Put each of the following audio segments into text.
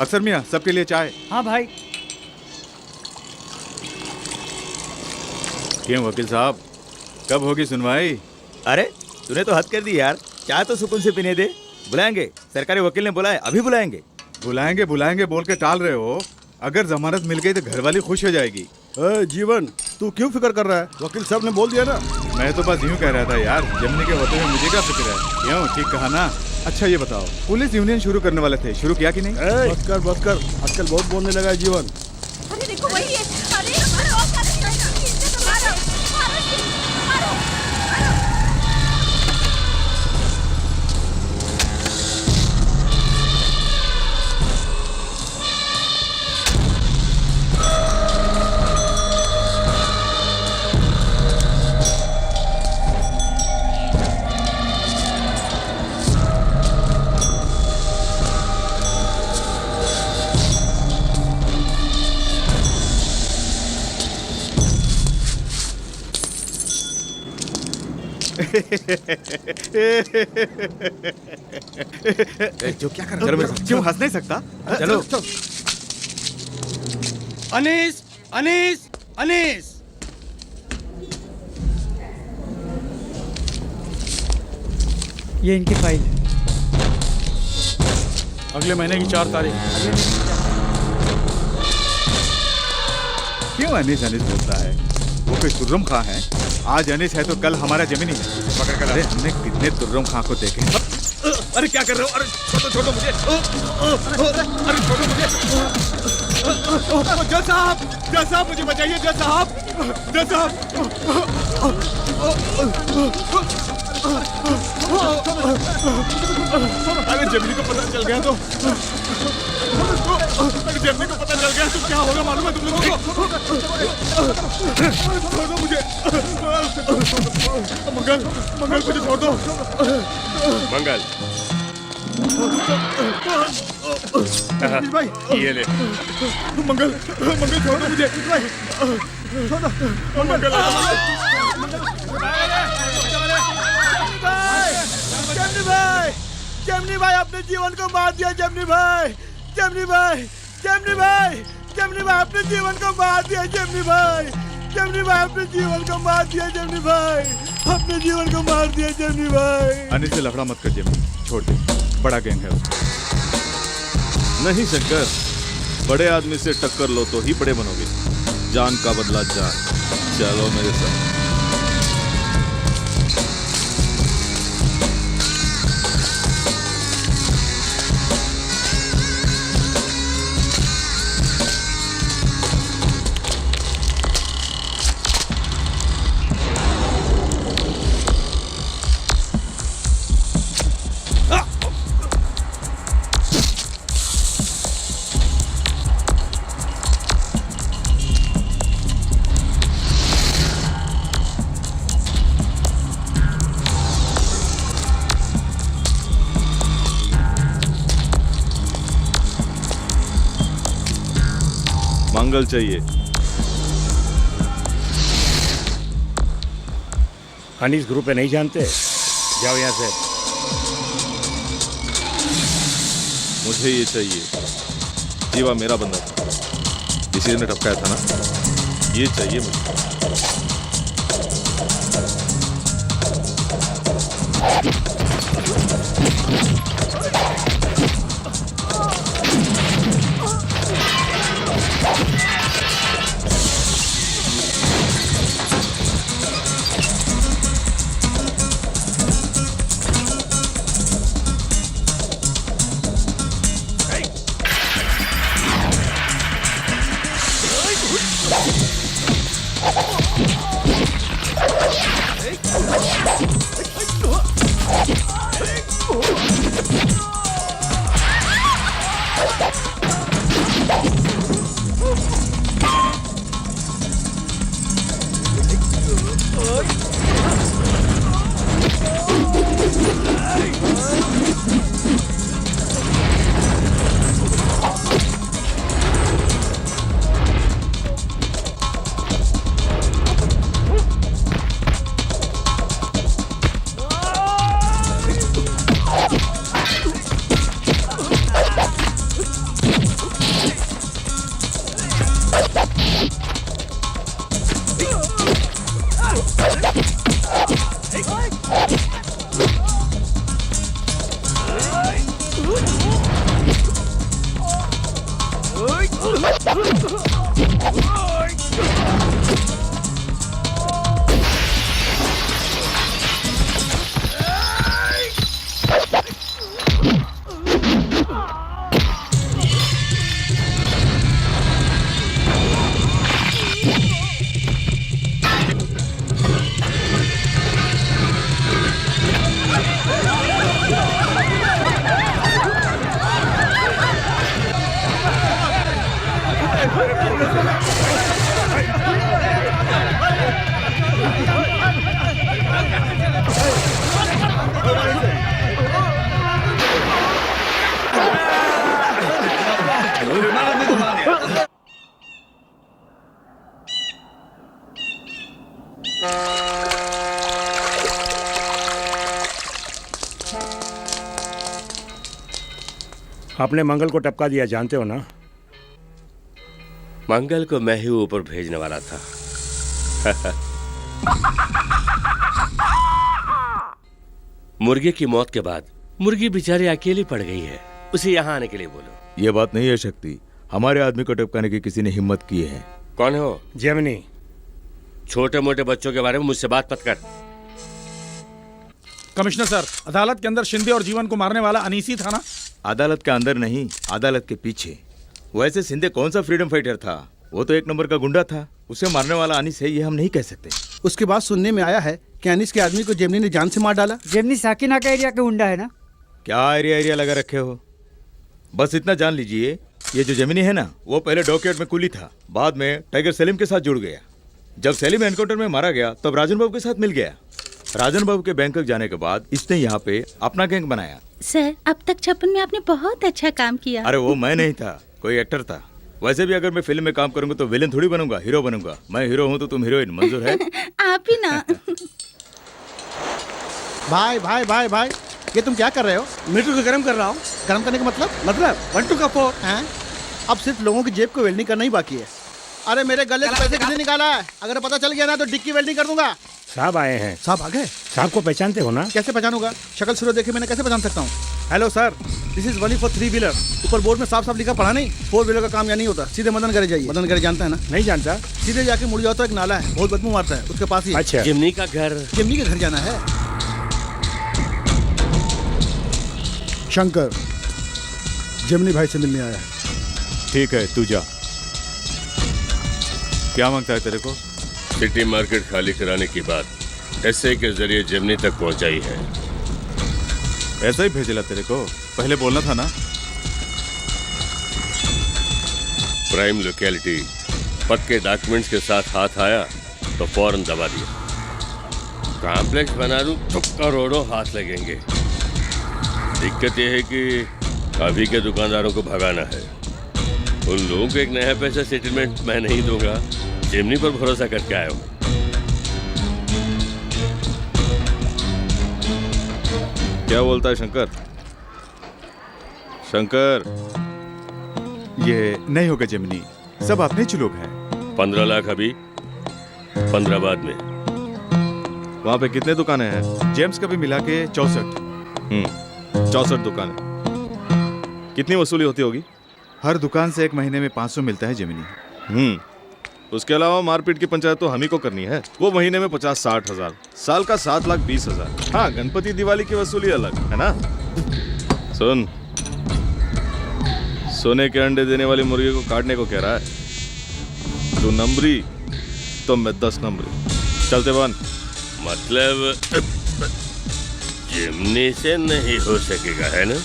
अक्सर मियाँ, सबके लिए चाय। हाँ भाई। क्यों वकील साहब, कब होगी सुनवाई? अरे तूने तो हद कर दी यार, चाय तो सुकून से पीने दे। बुलाएंगे, सरकारी वकील ने बुलाया, अभी बुलाएंगे। बुलाएंगे बुलाएंगे बोल के टाल रहे हो। अगर जमानत मिल गई तो घरवाली खुश हो जाएगी। जीवन, तू क्यों फिक्र कर रहा है? वकील साहब ने बोल दिया ना। मैं तो बस यूं कह रहा था यार, जमने के होते हुए मुझे क्या फिक्र है? क्यों, ठीक कहा ना? अच्छा ये बताओ, पुलिस यूनियन शुरू करने वाले थे, शुरू किया कि नहीं? बस कर, आजकल बहुत बोलने लगा है जीवन। अरे देखो वही है। अरे मारो, मारो, मारो। जो क्या कर रहा है? क्यों हंस नहीं सकता? चलो अनीस, अनीस, अनीस। ये इनकी फाइल है। अगले महीने की 4 तारीख। क्यों अनीस अनीस बोलता है? वो कोई तुर्रम खां है? आज अनीस है तो कल हमारा जमीनी है। पकड़ कर। अरे हमने कितने तुर्रम खां को देखे। अरे क्या कर रहे हो? अरे छोड़ो मुझे। अरे छोड़ो मुझे। जज साहब मुझे बचाइए। जज साहब। अरे जमीनी को पता चल गया तो क्या होगा मालूम है तुम लोगों को? छोड़ दो मुझे। मंगल मुझे छोड़ दो। मंगल भाई ये ले। मंगल छोड़ दो मुझे। मंगल जमनी भाई अपने जीवन को मार दिया। जमनी भाई अपने जीवन को मार दिया। जमनी भाई अपने जीवन को मार दिया। जमनी भाई अनिल से लफड़ा मत कर जमीनी, छोड़ दे। बड़ा गैंग है उसका। नहीं शंकर, बड़े आदमी से टक्कर लो तो ही बड़े बनोगे। जान का बदला जान। चलो मेरे साथ। मंगल चाहिए। अनीस ग्रुप पे नहीं जानते? जाओ यहाँ से। मुझे ये चाहिए। जीवा मेरा बंदा था, इसी ने टपकाया था ना। ये चाहिए मुझे। आपने मंगल को टपका दिया, जानते हो ना? मंगल को मैं ही ऊपर भेजने वाला था। मुर्गे की मौत के बाद मुर्गी बेचारी अकेली पड़ गई है, उसे यहाँ आने के लिए बोलो। ये बात नहीं है शक्ति, हमारे आदमी को टपकाने की किसी ने हिम्मत की है। कौन हो? जेमिनी। छोटे मोटे बच्चों के बारे में मुझसे बात मत कर। कमिश्नर सर, अदालत के अंदर शिंदे और जीवन को मारने वाला अनीसी था ना? अदालत के अंदर नहीं, अदालत के पीछे। वैसे सिंधे कौन सा फ्रीडम फाइटर था? वो तो एक नंबर का गुंडा था। उसे मारने वाला अनीस है, ये हम नहीं कह सकते। उसके बाद सुनने में आया है कि अनीस के आदमी को जेमिनी ने जान से मार डाला। जेमनी साकिना का एरिया का गुंडा है ना? क्या एरिया लगा रखे हो? बस इतना जान लीजिए, ये जो जेमिनी है ना, वो पहले डॉकयार्ड में कुली था, बाद में टाइगर सलीम के साथ जुड़ गया। जब सलीम एनकाउंटर में मारा गया तब राजन बाबू के साथ मिल गया। राजन बाबू के बैंकॉक जाने के बाद इसने यहाँ पे अपना गैंग बनाया। सर, अब तक छप्पन में आपने बहुत अच्छा काम किया। अरे वो मैं नहीं था, कोई एक्टर था। वैसे भी अगर मैं फिल्म में काम करूंगा तो विलेन थोड़ी बनूंगा, हीरो बनूंगा। मैं हीरो हूँ तो तुम हीरोइन, मंजूर है? आप ही ना। भाई भाई भाई भाई, ये तुम क्या कर रहे हो? मीटर को गर्म कर रहा हूँ। गर्म करने का मतलब 1 2 का 4 हैं? अब सिर्फ लोगों की जेब को वेल्डिंग करना ही बाकी है। अरे मेरे गले से पैसे किसने निकाला है? अगर पता चल गया ना तो डिक्की वेल्डिंग कर दूंगा। साहब आए हैं। साहब आ गए? साहब को पहचानते हो ना? कैसे पहचानूंगा? शक्ल सूरत देखे मैंने कैसे पहचान सकता हूँ? Hello sir, this is Vani for 3 wheeler. ऊपर बोर्ड में साफ साफ लिखा पढ़ा नहीं? 4 व्हीलर का काम यहाँ नहीं होता। सीधे मदन करे जाइए। मदन करे जानता है ना? नहीं जानता। सीधे जाके मुड़ जाओ तो एक नाला है, बहुत बदबू मारता है, उसके पास ही। अच्छा। जिमनी का घर। जिमनी के घर जाना है। शंकर, जिमनी भाई से मिलने आया है। ठीक है, तू जा। क्या मांगता है तेरे को? सिटी मार्केट खाली कराने की बात एसए के जरिए जिमनी तक पहुंचाई है। ऐसा ही भेजेला तेरे को? पहले बोलना था ना। प्राइम लोकेलिटी पक्के डॉक्यूमेंट्स के साथ हाथ आया तो फौरन दबा दिया। कॉम्प्लेक्स बना दूं तो करोड़ों हाथ लगेंगे। दिक्कत यह है कि अभी के दुकानदारों को भगाना है। उन लोगों को एक नया पैसा सेटलमेंट मैं नहीं दूंगा। जिमनी पर भरोसा करके आया हूँ। क्या बोलता है शंकर? शंकर, ये नहीं होगा जेमिनी, सब अपने ही लोग हैं। 15 लाख अभी, 15 बाद में। वहाँ पे कितने दुकानें हैं? जेम्स का भी मिला के 64। 64 दुकानें। कितनी वसूली होती होगी? हर दुकान से एक महीने में 500 मिलता है जेमिनी। उसके अलावा मारपीट की पंचायत तो हम ही को करनी है, वो महीने में 50-60 हजार, साल का 7,20,000। हाँ, गणपति दिवाली की वसूली अलग है ना। सुन, सोने के अंडे देने वाली मुर्गी को काटने को कह रहा है। तू नंबरी तो मैं 10 नंबरी। चलते बन। मतलब जिमनी से नहीं हो सकेगा, है ना?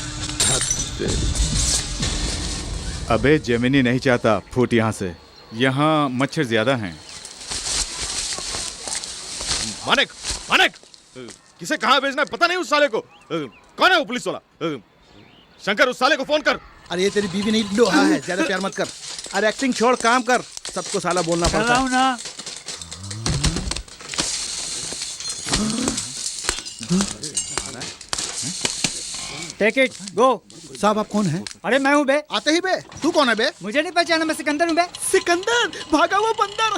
अबे जेमिनी नहीं चाहता फूट यहाँ से। यहाँ मच्छर ज्यादा हैं। मानिक, मानिक, किसे कहाँ भेजना है पता नहीं उस साले को। कौन है वो पुलिस वाला? शंकर, उस साले को फोन कर। अरे ये तेरी बीवी नहीं, लोहा है, ज्यादा प्यार मत कर। अरे एक्टिंग छोड़, काम कर। सबको साला बोलना पड़ता है ना। टेक इट, गो। साहब आप कौन है? अरे मैं हूँ बे। आते ही बे। तू कौन है बे? मुझे नहीं पहचाना, मैं सिकंदर हूँ बे। सिकंदर भागा हुआ बंदर।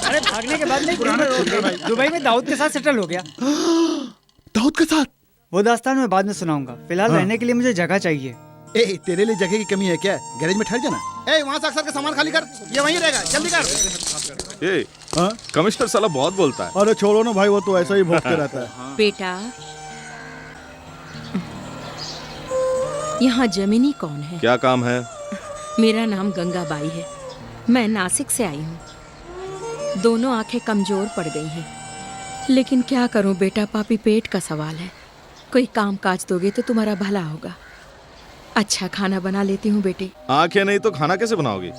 अरे भागने के बाद नहीं, दुबई में दाऊद के साथ सेटल हो गया। दाऊद के साथ? वो दास्तान मैं बाद में सुनाऊंगा, फिलहाल रहने के लिए मुझे जगह चाहिए। ए तेरे लिए जगह की कमी है क्या? गैरेज में ठहर जाना। ए वहाँ से अक्सर का सामान खाली कर, ये वहीं रहेगा, जल्दी कर। ये कमिश्नर साला बहुत बोलता है। अरे छोड़ो ना भाई, वो तो ऐसा ही भौंकते रहता है। बेटा, यहाँ जमीनी कौन है? क्या काम है? मेरा नाम गंगाबाई है, मैं नासिक से आई हूँ। दोनों आंखें कमजोर पड़ गई हैं, लेकिन क्या करूँ बेटा, पापी पेट का सवाल है। कोई काम काज दोगे तो तुम्हारा भला होगा। अच्छा खाना बना लेती हूँ बेटे। आंखें नहीं तो खाना कैसे बनाओगी?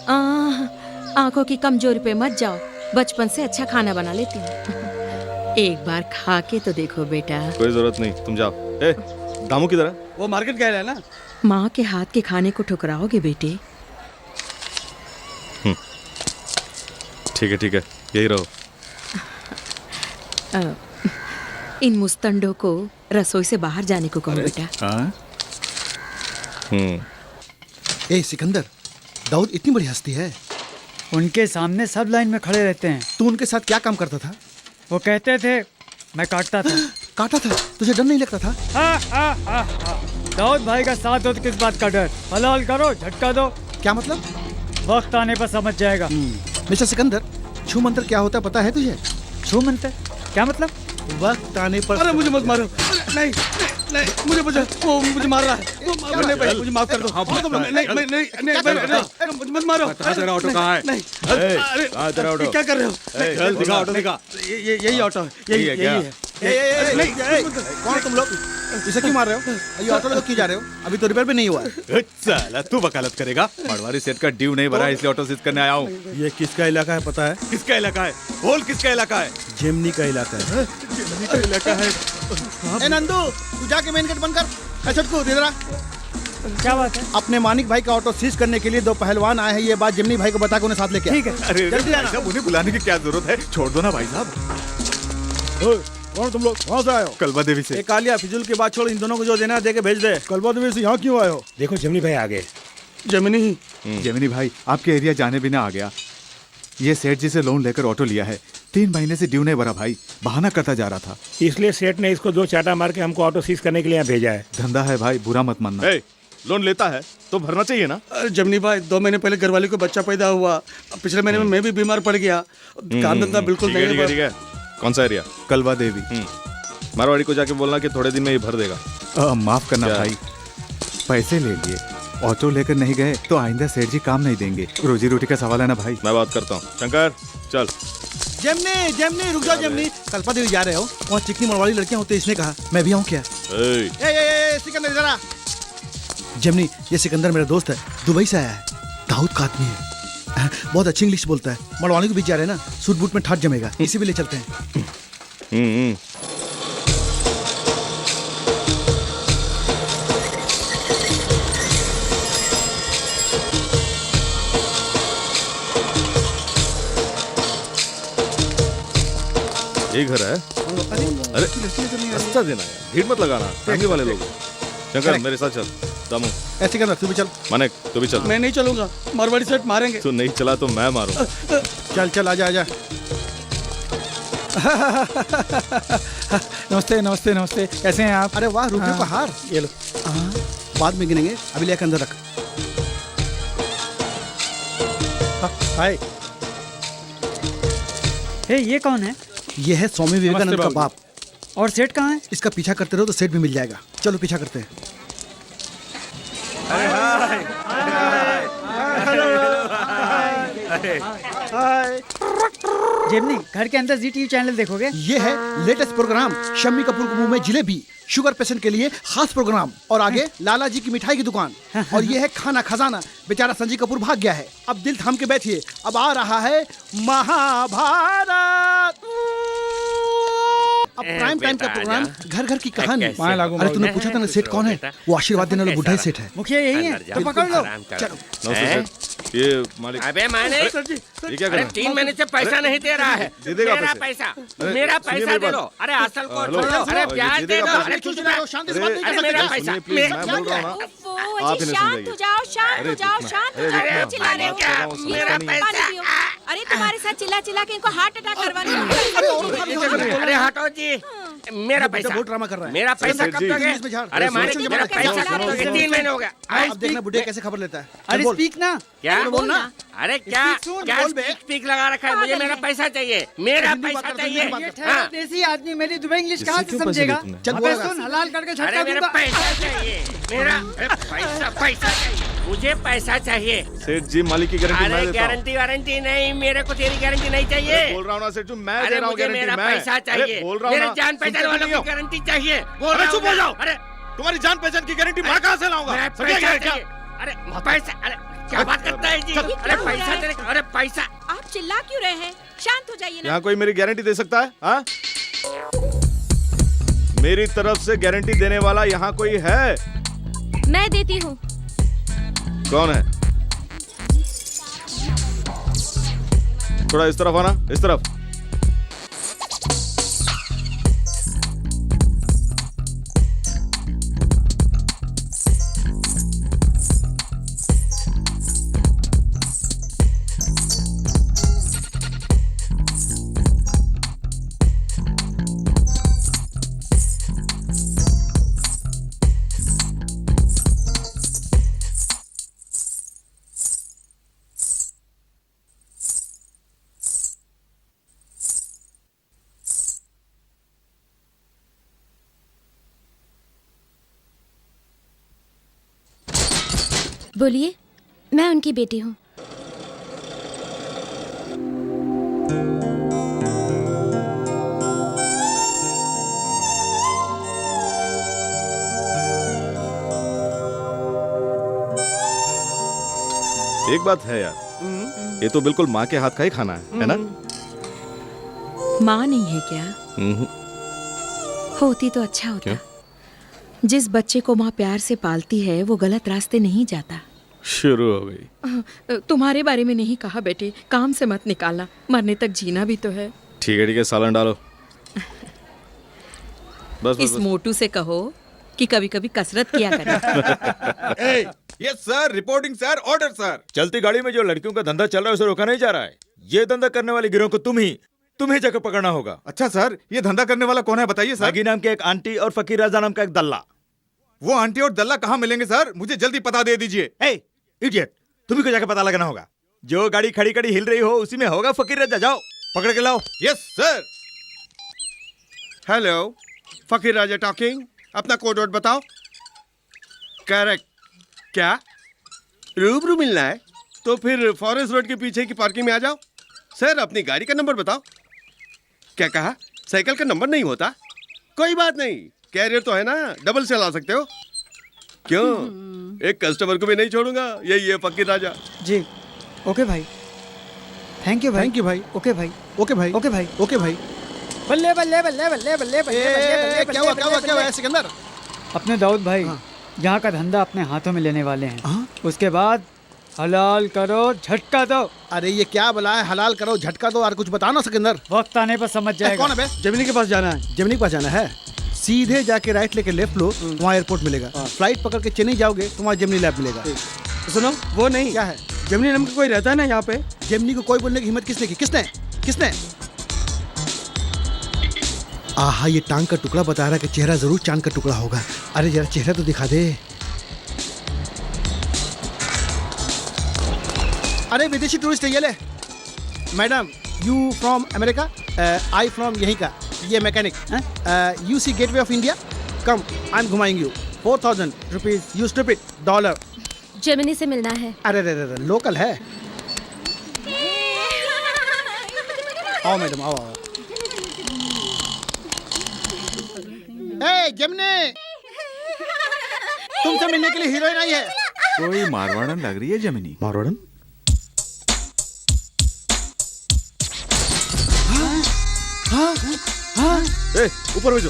आंखों की कमजोरी पे मत जाओ, बचपन से अच्छा खाना बना लेती हूँ। एक बार खा के तो देखो बेटा। कोई जरूरत नहीं, तुम जाओ। ए दामू किधर है? वो मार्केट गया है ना। माँ के हाथ के खाने को ठुकराओगे बेटे? ठीक है, यही रहो। इन मुस्तंडों को रसोई से बाहर जाने को कहो बेटा। ए सिकंदर, दाऊद इतनी बड़ी हस्ती है। उनके सामने सब लाइन में खड़े रहते हैं। तू उनके साथ क्या काम करता था? वो कहते थे, मैं काटता था। काटा था? तुझे डर नहीं लगता था? दाऊद भाई का साथ हो तो किस बात का डर? हलाल करो, झटका दो। क्या मतलब? वक्त आने पर समझ जाएगा। मिस्टर सिकंदर, छू मंत्र क्या होता है पता है तुझे? छू मंत्र क्या मतलब? वक्त आने पर। अरे मुझे मत मारो। नहीं, मुझे वो मुझे मार रहा है। नहीं भाई, मुझे माफ कर दो। नहीं, मत मारो। तेरा ऑटो कहाँ है? तेरा ऑटो क्या कर रहे हो? चल दिखा, ऑटो दिखा। यही ऑटो है, यही है क्या? कौन तुम लोग? इसे क्यों मार रहे हो? ये ऑटो लेकर क्यों जा रहे हो? अभी तो रिपेयर भी नहीं हुआ है। साला तू वकालत करेगा? पटवारी सेठ का ड्यू नहीं भरा, इसलिए ऑटो सीज करने आया हूँ। ये किसका इलाका है पता है? किसका इलाका है? बोल, किसका इलाका है? जेमनी का इलाका है। जेमनी का इलाका है। ए नंदू, तू जाके मेन गेट बंद कर। छटकू इधर आ। क्या बात है? अपने मानिक भाई का ऑटो सीज करने के लिए दो पहलवान आए हैं, ये बात जिमनी भाई को बता के उन्हें साथ लेके। ठीक है। अरे जल्दी भाई साहब, उन्हें बुलाने की क्या जरूरत है? छोड़ दो ना भाई साहब। कौन तुम लोग? कहाँ से आए हो? कलवा देवी से। कालिया फिजूल की बात छोड़, इन दोनों को जो देना दे के भेज दे। कलवा देवी से यहाँ क्यों आए हो? देखो जमनी भाई आगे। जेमिनी भाई, आपके एरिया जाने बिना आ गया। ये सेठ जी से लोन लेकर ऑटो लिया है, 3 महीने से ड्यू नहीं भरा भाई, बहाना करता जा रहा था। इसलिए सेठ ने इसको 2 चाटा मार के हमको ऑटो सीज करने के लिए यहाँ भेजा है। धंधा है भाई, बुरा मत मानना। लोन लेता है तो भरना चाहिए ना। जमनी भाई, 2 महीने पहले घरवाली को बच्चा पैदा हुआ, पिछले महीने में मैं भी बीमार पड़ गया। काम धंधा बिल्कुल नहीं है। ठीक है। कौन सा एरिया? कलवा देवी। मारवाड़ी को जाके बोलना कि थोड़े दिन में ही भर देगा। माफ करना भाई, पैसे ले लिए, ऑटो लेकर नहीं गए तो आइंदा सेठ जी काम नहीं देंगे। रोजी रोटी का सवाल है ना भाई। मैं बात करता हूँ। शंकर चल। जेमनी रुक जाओ। जेमनी, कल्पा देवी जा रहे हो? वहाँ चिकनी मरवाड़ी लड़कियाँ होती, इसने कहा मैं भी आऊँ क्या? सिकंदर इधर आ। जेमनी, ये सिकंदर मेरा दोस्त है, दुबई से आया है, दाऊद का आदमी है, बहुत अच्छी इंग्लिश बोलता है। मरवाड़ी के बीच जा रहे हैं ना, सूट बूट में ठाट जमेगा, इसी भी ले चलते हैं। ये घर है? अरे रास्ता देना यार, भीड़ मत लगाना, फैमिली वाले लोग। शंकर मेरे साथ चल। दामू ऐसे कर, तू भी चल। मानिक तू भी चल। मैं नहीं चलूंगा, मारवाड़ी सेठ मारेंगे। तू नहीं चला तो मैं मारूं। चल चल, आजा आजा। नमस्ते नमस्ते नमस्ते, कैसे हैं आप? अरे वाह, रुपयों का हार, ये लो। बाद में गिनेंगे, अभी लेकर अंदर रख। हाय। ये कौन है? ये है स्वामी विवेकानंद का बाप। और सेठ कहाँ है? इसका पीछा करते रहो तो सेठ भी मिल जाएगा। चलो पीछा करते हैं। जेमनी, घर के अंदर जी टीवी चैनल देखोगे? ये है लेटेस्ट प्रोग्राम, शम्मी कपूर के मुंह में जिलेबी, शुगर पेशेंट के लिए खास प्रोग्राम, और आगे लाला जी की मिठाई की दुकान, और ये है खाना खजाना। बेचारा संजीव कपूर भाग गया है, अब दिल थाम के बैठिए, अब आ रहा है महाभारत। अब प्राइम टाइम का प्रोग्राम, घर घर की कहानी। अरे तूने पूछा था ना सेठ कौन है? वो आशीर्वाद देने वाला बुढ़ा ही सेठ है। मुखिया यही है, तो पकड़ लो। चलो। ये मालिक अबे माने सर जी ये क्या कर अरे रहा है? 3 महीने से पैसा नहीं दे रहा है। दे देगा मेरा पैसे। पैसा अरे, मेरा सुनिए पैसा मेरी दे बात। दो। अरे असल को हेलो, छोड़ दो। अरे ये ब्याज दे दे देगा दो। पैसे। अरे क्यों चुप चुप रहे हो? शांति से बात नहीं कर अरे सकते मेरा क्या? पैसा सुनिए प्लीज, मैं बोल रहा हूँ ना आप इन्हें शांत समझाइए। हो जाओ, शांत अरे हो जाओ, इतना- शांत हो अरे जाओ, इतना- क्यों चिल्ला रहे हो? क्या? बात कर रहा हूँ, मेरा समझता नहीं। पैसा। पानी पियो। अरे तुम्हारे साथ चिल्ला चिल्ला के इनको हार्ट अटैक करवाने अरे हटो जी। मेरा पैसा बहुत ड्रामा कर रहा है। मेरा पैसा सेठ कब जी। दोगे? इसमें झाड़। अरे मालिक सुनो, मेरा सुनो, पैसा सुनो, कब दोगे? सुनो, 3 महीने हो गया। अब देखना बुढ़िया कैसे खबर लेता है। अरे बोल। स्पीक ना। क्या बोल ना। अरे क्या सुन, क्या बोल बे। स्पीक लगा रखा है? मुझे पागल मेरा है। पैसा चाहिए। मेरा हिंदी बात पैसा करते हैं, चाहिए। हिंदी बात हाँ। देसी आदमी मेरी दुबई इंग्लिश कहाँ से क्यों पैसे समझेगा? लिए तुमने? चल अबे बोल सुन, हलाल करके अरे झटका मेरा दूंगा। पैसा चाहिए। मेरा अरे पैसा पैसा चाहिए। मुझे पैसा चाहिए। सेठ जी मालिक की गारंटी मैं अरे देता हूँ। गारंटी वारंटी नहीं, मेरे को तेरी गारंटी नहीं चाहिए। बोल रहा हूँ ना सेठ जी, मैं अरे दे रहा हूँ मुझे गारंटी। मेरा मैं पैसा अरे चाहिए। बोल रहा हूँ मेरे ना, जान पहचान सुनते वालों नहीं हो। की गारंटी चाहिए। बोल अरे रहा चुप हूँ हो ना। जाओ। अरे तुम्हारी जान पहचान की गारंटी मैं कहाँ से लाऊंगा? मेरा समझे पैसा क्या? चाहिए। अरे पैसा अरे क्या बात करता है जी? ये अरे क्या हो पैसा रहा है? तेरे अरे पैसा आप चिल्ला क्यों रहे हैं? शांत हो जाइए ना। यहाँ कोई मेरी गारंटी दे सकता है? हाँ? मेरी तरफ से गारंटी देने वाला यहाँ कोई है? मैं देती हूँ। कौन है? थोड़ा इस तरफ आना, इस तरफ। बोलिए, मैं उनकी बेटी हूँ। एक बात है यार, ये तो बिल्कुल माँ के हाथ का ही खाना है ना? माँ नहीं है क्या? होती तो अच्छा होता। जिस बच्चे को माँ प्यार से पालती है वो गलत रास्ते नहीं जाता। शुरू हो गई। तुम्हारे बारे में नहीं कहा बेटे, काम से मत निकालना, मरने तक जीना भी तो है। ठीक है, सालन डालो। बस इस मोटू से कहो कि कभी कभी कसरत किया करे। Yes sir, reporting sir, order sir. चलती गाड़ी में जो लड़कियों का धंधा चल रहा है उसे रोका नहीं जा रहा है। ये धंधा करने वाले गिरोह को तुम्हें जगह पकड़ना होगा। अच्छा सर, ये धंधा करने वाला कौन है बताइए सर। नागी नाम के एक आंटी और फकीर राजा नाम का एक दल्ला। वो आंटी और दल्ला कहाँ मिलेंगे सर? मुझे जल्दी पता दे दीजिए। इडियट, तुम्ही को जाकर पता लगाना होगा। जो गाड़ी खड़ी खड़ी हिल रही हो उसी में होगा फकीर राजा। जाओ पकड़ के लाओ। Yes sir. हेलो, फकीर राजा टॉकिंग। अपना कोड वर्ड बताओ। करेक्ट। क्या रूबरू मिलना है? तो फिर फॉरेस्ट रोड के पीछे की पार्किंग में आ जाओ। सर, अपनी गाड़ी का नंबर बताओ। क्या कहा? साइकिल का नंबर नहीं होता? कोई बात नहीं, कैरियर तो है ना, डबल से ला सकते हो। क्यों? एक कस्टमर को भी नहीं छोड़ूंगा। यही है फकीर राजा जी। ओके भाई, थैंक यू भाई। थैंक यू भाई। ओके भाई, ओके भाई। ओके भाई। ओके भाई। बल्ले बल्ले बल्ले बल्ले बल्ले बल्ले। क्या हुआ, क्या हुआ, क्या हुआ सिकंदर? अपने दाऊद भाई यहाँ का धंधा अपने हाथों में लेने वाले हैं। उसके बाद हलाल करो, झटका दो। अरे ये क्या बोला है? हलाल करो, झटका दो, और कुछ बताना सिकंदर। वक्त आने पर समझ जाएगा। कौन है बे? जमीनी के पास जाना है। जेमिनी के पास जाना है। सीधे जाके राइट लेके लेफ्ट लो, वहाँ एयरपोर्ट मिलेगा। फ्लाइट पकड़ के चेन्नई जाओगे तो वहाँ जेमिनी लैब मिलेगा। सुनो, वो नहीं। क्या है? जमीनी नाम का कोई रहता है ना यहाँ पे? जेमिनी को कोई बोलने की हिम्मत किसने की? किसने? आहा, ये टांग का टुकड़ा बता रहा है कि चेहरा जरूर चांद का टुकड़ा होगा। अरे जरा चेहरा तो दिखा दे। अरे विदेशी टूरिस्ट है ये ले। Madam, you from America? I from यहीं का, ये mechanic. You see gateway of India? Come, I am घुमाएंगे you. 4000 rupees. You stupid. $। Gemini से मिलना है। अरे रे, लोकल है। आओ मैडम, आओ। ए जेमिनी, तुमसे मिलने के लिए हीरोइन आई है। कोई मारवाड़न लग रही है जेमिनी। मारवाड़न? ऊपर भेजो।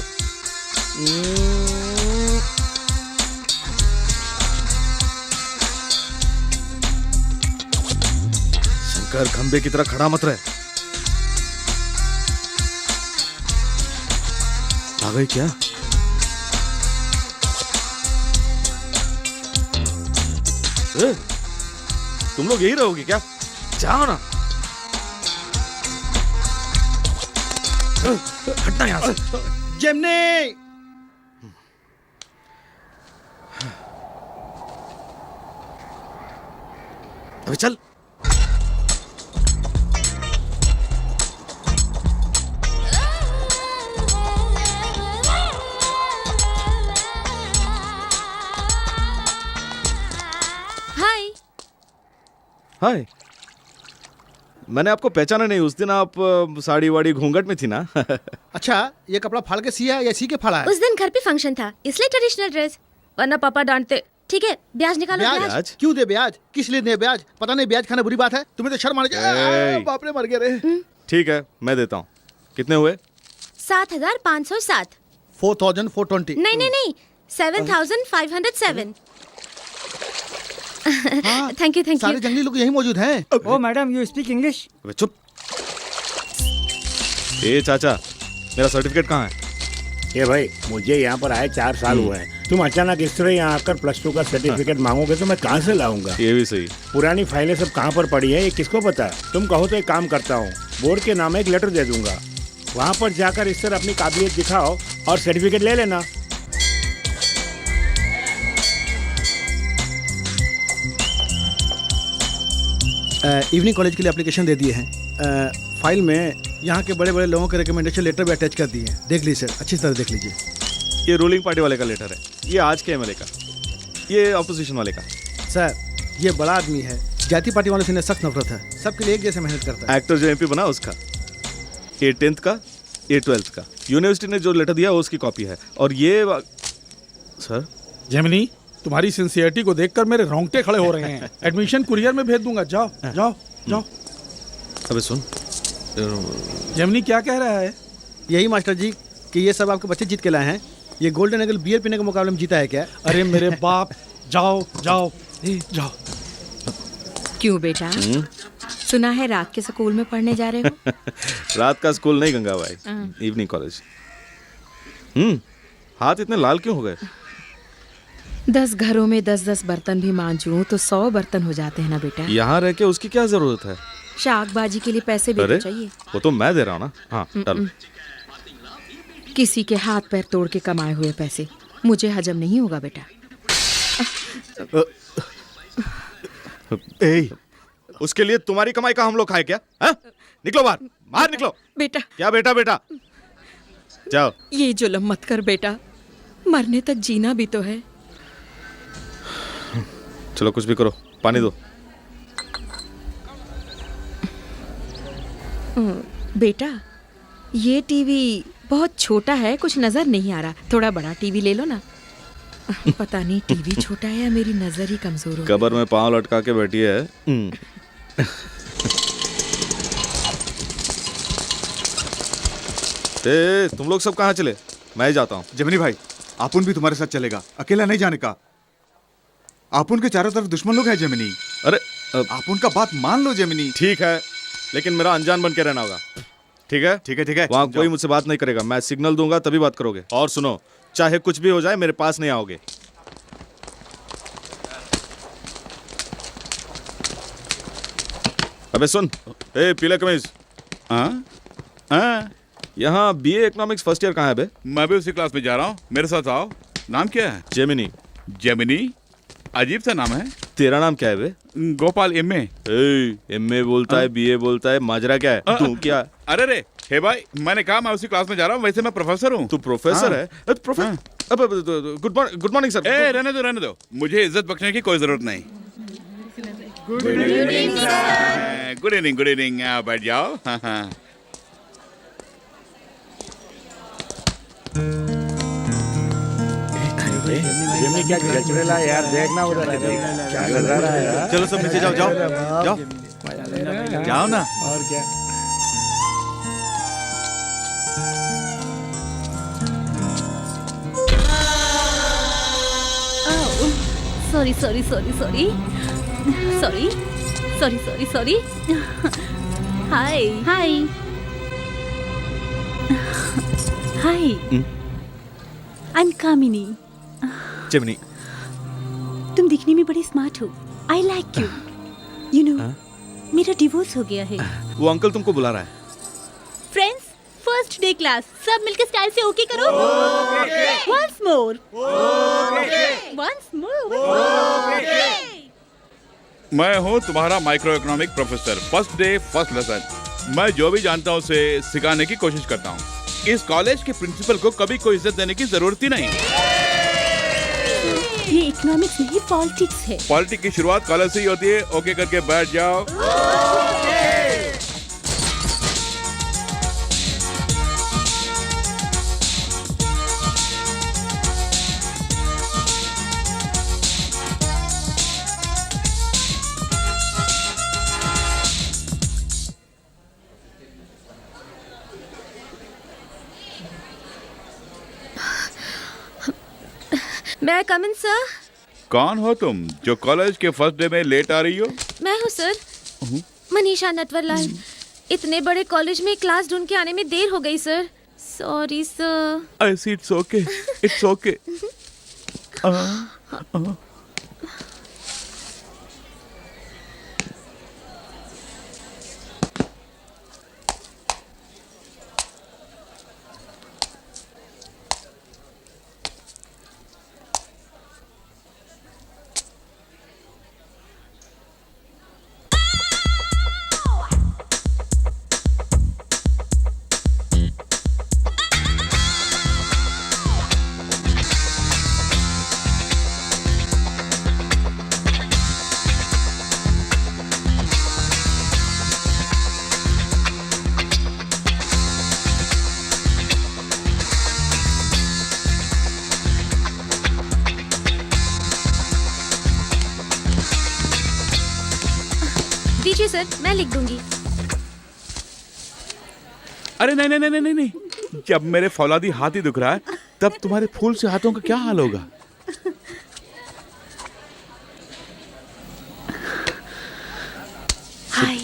कर खंबे की तरह खड़ा मत रहे। आ गई क्या? ए, तुम लोग यही रहोगे क्या? जाओ ना। हटना यहां से। जेमनी अबे चल। हाय। हाय। मैंने आपको पहचाना नहीं। उस दिन आप साड़ी वाड़ी घूंघट में थी ना। अच्छा, ये कपड़ा फाड़ के सिया या सी के फाड़ा है? उस दिन घर पे फंक्शन था इसलिए ट्रेडिशनल ड्रेस, वरना पापा डांटते। ठीक है, ब्याज निकालो। ब्याज? क्यों दे ब्याज? किस लिए दे ब्याज? पता नहीं ब्याज खाना बुरी बात है? तुम्हें तो शर्म आनी चाहिए। बाप रे, मर गए रे। ठीक है, मैं देता हूँ। कितने हुए? 7,507। 4,420। नहीं नहीं नहीं, 7,507। थैंक यू थैंक सारे यू। जंगली लोग यही मौजूद हैं। ओ मैडम, यू स्पीक इंग्लिश? अबे चुप। ए चाचा, मेरा सर्टिफिकेट कहाँ है? ये भाई, मुझे यहाँ पर आए 4 साल हुए हैं। तुम अचानक इस तरह यहाँ आकर +2 का सर्टिफिकेट मांगोगे तो मैं कहाँ से लाऊंगा? ये भी सही। पुरानी फाइलें सब कहाँ पर पड़ी है ये किसको पता है? तुम कहो तो एक काम करता हूँ, बोर्ड के नाम एक लेटर दे दूंगा, वहाँ पर जाकर इस तरह अपनी काबिलियत दिखाओ और सर्टिफिकेट ले लेना। इवनिंग कॉलेज के लिए एप्लीकेशन दे दिए हैं। फाइल में यहाँ के बड़े बड़े लोगों के रिकमेंडेशन लेटर भी अटैच कर दिए हैं। देख लीजिए सर, अच्छी तरह देख लीजिए। ये रूलिंग पार्टी वाले का लेटर है, ये आज के एमएलए का, ये ऑपोजिशन वाले का। सर, ये बड़ा आदमी है, जाति पार्टी वालों से इन्हें सख्त नफरत है, सबके लिए एक जैसे मेहनत करता है। एक्टर जो एमपी बना उसका, ये 10th का, ये 12th का। यूनिवर्सिटी ने जो लेटर दिया वो उसकी कॉपी है। और ये सर जेमिनी, तुम्हारी सिंसियरिटी को देखकर मेरे रोंगटे खड़े हो रहे हैं। एडमिशन कुरियर में भेज दूंगा। जाओ जाओ जाओ। अबे सुन, जेमिनी क्या कह रहा है? यही मास्टर जी कि ये सब आपके बच्चे जीत के लाए हैं। ये गोल्डन एगल बियर पीने के मुकाबले में जीता है क्या? अरे मेरे बाप, जाओ जाओ जाओ। क्यों बेटा, सुना है रात के स्कूल में पढ़ने जा रहे हो? रात का स्कूल नहीं गंगा भाई, इवनिंग कॉलेज। हाथ इतने लाल क्यों हो गए? 10 घरों में 10-10 बर्तन भी मांजूं तो 100 बर्तन हो जाते हैं ना बेटा। यहाँ रह के उसकी क्या जरूरत है? शाकबाजी के लिए पैसे भी तो चाहिए। वो तो मैं दे रहा हूँ ना। हाँ डालो। किसी के हाथ पैर तोड़ के कमाए हुए पैसे मुझे हजम नहीं होगा बेटा। उसके लिए तुम्हारी कमाई का हम लोग खाए क्या? हा? निकलो बाहर, बाहर निकलो। बेटा। क्या बेटा? बेटा जाओ। ये जुल्म मत कर बेटा, मरने तक जीना भी तो है। चलो कुछ भी करो, पानी दो। बेटा, ये टीवी बहुत छोटा है, कुछ नजर नहीं आ रहा, थोड़ा बड़ा टीवी ले लो ना। पता नहीं टीवी छोटा है या मेरी नजर ही कमजोर हो। कबर में पांव लटका के बैठी है। तुम लोग सब कहाँ चले? मैं जाता हूँ। जेमिनी भाई, आपुन भी तुम्हारे साथ चलेगा, अकेला नहीं जाने का। आपुन के चारों तरफ दुश्मन लोग हैं जेमिनी। अरे आपुन का बात मान लो जेमिनी। ठीक है, लेकिन मेरा अनजान बन के रहना होगा। ठीक है? ठीक है ठीक है। वहाँ कोई मुझसे बात नहीं करेगा, मैं सिग्नल दूंगा तभी बात करोगे। और सुनो, चाहे कुछ भी हो जाए मेरे पास नहीं आओगे। अबे सुन, ए पीला कमीज। यहाँ बीए इकोनॉमिक्स फर्स्ट ईयर कहाँ है बे? मैं भी उसी क्लास में जा रहा हूँ, मेरे साथ आओ। नाम क्या है? जेमिनी। जेमिनी? अजीब सा नाम है। तेरा नाम क्या है बे? गोपाल एमए। एमए बोलता है, बीए बोलता है, माजरा क्या है? तू क्या? अरे रे, हे भाई, मैंने कहा मैं उसी क्लास में जा रहा हूँ, वैसे मैं प्रोफेसर हूँ। तू प्रोफेसर है? Good morning sir. रहने दो, मुझे इज्जत बख्शने की कोई जरूरत नहीं। Good evening, good evening. बैठ जाओ। हाँ। जेमिनी क्या गच रहा है यार, देखना उधर क्या कर रहा है यार। चलो सब नीचे जाओ जाओ जाओ जाओ ना। और क्या? Sorry sorry sorry sorry sorry sorry sorry sorry. Hi hi hi, I am Kamini. Gemini, तुम दिखने में बड़े स्मार्ट हो। I like you. You know, मेरा डिवोर्स हो गया है। वो अंकल तुमको बुला रहा है। फ्रेंड्स, फर्स्ट डे क्लास, सब मिलकर स्टाइल से ओके करो। Once more, once more. मैं हूँ तुम्हारा microeconomic professor. First day first lesson. मैं जो भी जानता हूँ उसे सिखाने की कोशिश करता हूँ। इस कॉलेज के प्रिंसिपल को कभी कोई इज्जत देने की जरूरत ही नहीं। ये इकोनॉमिक्स नहीं, पॉलिटिक्स है। पॉलिटिक्स की शुरुआत कॉलेज से ही होती है। ओके करके बैठ जाओ। मैं कम इन सर? कौन हो तुम जो कॉलेज के फर्स्ट डे में लेट आ रही हो? मैं हूँ सर, मनीषा नटवरलाल। इतने बड़े कॉलेज में क्लास ढूंढ के आने में देर हो गई sir. Sorry sir. I see, it's okay. It's okay. दीजिए सर, मैं लिख दूंगी। अरे नहीं नहीं नहीं नहीं नहीं, जब मेरे फौलादी हाथ ही दुख रहा है तब तुम्हारे फूल से हाथों का क्या हाल होगा? हाय।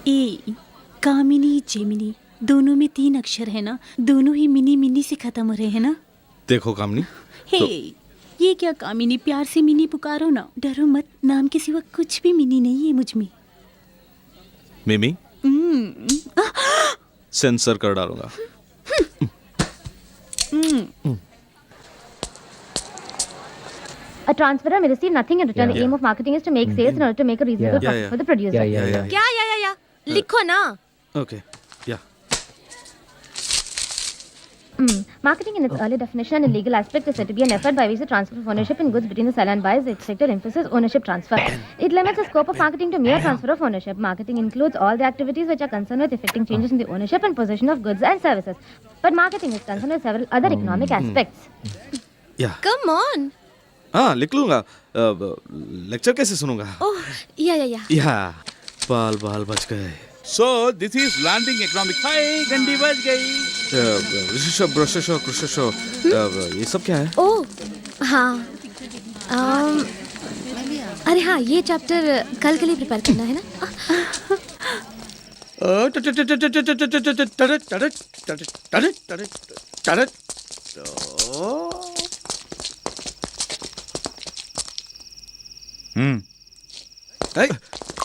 ए, कामिनी जेमिनी, दोनों में 3 अक्षर है ना? दोनों ही मिनी मिनी से खत्म हो रहे हैं ना? देखो कामनी, हे, ये क्या कामिनी, प्यार से मिनी पुकारो ना। डरो मत, नाम के सिवा कुछ भी मिनी नहीं है मुझ में। मिमी, सेंसर कर डालूंगा। A transferor may receive nothing in return. The aim of marketing is to make sales in order to make a reasonable profit for the producer. क्या या लिखो ना। ओके, या। Marketing in its early definition and legal aspect is said to be an effort by which the transfer of ownership in goods between the seller and buyer is expected to emphasize ownership transfer. It limits the scope of marketing to mere transfer of ownership. Marketing includes all the activities which are concerned with effecting changes in the ownership and possession of goods and services. But marketing is concerned with several other economic aspects. या। Come on. हाँ, लिख लूंगा। Lecture कैसे सुनूंगा? Oh, या। या, बाल बाल बच गए। So this is landing economic. हाय, गंडी बच गई। ये सब क्या है? ओह, हाँ। अरे हाँ, ये चैप्टर कल के लिए प्रिपेयर करना है ना?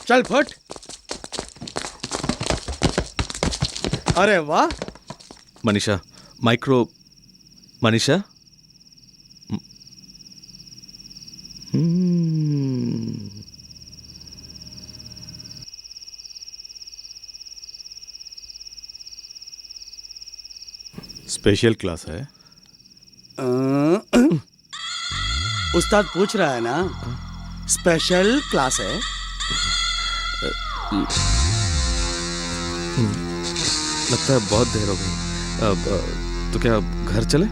चल फट। अरे वाह। मनीषा, मनीषा। स्पेशल क्लास है। उस्ताद पूछ रहा है ना, स्पेशल क्लास है। लगता है बहुत देर हो गई। अब तो क्या घर चले?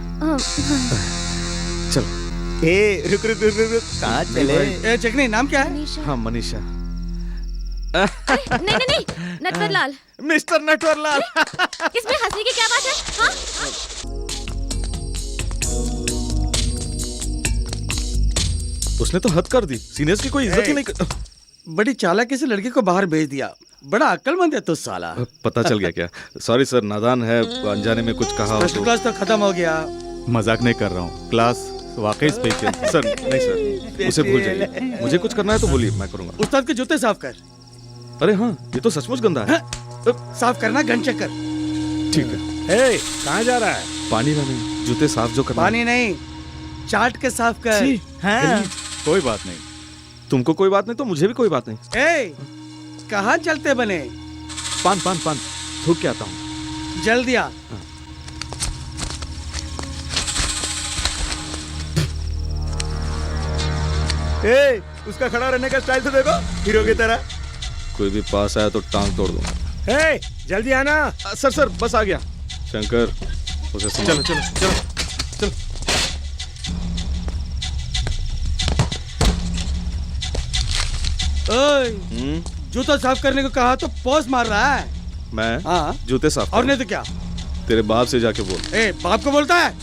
चलो। रुक कहाँ चले? चिकनी, नाम क्या है? हाँ, मनीषा। नहीं, नटवरलाल। मिस्टर नटवरलाल। इसमें हंसने की क्या बात है? हाँ? उसने तो हद कर दी। सीनियर्स की कोई इज्जत ही नहीं कर। बड़ी चालाकी से लड़की को बाहर भेज दिया। बड़ा अक्लमंद है तू साला। पता चल गया क्या? सॉरी सर, नादान है, अनजाने में कुछ कहा हो फर्स्ट तो। क्लास तो खत्म हो गया। मजाक नहीं कर रहा हूँ, क्लास वाकई स्पेशल। सर नहीं सर, उसे भूल जाइए। मुझे कुछ करना है तो बोलिए, मैं करूँगा। उस्ताद के जूते साफ कर। अरे हाँ, ये तो सचमुच गंदा है। साफ करना, गन चेक कर। ठीक है। कहाँ जा रहा है? पानी में नहीं, जूते साफ जो करना। पानी नहीं, चाट के साफ कर। हाँ। कोई बात नहीं। तुमको कोई बात नहीं तो मुझे भी कोई बात नहीं। ए, कहाँ चलते बने? पान पान पान, थूक के आता हूँ। जल्दी आ। ए, उसका खड़ा रहने का स्टाइल तो देखो, हीरो की तरह। कोई भी पास आया तो टांग तोड़ दूंगा। ए, जल्दी आना। सर सर, बस आ गया। शंकर, उसे चलो चलो चलो चलो। ओए, जूता साफ करने को कहा तो पॉज मार रहा है। मैं हाँ, जूते साफ और नहीं तो क्या? तेरे बाप से जाके बोल। ए, बाप को बोलता है?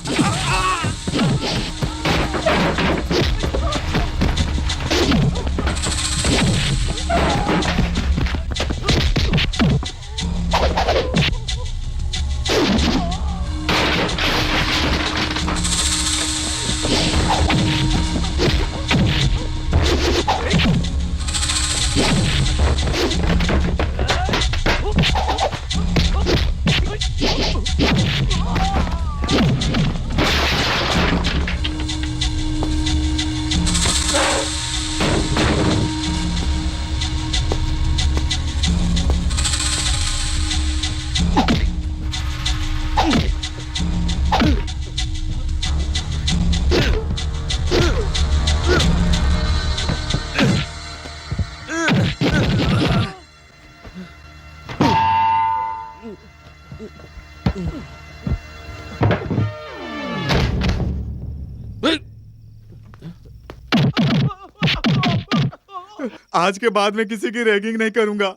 आज के बाद में किसी की रैगिंग नहीं करूंगा।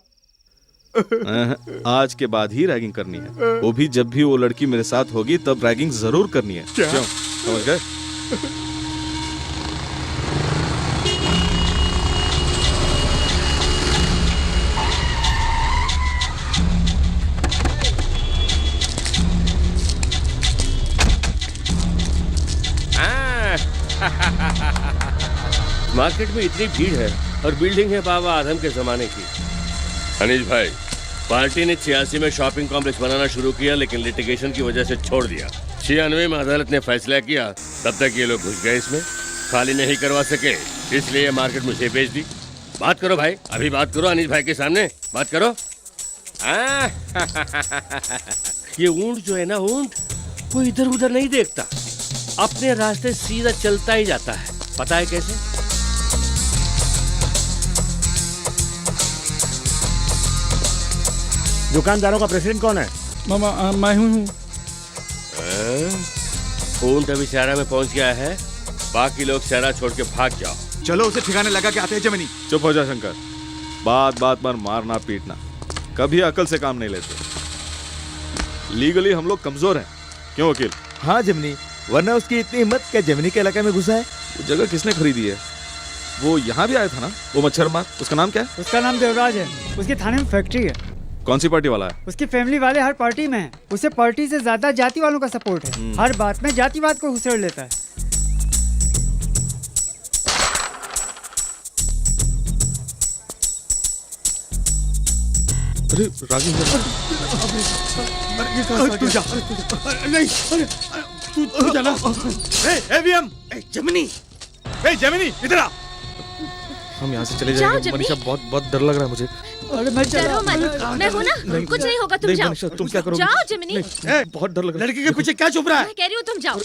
आज के बाद ही रैगिंग करनी है, वो भी जब भी वो लड़की मेरे साथ होगी तब रैगिंग जरूर करनी है। क्या? क्यों? समझ गए? मार्केट में इतनी भीड़ है और बिल्डिंग है बाबा आदम के जमाने की। अनिल भाई, पार्टी ने 86 में शॉपिंग कॉम्प्लेक्स बनाना शुरू किया, लेकिन लिटिगेशन की वजह से छोड़ दिया। 96 में अदालत ने फैसला किया, तब तक ये लोग घुस गए इसमें, खाली नहीं करवा सके, इसलिए ये मार्केट मुझे बेच दी। बात करो भाई, अभी बात करो अनिल भाई के सामने, बात करो। ये ऊंट जो है ना, ऊंट वो इधर उधर नहीं देखता, अपने रास्ते सीधा चलता ही जाता है। पता है कैसे? दुकानदारों का प्रेसिडेंट कौन है? मैं हूँ। ऊंट अभी शहरा में पहुंच गया है, बाकी लोग शहरा छोड़ के भाग जाओ। चलो उसे ठिकाने लगा के आते हैं जमीनी। चुप हो जा शंकर, बात बात पर मारना पीटना, कभी अकल से काम नहीं लेते। लीगली हम लोग कमजोर हैं, क्यों वकील? हाँ जमनी, वरना उसकी इतनी हिम्मत क्या जमनी के इलाके में घुसा है? वो जगह किसने खरीदी है? वो यहाँ भी आया था ना, वो मच्छर मार, उसका नाम क्या है? उसका नाम देवराज है, उसके थाने में फैक्ट्री है। कौन सी पार्टी वाला है? उसकी फैमिली वाले हर पार्टी में है, उसे पार्टी से ज्यादा जाति वालों का सपोर्ट है, हर बात में जातिवाद को घुसेड़ लेता है। अरे रागी तू जा। नहीं, तू जाना। एवीएम, जमिनी, जमीनी इधर आ। हम यहाँ से चले जाओ जाएंगे। जमीनी। मनीषा, बहुत बहुत डर लग रहा है मुझे। अरे मैं डरो मत, मैं हूँ ना, कुछ नहीं होगा, तुम जाओ। मनीषा, तुम क्या करोगी? जाओ जमिनी। बहुत डर लग रहा है। लड़की के पीछे क्या छुप रहा है? मैं कह रही हूँ तुम जाओ।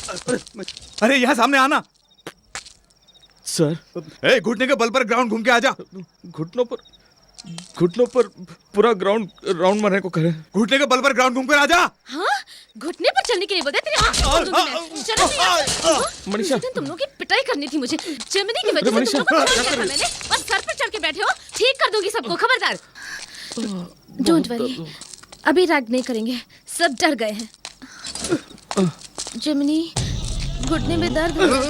अरे यहाँ सामने आना। सर, घुटने के बल पर ग्राउंड घूम के आजा। घुटनों पर पूरा ग्राउंड राउंड मारने को करे। घुटने के बल पर ग्राउंड घूम कर आजा। हाँ, घुटने पर चलने के लिए बोलते तेरे आँख फोड़ दूंगी मैं। चलो नहीं, मनीषा, तुम लोगों की पिटाई करनी थी मुझे। जमिनी की वजह से तुम लोगों को छोड़ दिया था मैंने, और सर पे चढ़ के बैठे हो। ठीक कर दूंगी सबको, खबरदार। डोंट वरी, अभी राग नहीं करेंगे, सब डर गए हैं। जमिनी, घुटने में दर्द हो रहा है।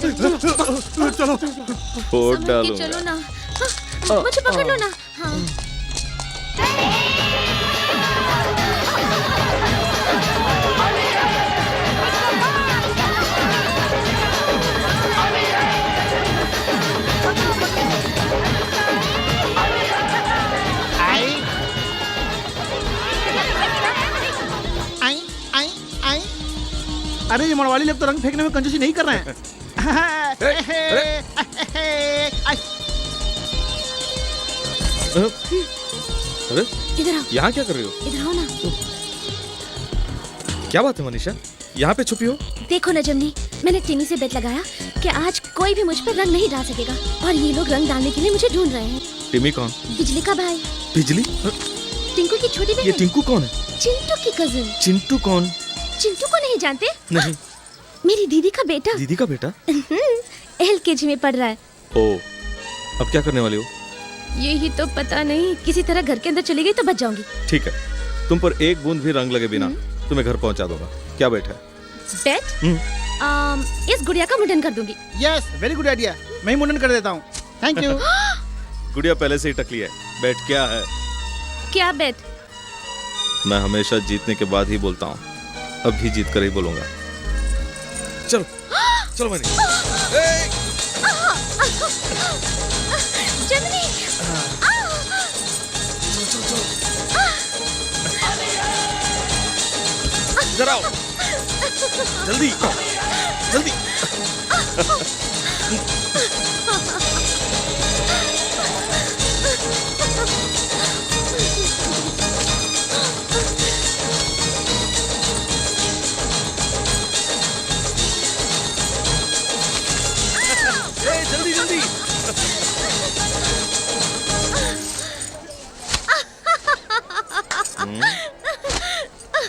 फोड़ डालो। चलो ना, मुझे पकड़ लो ना। हाँ। अरे ये मड़वाड़ी लोग तो रंग फेंकने में कंजूसी नहीं कर रहे हैं। अरे इधर आओ, यहाँ क्या कर रही हो? इधर आओ ना। क्या बात है मनीषा, यहाँ पे छुपी हो? देखो ना जमनी, मैंने टिनी से बेट लगाया कि आज कोई भी मुझ पर रंग नहीं डाल सकेगा और ये लोग रंग डालने के लिए मुझे ढूंढ रहे हैं। टिमी कौन? बिजली का भाई, बिजली? टिंकू की छोटी बहन। ये टिंकू कौन है? चिंटू की कजिन। चिंटू कौन? चिंटू को नहीं जानते? नहीं। मेरी दीदी का बेटा। दीदी का बेटा? LKG में पढ़ रहा है। ओ, अब क्या करने वाली हो? यही तो पता नहीं, किसी तरह घर के अंदर चली गई तो बच जाऊंगी। ठीक है, तुम पर एक बूंद भी रंग लगे बिना तुम्हें घर पहुंचा दूंगा। क्या बैठा है? बेट? इस गुड़िया का मुंडन कर दूंगी। Yes, very good idea. मैं ही मुंडन कर देता हूँ। Thank you. गुड़िया पहले से ही टकली है। बैठ क्या है? क्या बेट? मैं हमेशा जीतने के बाद ही बोलता हूँ, अब भी जीत कर ही बोलूंगा। चलो चलो मनी। जमनी। जरा आओ, जल्दी जल्दी। जल्दी जल्दी।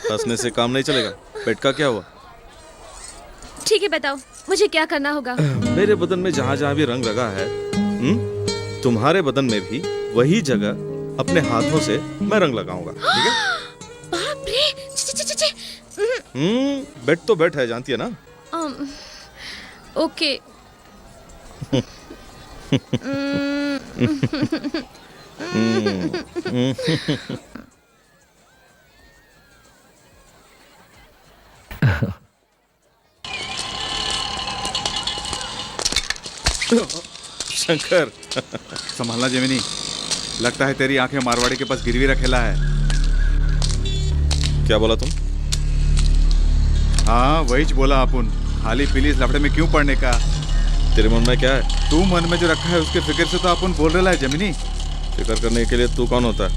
हंसने से काम नहीं चलेगा। पेट का क्या हुआ? ठीक है, बताओ मुझे क्या करना होगा? मेरे बदन में जहाँ जहाँ भी रंग लगा है, तुम्हारे बदन में भी वही जगह अपने हाथों से मैं रंग लगाऊंगा। ठीक है? बाप रे। बेट तो बेट है, जानती है ना? ओके। शंकर। संभालना जेमिनी, लगता है तेरी आंखें मारवाड़ी के पास गिरवी रखेला है। क्या बोला तुम? हाँ वही बोला अपन, खाली पीली इस लफड़े में क्यों पड़ने का? तेरे मन में क्या है? तू मन में जो रखा है उसके फिक्र से तो अपन बोल रहा है जेमिनी। फिक्र करने के लिए तू कौन होता है?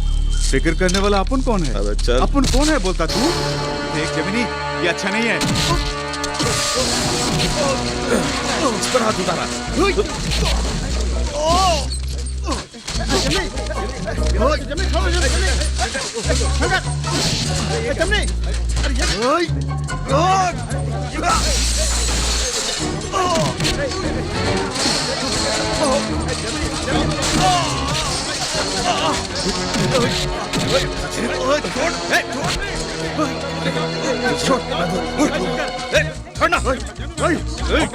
फिक्र करने वाला अपन कौन है? अबे चल। अपन कौन है बोलता तू? देख जेमिनी, ये अच्छा नहीं है। उस पर हाथ उतारा।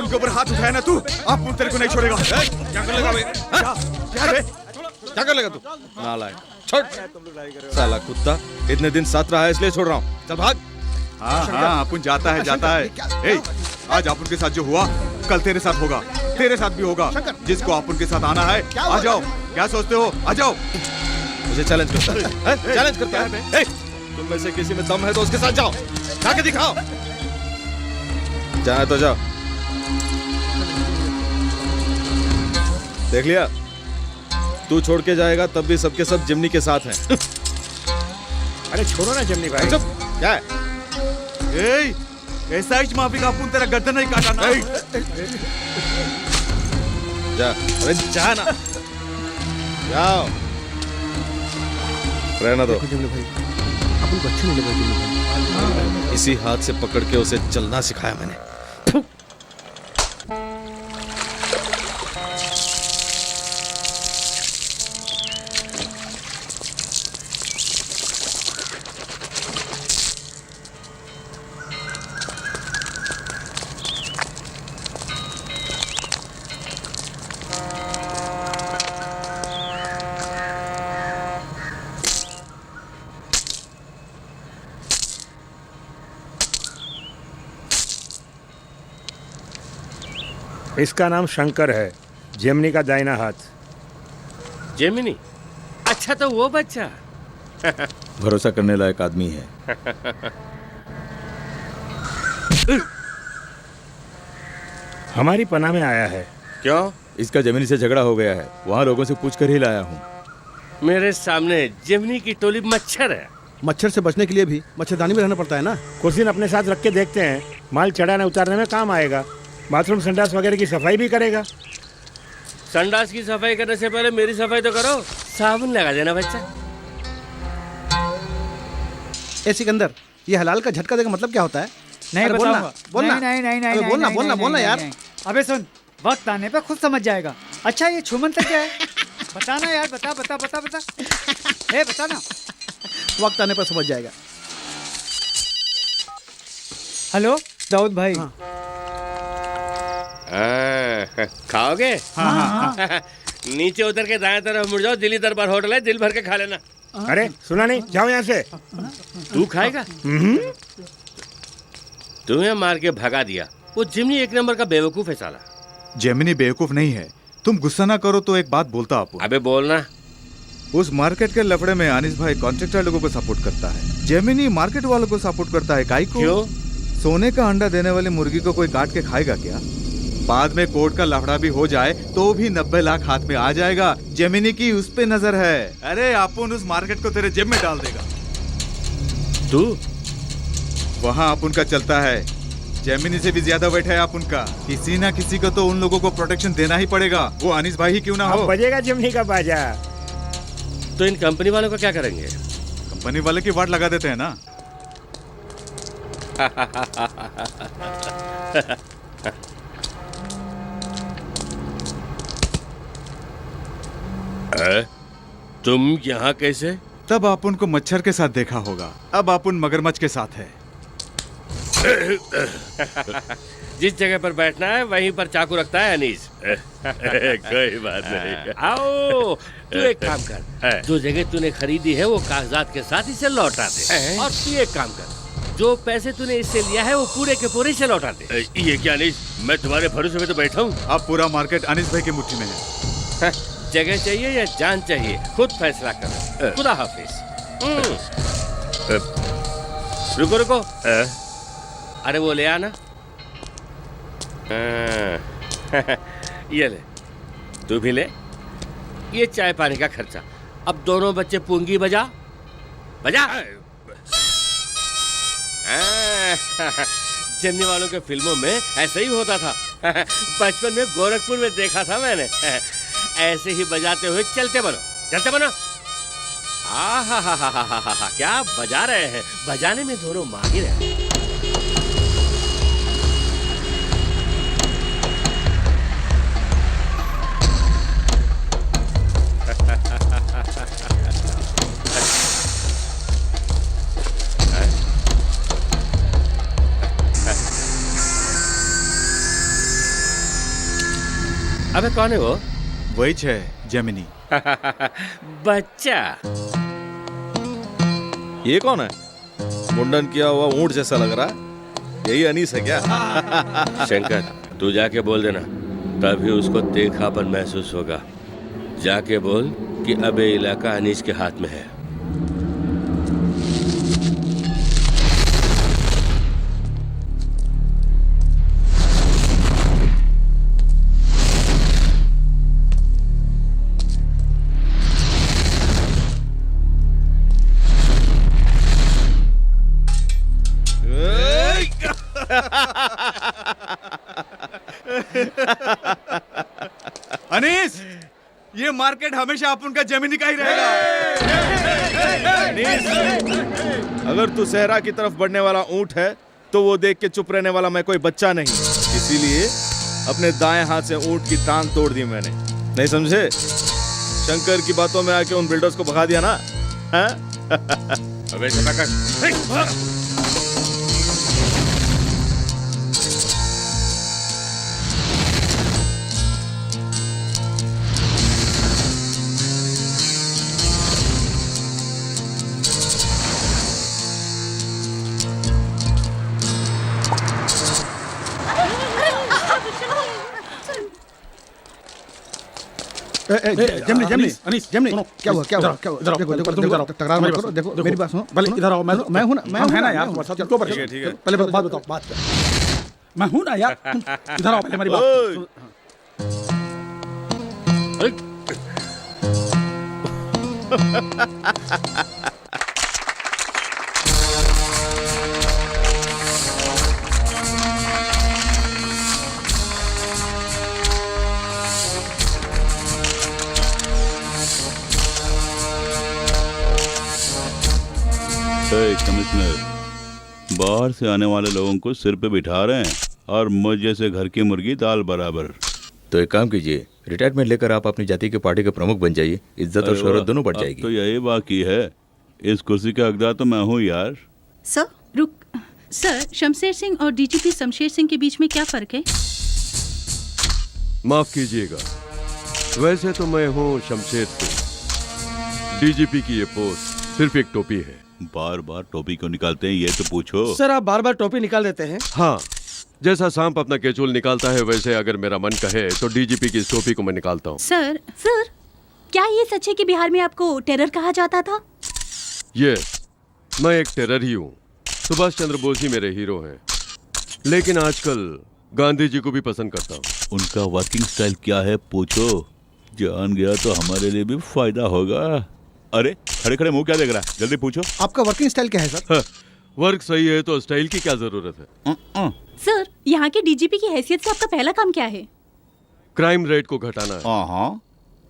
उनके ऊपर हाथ उठाया ना तू, आप तेरे को नहीं छोड़ेगा। क्या कर लेगा बे? क्या कर लेगा तू? नालायक, छोड़। साला कुत्ता, इतने दिन साथ रहा है इसलिए छोड़ रहा हूँ। चल भाग। हाँ हाँ, अपन जाता है जाता है। ए, आज अपन के साथ जो हुआ कल तेरे साथ होगा, तेरे साथ भी होगा। जिसको अपन के साथ आना है आ जाओ। क्या सोचते हो? आ जाओ। मुझे चैलेंज करता है? चैलेंज करता है? तुम में से किसी में दम है तो उसके साथ जाओ, जाके दिखाओ। जाए तो जाओ। देख लिया, तू छोड़ के जाएगा तब भी सबके सब जिमनी के साथ हैं। अरे छोड़ो ना जिमनी भाई। चुप। क्या है? ऐसा ही माफी का अपन तेरा गर्दन नहीं काटा ना। जा, अरे जा ना। जाओ। रहना दो। अपन को अच्छा नहीं लगा जिमनी भाई। इसी हाथ से पकड़ के उसे चलना सिखाया मैंने। इसका नाम शंकर है, जेमिनी का दाहिना हाथ। जेमिनी? अच्छा, तो वो बच्चा। भरोसा करने लायक आदमी है। हमारी पनाह में आया है। क्यों? इसका जेमिनी से झगड़ा हो गया है, वहाँ लोगों से पूछ कर ही लाया हूँ। मेरे सामने जेमिनी की टोली मच्छर है। मच्छर से बचने के लिए भी मच्छरदानी में रहना पड़ता है ना। कुछ दिन अपने साथ रख के देखते हैं, माल चढ़ाने उतारने में काम आएगा। बाथरूम संडास वगैरह की सफाई भी करेगा। संडास की सफाई करने से पहले मेरी सफाई तो करो। साबुन लगा देना बच्चा। ए सिकंदर, ये हलाल का झटका देगा मतलब क्या होता है? नहीं अरे बताऊंगा। बोलना नहीं नहीं नहीं अबे बोलना नहीं, बोलना नहीं, बोलना नहीं, यार। नहीं। अबे सुन, वक्त आने पे खुद समझ जाएगा। अच्छा ये छूमंतर क्या है? बताना यार, बता बता बता बता। ए बता ना। वक्त आने पर समझ जाएगा। हेलो दाऊद भाई। खाओगे? नीचे उतर के दाएं तरफ मुड़ जाओ, दिल्ली दरबार होटल है, दिल भर के खा लेना। अरे सुना नहीं, जाओ यहाँ से। तू खाएगा? तुम्हें मार के भगा दिया। वो जिमनी एक नंबर का बेवकूफ है साला। जेमिनी बेवकूफ नहीं है। तुम गुस्सा ना करो तो एक बात बोलता आपको। अबे बोलना। उस मार्केट के लफड़े में अनिस भाई कॉन्ट्रैक्टर लोगों को सपोर्ट करता है, जेमिनी मार्केट वालों को सपोर्ट करता है। काई को? क्यों? सोने का अंडा देने वाली मुर्गी को कोई काट के खाएगा क्या? बाद में कोर्ट का लफड़ा भी हो जाए तो भी 90 लाख हाथ में आ जाएगा। जेमिनी की उस पे नजर है। अरे अपन उस मार्केट को तेरे जेब में डाल देगा। तू वहाँ अपन का चलता है। जेमिनी से भी ज्यादा वेट है अपन का। किसी ना किसी को तो उन लोगों को प्रोटेक्शन देना ही पड़ेगा, वो अनिस भाई ही क्यों ना हो। बजेगा जेमिनी का बाजा। तो इन कंपनी वालों का क्या करेंगे? कंपनी वाले की वाट लगा देते हैं ना। तुम यहाँ कैसे? तब अपन को मच्छर के साथ देखा होगा, अब अपन मगरमच्छ के साथ है। जिस जगह पर बैठना है वहीं पर चाकू रखता है अनीस। कोई बात नहीं। आओ, तू एक काम कर, जो जगह तूने खरीदी है वो कागजात के साथ इसे लौटा दे। और तू एक काम कर, जो पैसे तूने इससे लिया है वो पूरे के पूरे इसे लौटा दे। ये क्या अनीस, मैं तुम्हारे भरोसे में तो बैठा हूँ। अब पूरा मार्केट अनीस भाई की मुट्ठी में है। जगह चाहिए या जान चाहिए, खुद फैसला कर। खुदा हाफिज। रुको रुको, अरे वो ले आना। ये ले, तू भी ले। ये चाय पानी का खर्चा। अब दोनों बच्चे पूंगी बजा बजा। जेमिनी वालों के फिल्मों में ऐसे ही होता था। बचपन में गोरखपुर में देखा था मैंने। ऐसे ही बजाते हुए चलते बनो, चलते बनो। हा, क्या बजा रहे हैं। बजाने में दोनों माहिर हैं। अबे कौन है वो? वही है जेमिनी। बच्चा। ये कौन है? मुंडन किया हुआ ऊंट जैसा लग रहा है। यही अनीस है क्या? शंकर, तू जाके बोल देना, तभी उसको देखा महसूस होगा। जाके बोल कि अब ये इलाका अनीस के हाथ में है। अनीस, ये मार्केट हमेशा अपन का जेमिनी का ही रहेगा। अगर तू सहरा की तरफ बढ़ने वाला ऊंट है तो वो देख के चुप रहने वाला मैं कोई बच्चा नहीं। इसीलिए अपने दाएं हाथ से ऊंट की टांग तोड़ दी मैंने। नहीं समझे? शंकर की बातों में आके उन बिल्डर्स को भगा दिया ना। अबे कर। जमनी जमनी अनीस, जमनी सुनो, क्या हुआ क्या हुआ इधर क्या हुआ इधर आओ, देखो देखो तुम इधर आओ, तकरार मत मेरी करो बात देखो सुनो, मेरी बात सुनो पहले इधर आओ, मैं हूं ना हम है ना मैं यार हूं तुम्हारे साथ, चलो, क्यों ठीक है, परेशान? ठीक है। पहले बात बताओ, बात मैं हूं ना यार, तुम इधर आओ पहले मेरी बात सुनो। कमिश्नर, बाहर से आने वाले लोगों को सिर पे बिठा रहे हैं और मुझ जैसे घर की मुर्गी दाल बराबर। तो एक काम कीजिए, रिटायरमेंट लेकर आप अपनी जाति के पार्टी के प्रमुख बन जाइए, इज्जत और शोहरत दोनों बढ़ जाएगी। तो यही बाकी है, इस कुर्सी का हकदार तो मैं हूँ यार। सर, शमशेर सिंह और डीजीपी शमशेर सिंह के बीच में क्या फर्क है? माफ कीजिएगा, वैसे तो मैं हूँ शमशेर सिंह। डीजीपी की ये पोस्ट सिर्फ एक टोपी है। बार बार टोपी क्यों निकालते हैं ये तो पूछो। सर आप बार बार टोपी निकाल देते हैं। हाँ, जैसा सांप अपना केचुल निकालता है वैसे अगर मेरा मन कहे तो डीजीपी की इस टोपी को मैं निकालता हूँ। सर, क्या ये सच है कि बिहार में आपको टेरर कहा जाता था? यस, मैं एक टेरर ही हूँ। सुभाष चंद्र बोस ही मेरे हीरो हैं, लेकिन आजकल गांधी जी को भी पसंद करता हूँ। उनका वर्किंग स्टाइल क्या है पूछो, जान गया तो हमारे लिए भी फायदा होगा। अरे खड़े खड़े मुंह क्या देख रहा है, जल्दी पूछो। आपका वर्किंग स्टाइल क्या है सर? वर्क सही है तो स्टाइल की क्या जरूरत है? सर, यहाँ के डीजीपी की हैसियत से आपका पहला काम क्या है? क्राइम रेट को घटाना है। हाँ,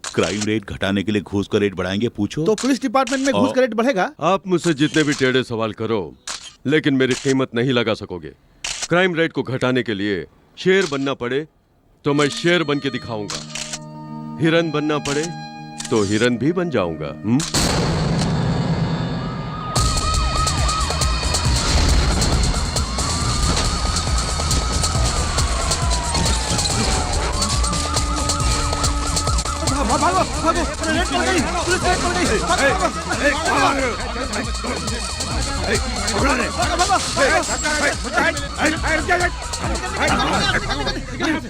क्राइम रेट घटाने के लिए घूस का रेट बढ़ाएंगे पूछो। तो पुलिस डिपार्टमेंट में घूस का रेट बढ़ेगा? आप मुझसे जितने भी टेढ़े सवाल करो, लेकिन मेरी कीमत नहीं लगा सकोगे। क्राइम रेट को घटाने के लिए शेर बनना पड़े तो मैं शेर बन के दिखाऊंगा, हिरन बनना पड़े तो हिरन भी बन जाऊंगा। भागो भागो, रेड पड़ गई, पुलिस रेड पड़ गई,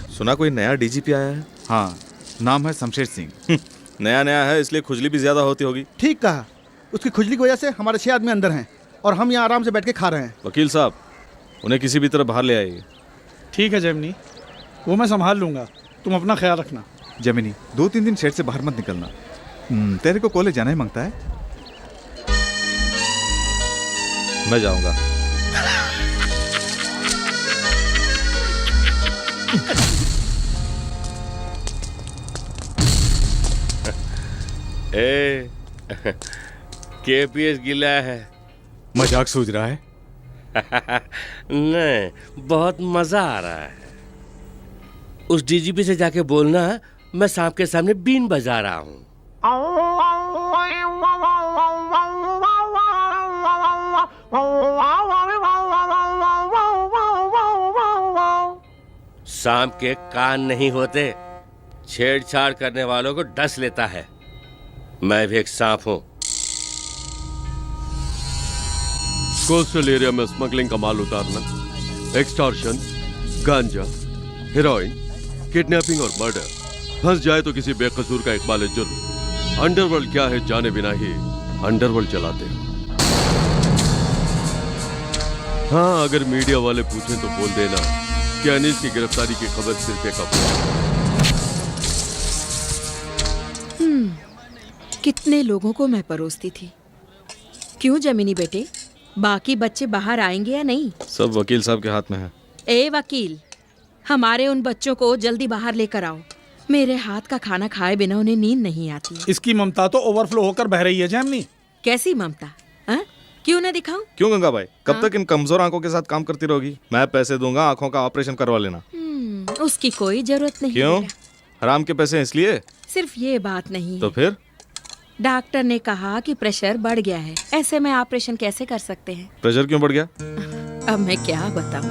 सुना कोई नया डीजीपी आया है? हाँ, नाम है शमशेर सिंह। नया नया है इसलिए खुजली भी ज्यादा होती होगी। ठीक कहा, उसकी खुजली की वजह से हमारे 6 आदमी अंदर हैं और हम यहाँ आराम से बैठ के खा रहे हैं। वकील साहब, उन्हें किसी भी तरह बाहर ले आइए। ठीक है जेमिनी, वो मैं संभाल लूंगा, तुम अपना ख्याल रखना। जेमिनी, 2-3 दिन शेड से बाहर मत निकलना। तेरे को कॉलेज जाना ही मांगता है। मैं जाऊंगा। केपीएस गिला है। मजाक सूझ रहा है? नहीं, बहुत मजा आ रहा है। उस डीजीपी से जाके बोलना मैं सांप के सामने बीन बजा रहा हूँ। सांप के कान नहीं होते, छेड़छाड़ करने वालों को डस लेता है। मैं भी एक सांप हूँ। कोस्टल एरिया में स्मगलिंग का माल उतारना, एक्सटॉर्शन, गांजा, हेरोइन, किडनैपिंग और मर्डर, फंस जाए तो किसी बेकसूर का इकबाल जुर्म। अंडरवर्ल्ड क्या है जाने बिना ही अंडरवर्ल्ड चलाते हैं। हाँ, अगर मीडिया वाले पूछें तो बोल देना कि अनीस की गिरफ्तारी की खबर सिर्फ एक अफवाह। कितने लोगों को मैं परोसती थी। क्यों जमीनी बेटे, बाकी बच्चे बाहर आएंगे या नहीं? सब वकील साहब के हाथ में है। ए वकील, हमारे उन बच्चों को जल्दी बाहर लेकर आओ। मेरे हाथ का खाना खाए बिना उन्हें नींद नहीं आती। इसकी ममता तो ओवरफ्लो होकर बह रही है जेमिनी। कैसी ममता? क्यों ना दिखाऊं? क्यों गंगा भाई, कब तक इन कमजोर आंखों के साथ काम करती रहोगी? मैं पैसे दूंगा, आंखों का ऑपरेशन करवा लेना। उसकी कोई जरूरत नहीं। क्यों? हराम के पैसे इसलिए? सिर्फ ये बात नहीं तो फिर? डॉक्टर ने कहा कि प्रेशर बढ़ गया है, ऐसे में ऑपरेशन कैसे कर सकते हैं? प्रेशर क्यों बढ़ गया? अब मैं क्या बताऊं?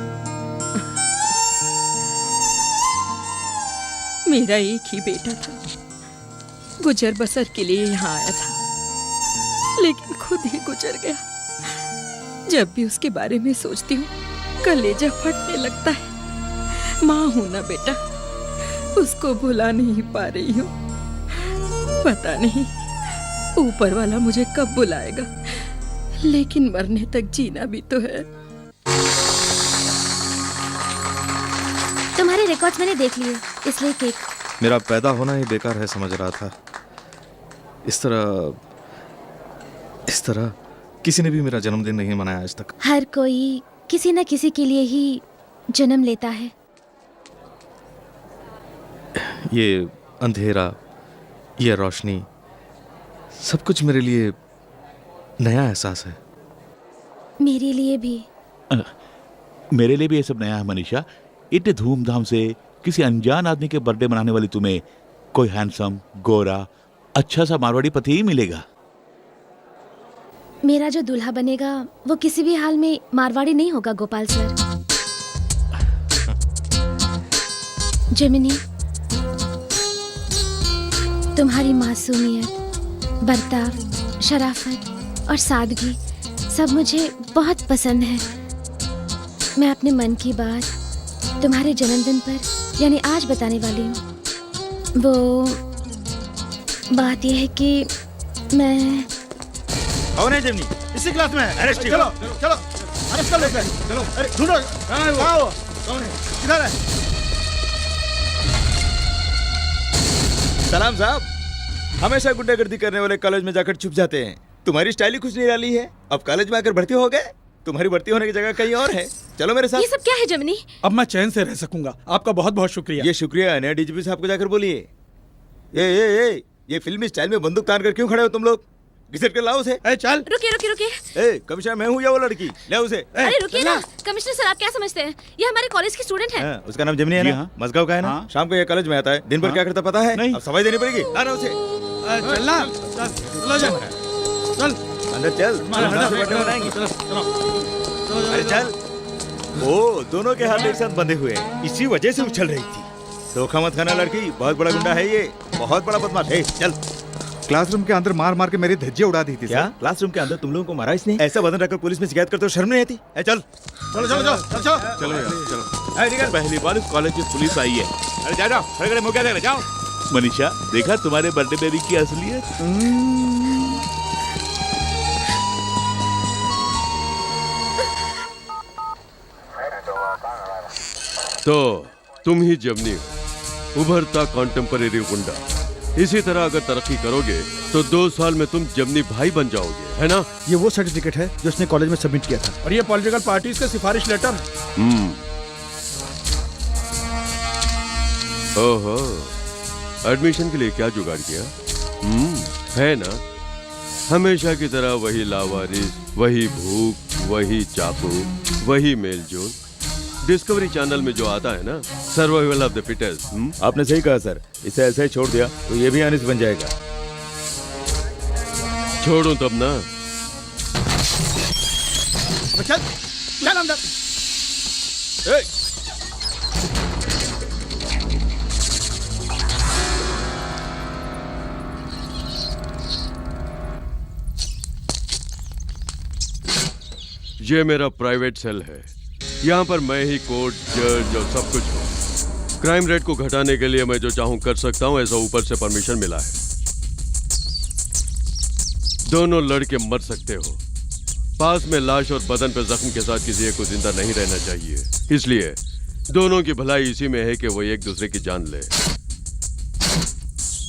मेरा एक ही बेटा था, गुजर बसर के लिए यहाँ आया था, लेकिन खुद ही गुजर गया। जब भी उसके बारे में सोचती हूँ कलेजा फटने लगता है। माँ हूं ना बेटा, उसको भुला नहीं पा रही हूँ। पता नहीं ऊपर वाला मुझे कब बुलाएगा, लेकिन मरने तक जीना भी तो है। तुम्हारे रिकॉर्ड्स मैंने देख लिए, इसलिए केक। मेरा पैदा होना ही बेकार है समझ रहा था। इस तरह किसी ने भी मेरा जन्मदिन नहीं मनाया आज तक। हर कोई किसी न किसी के लिए ही जन्म लेता है। ये अंधेरा, ये रोशनी, सब कुछ मेरे लिए नया एहसास है। मेरे लिए भी। मेरे लिए भी ये सब नया है मनीषा। इतने धूमधाम से किसी अनजान आदमी के बर्थडे मनाने वाली तुम्हें कोई हैंडसम, गोरा, अच्छा सा मारवाड़ी पति ही मिलेगा। मेरा जो दूल्हा बनेगा वो किसी भी हाल में मारवाड़ी नहीं होगा गोपाल सर। जेमिनी, तुम्हारी मासूमियत, बर्ताव, शराफत और सादगी सब मुझे बहुत पसंद है। मैं अपने मन की बात तुम्हारे जन्मदिन पर यानी आज बताने वाली हूँ। वो बात यह है कि मैं। कौन है जेमिनी? इसी क्लास में है। अरेस्ट चलो चलो अरेस्ट कर लो इसे। चलो अरे ढूंढो, कहाँ है वो? कौन है? किधर है? सलाम साहब। हमेशा गुंडागर्दी करने वाले कॉलेज में जाकर छुप जाते हैं। तुम्हारी स्टाइल ही कुछ निराली है। अब कॉलेज में आकर भर्ती हो गए। तुम्हारी भर्ती होने की जगह कहीं और है। चलो मेरे साथ। ये सब क्या है जेमिनी? अब मैं चैन से रह सकूंगा। आपका बहुत बहुत शुक्रिया। ये शुक्रिया है डीजीपी साहब को जाकर बोलिए। ये फिल्मी स्टाइल में बंदूक तान कर क्यों खड़े हो तुम लोग? घिसट कर लाओ उसे। चल। रुकिए। कमिश्नर मैं हूँ या वो लड़की? ले उसे। अरे रुकिए ना, कमिश्नर सर आप क्या समझते हैं? ये हमारे कॉलेज की स्टूडेंट है। उसका नाम जेमिनी है ना? मजगांव का है ना? शाम को ये कॉलेज में आता है। दिन भर क्या करता पता है? अब सफाई देनी पड़ेगी। लाना उसे। चलना। चल अंदर चल। अरे चल। ओ, दोनों के हाथ एक साथ बंधे हुए हैं। इसी वजह से उछल रही थी। धोखा मत खाना लड़की, बहुत बड़ा गुंडा है ये, बहुत बड़ा बदमाश है। चल। क्लासरूम के अंदर मार मार के मेरी धज्जियां उड़ा दी थी। क्या क्लासरूम के अंदर तुम लोगों को मारा इसने? ऐसा बदन रखकर पुलिस में शिकायत करते हो शर्म नहीं आती? चल चलो चलो चलो चलो चलो यार चलो। पहली बार इस कॉलेज की पुलिस आई है। अरे जा जाओ, खड़े खड़े मुंह क्या देख रहे? जाओ। मनीषा, देखा तुम्हारे बर्थडे बेबी की असलियत? तो तुम ही जेमिनी हो, उभरता कॉन्टेम्परेरी गुंडा। इसी तरह अगर तरक्की करोगे तो 2 साल में तुम जेमिनी भाई बन जाओगे, है ना? ये वो सर्टिफिकेट है जो उसने कॉलेज में सबमिट किया था। और ये पॉलिटिकल पार्टीज का सिफारिश लेटर। ओहो, एडमिशन के लिए क्या जुगाड़ किया? है ना, हमेशा की तरह वही लावारिस, वही भूख, वही चाकू, वही मेलजोल। डिस्कवरी चैनल में जो आता है ना, सर्वाइवल ऑफ द फिटेस्ट। आपने सही कहा सर। इसे ऐसे ही छोड़ दिया तो ये भी आनिस बन जाएगा। छोड़ो तब ना। चल चल अंदर। ये मेरा प्राइवेट सेल है। यहाँ पर मैं ही कोर्ट, जज और सब कुछ हूँ। क्राइम रेट को घटाने के लिए मैं जो चाहूँ कर सकता हूँ, ऐसा ऊपर से परमिशन मिला है। दोनों लड़के मर सकते हो। पास में लाश और बदन पर जख्म के साथ किसी एक को जिंदा नहीं रहना चाहिए। इसलिए दोनों की भलाई इसी में है कि वो एक दूसरे की जान ले।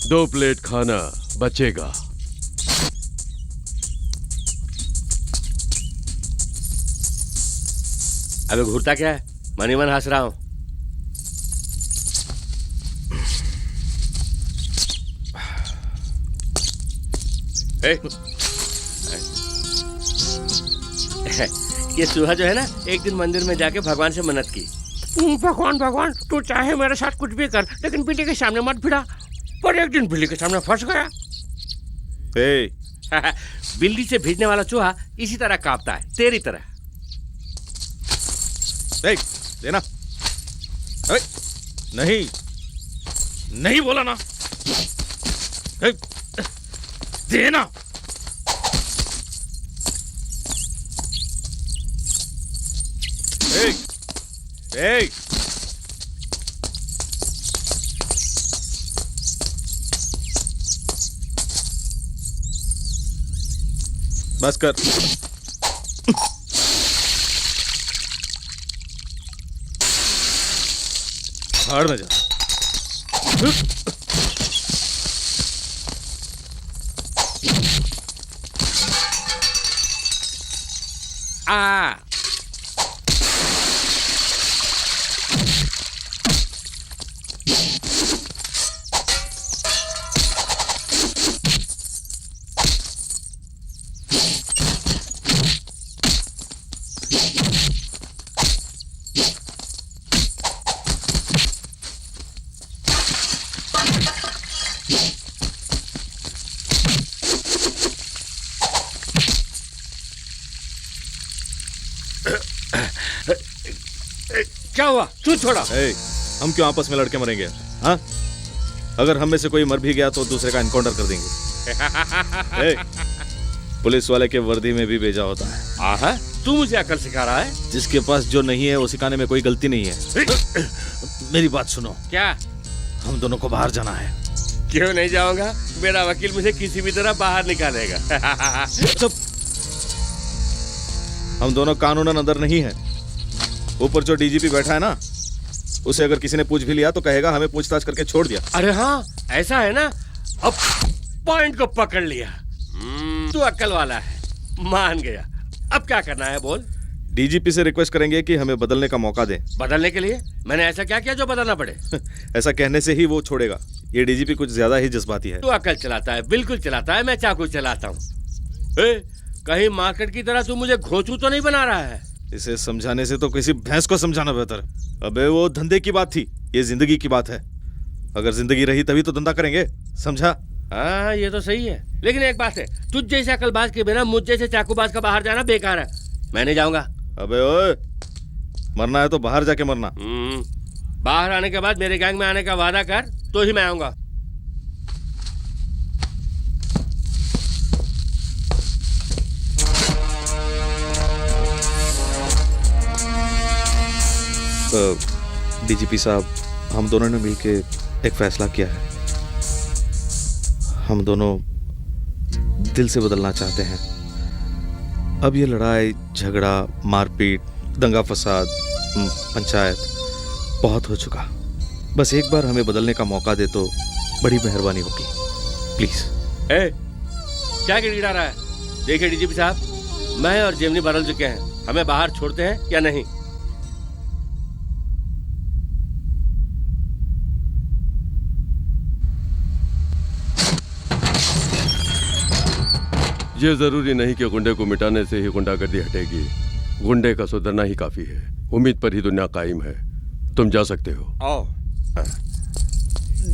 2 प्लेट खाना बचेगा। अबे घूरता क्या है? मनी मन हंस रहा हूं। ये सुहा जो है ना, एक दिन मंदिर में जाके भगवान से मन्नत की। भगवान भगवान, तू चाहे मेरे साथ कुछ भी कर, लेकिन बिल्ली के सामने मत भिड़ा। पर एक दिन बिल्ली के सामने फंस गया। बिल्ली से भिड़ने वाला चूहा इसी तरह कांपता है, तेरी तरह। देना। नहीं नहीं बोला ना। देना। बस कर। भाड़ में जा। आ क्या हुआ? क्यों छोड़ा? हम क्यों आपस में लड़के मरेंगे? हाँ, अगर हम में से कोई मर भी गया तो दूसरे का एनकाउंटर कर देंगे। पुलिस वाले के वर्दी में भी भेजा होता है। आहा, तू मुझे अकल सिखा रहा है? जिसके पास जो नहीं है वो सिखाने में कोई गलती नहीं है। मेरी बात सुनो। क्या? हम दोनों को बाहर जाना है। क्यों नहीं जाऊंगा? मेरा वकील मुझे किसी भी तरह बाहर निकालेगा। चुप। हम दोनों कानूनन अंदर नहीं है। ऊपर जो डीजीपी बैठा है ना, उसे अगर किसी ने पूछ भी लिया तो कहेगा हमें पूछताछ करके छोड़ दिया। अरे हाँ, ऐसा है ना। अब पॉइंट को पकड़ लिया। तू अक्ल वाला है, मान गया। अब क्या करना है बोल? डीजीपी से रिक्वेस्ट करेंगे कि हमें बदलने का मौका दें। बदलने के लिए मैंने ऐसा क्या किया जो बदलना पड़े? ऐसा कहने से ही वो छोड़ेगा। ये डीजीपी कुछ ज्यादा ही जज्बाती है। तू अकल चलाता है, बिल्कुल चलाता है। मैं चाकू चलाता हूँ। कहीं मार्केट की तरह तू मुझे घोंचू तो नहीं बना रहा है? इसे समझाने से तो किसी भैंस को समझाना बेहतर। अबे वो धंधे की बात थी, ये जिंदगी की बात है। अगर जिंदगी रही तभी तो धंधा करेंगे, समझा? हाँ, ये तो सही है, लेकिन एक बात है, तुझ जैसे अकलबाज के बिना मुझ जैसे चाकूबाज का बाहर जाना बेकार है। मैं नहीं जाऊंगा। अबे ओए, मरना है तो बाहर जाके मरना। बाहर आने के बाद मेरे गैंग में आने का वादा कर, तो ही मैं आऊंगा। डीजीपी साहब, हम दोनों ने मिलके एक फैसला किया है। हम दोनों दिल से बदलना चाहते हैं। अब ये लड़ाई झगड़ा, मारपीट, दंगा फसाद, पंचायत बहुत हो चुका। बस एक बार हमें बदलने का मौका दे तो बड़ी मेहरबानी होगी, प्लीज। क्या गिड़गिड़ा रहा है? देखिए डीजीपी साहब, मैं और जेमिनी बदल चुके हैं। हमें बाहर छोड़ते हैं या नहीं? ये जरूरी नहीं कि गुंडे को मिटाने से ही गुंडागर्दी हटेगी। गुंडे का सुधरना ही काफी है। उम्मीद पर ही दुनिया कायम है। तुम जा सकते हो। आओ।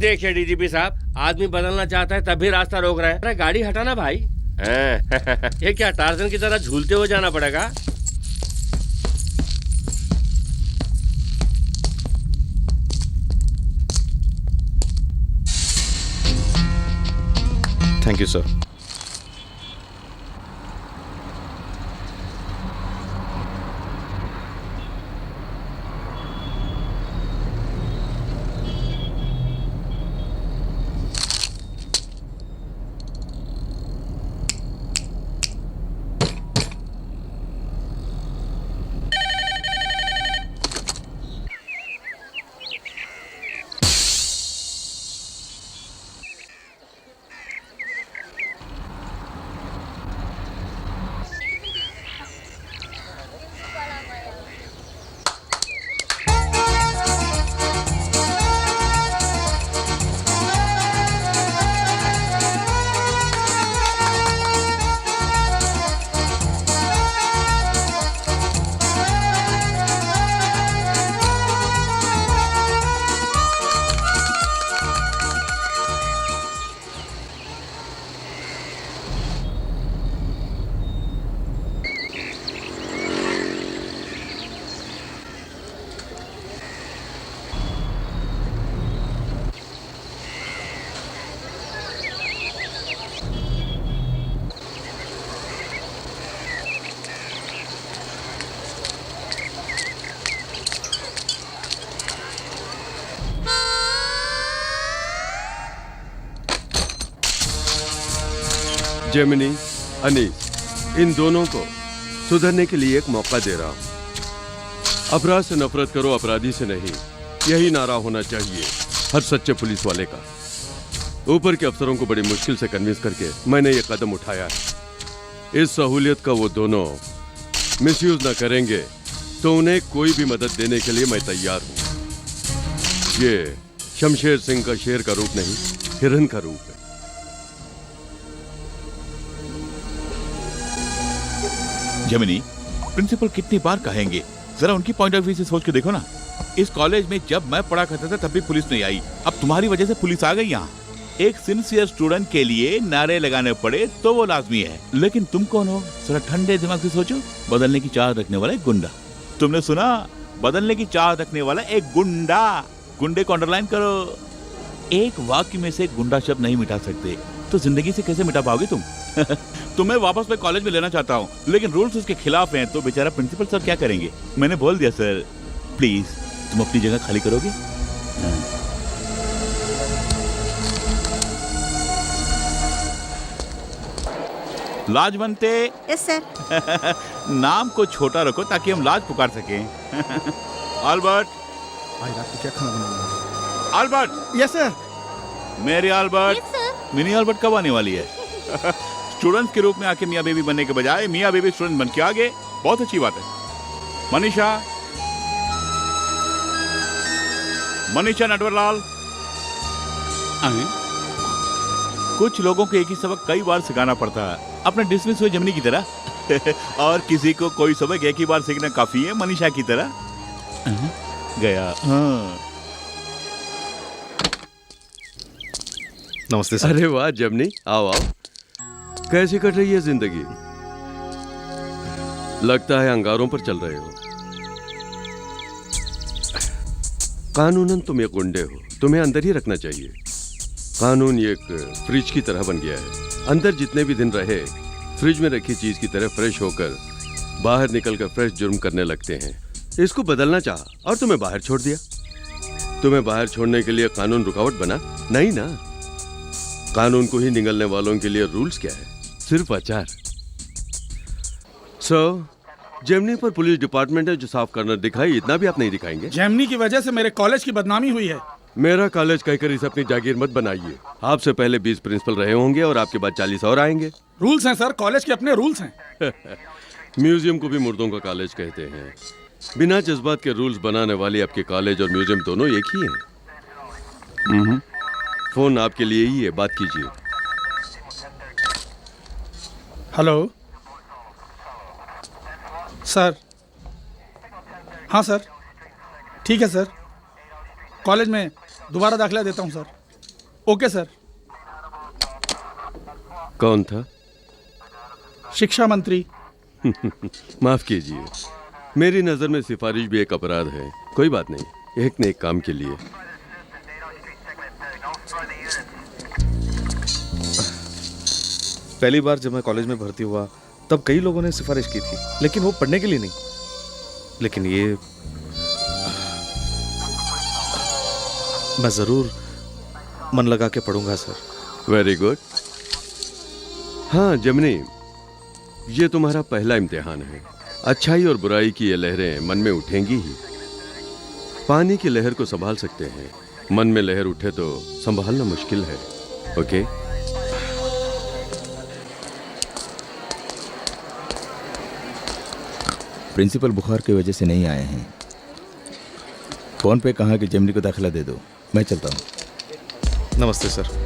देखिए डीजीपी साहब, आदमी बदलना चाहता है तब भी रास्ता रोक रहा है। अरे गाड़ी हटाना भाई। ये क्या टार्जन की तरह झूलते हुए जाना पड़ेगा? Thank you sir. Gemini, Anees, इन दोनों को सुधरने के लिए एक मौका दे रहा हूं। अपराध से नफरत करो, अपराधी से नहीं, यही नारा होना चाहिए हर सच्चे पुलिस वाले का। ऊपर के अफसरों को बड़ी मुश्किल से कन्विंस करके मैंने ये कदम उठाया है। इस सहूलियत का वो दोनों मिसयूज ना करेंगे तो उन्हें कोई भी मदद देने के लिए मैं तैयार हूं। ये शमशेर सिंह का शेर का रूप नहीं, हिरन का रूप है। जमिनी, प्रिंसिपल कितनी बार कहेंगे, जरा उनकी पॉइंट ऑफ व्यू से सोच के देखो ना। इस कॉलेज में जब मैं पढ़ा करता था तब भी पुलिस नहीं आई, अब तुम्हारी वजह से पुलिस आ गई यहाँ। एक सिंसियर स्टूडेंट के लिए नारे लगाने पड़े तो वो लाजमी है, लेकिन तुम कौन हो? जरा ठंडे दिमाग से सोचो। बदलने की चाह रखने वाला एक गुंडा। तुमने सुना? बदलने की चाह रखने वाला एक गुंडा। गुंडे को अंडरलाइन करो। एक वाक्य में से गुंडा शब्द नहीं मिटा सकते तो जिंदगी से कैसे मिटा पाओगे तुम? तुम्हें वापस मैं कॉलेज में लेना चाहता हूँ, लेकिन रूल्स उसके खिलाफ हैं, तो बेचारा प्रिंसिपल सर क्या करेंगे? मैंने बोल दिया सर, प्लीज तुम अपनी जगह खाली करोगे? लाजवंते। Yes sir. नाम को छोटा रखो ताकि हम लाज पुकार सकें। अल्बर्ट। भाई रात को क्या खाना बनाना? Albert. Yes sir. Mary Albert. Yes sir. Mini Albert कब आने वाली है? स्टूडेंट्स के रूप में आके मियाँ बेबी बनने के बजाय मियाँ बेबी स्टूडेंट बन के आगे, बहुत अच्छी बात है। मनीषा। मनीषा नटवरलाल। कुछ लोगों को एक ही सबक कई बार सिखाना पड़ता है, अपने डिसमिस हुए जमिनी की तरह। और किसी को कोई सबक एक ही बार सीखना काफी है, मनीषा की तरह। गया। हाँ। नमस्ते सर। अरे वाह जमनी, आओ आओ। कैसी कट रही है जिंदगी? लगता है अंगारों पर चल रहे हो। कानूनन तुम एक गुंडे हो, तुम्हें अंदर ही रखना चाहिए। कानून एक फ्रिज की तरह बन गया है, अंदर जितने भी दिन रहे फ्रिज में रखी चीज की तरह फ्रेश होकर बाहर निकलकर फ्रेश जुर्म करने लगते हैं। इसको बदलना चाहा और तुम्हें बाहर छोड़ दिया। तुम्हें बाहर छोड़ने के लिए कानून रुकावट बना? नहीं ना। कानून को ही निगलने वालों के लिए रूल्स क्या है? सिर्फ आचार। जेमनी पर पुलिस डिपार्टमेंट है जो साफ करना दिखाई, इतना भी आप नहीं दिखाएंगे? जेमनी की वजह से मेरे कॉलेज की बदनामी हुई है। मेरा कॉलेज कहकर इसे अपनी जागीर मत बनाइए। आपसे पहले 20 प्रिंसिपल रहे होंगे और आपके बाद 40 और आएंगे। रूल्स हैं सर, कॉलेज के अपने रूल्स हैं। म्यूजियम को भी मुर्दों का कॉलेज कहते हैं। बिना जज्बात के रूल्स बनाने वाली आपके कॉलेज और म्यूजियम दोनों एक ही हैं। फोन आपके लिए ही है, बात कीजिए। Hello sir. हाँ सर, ठीक है सर, कॉलेज में दोबारा दाखिला देता हूँ सर। Okay sir. कौन था? शिक्षा मंत्री। माफ कीजिए, मेरी नजर में सिफारिश भी एक अपराध है। कोई बात नहीं, एक ने एक काम के लिए। पहली बार जब मैं कॉलेज में भर्ती हुआ तब कई लोगों ने सिफारिश की थी, लेकिन वो पढ़ने के लिए नहीं। लेकिन ये मैं जरूर मन लगा के पढ़ूंगा सर। Very good. हाँ जमनी, ये तुम्हारा पहला इम्तिहान है। अच्छाई और बुराई की ये लहरें मन में उठेंगी ही। पानी की लहर को संभाल सकते हैं, मन में लहर उठे तो संभालना मुश्किल है। ओके? प्रिंसिपल बुखार की वजह से नहीं आए हैं। फोन पे कहा कि जेमनी को दाखिला दे दो, मैं चलता हूँ। नमस्ते सर।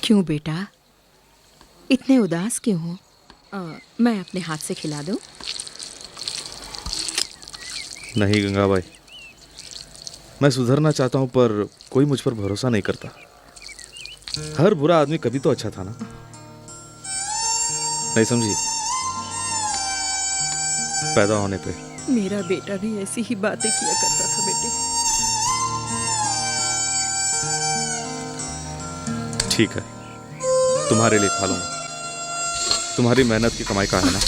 क्यों बेटा, इतने उदास क्यों हो? मैं अपने हाथ से खिला दूं? नहीं गंगाबाई, मैं सुधरना चाहता हूं पर कोई मुझ पर भरोसा नहीं करता। हर बुरा आदमी कभी तो अच्छा था ना, नहीं समझी? पैदा होने पे मेरा बेटा भी ऐसी ही बातें किया करता था बेटे। ठीक है, तुम्हारे लिए खा लूंगा। तुम्हारी मेहनत की कमाई का है ना।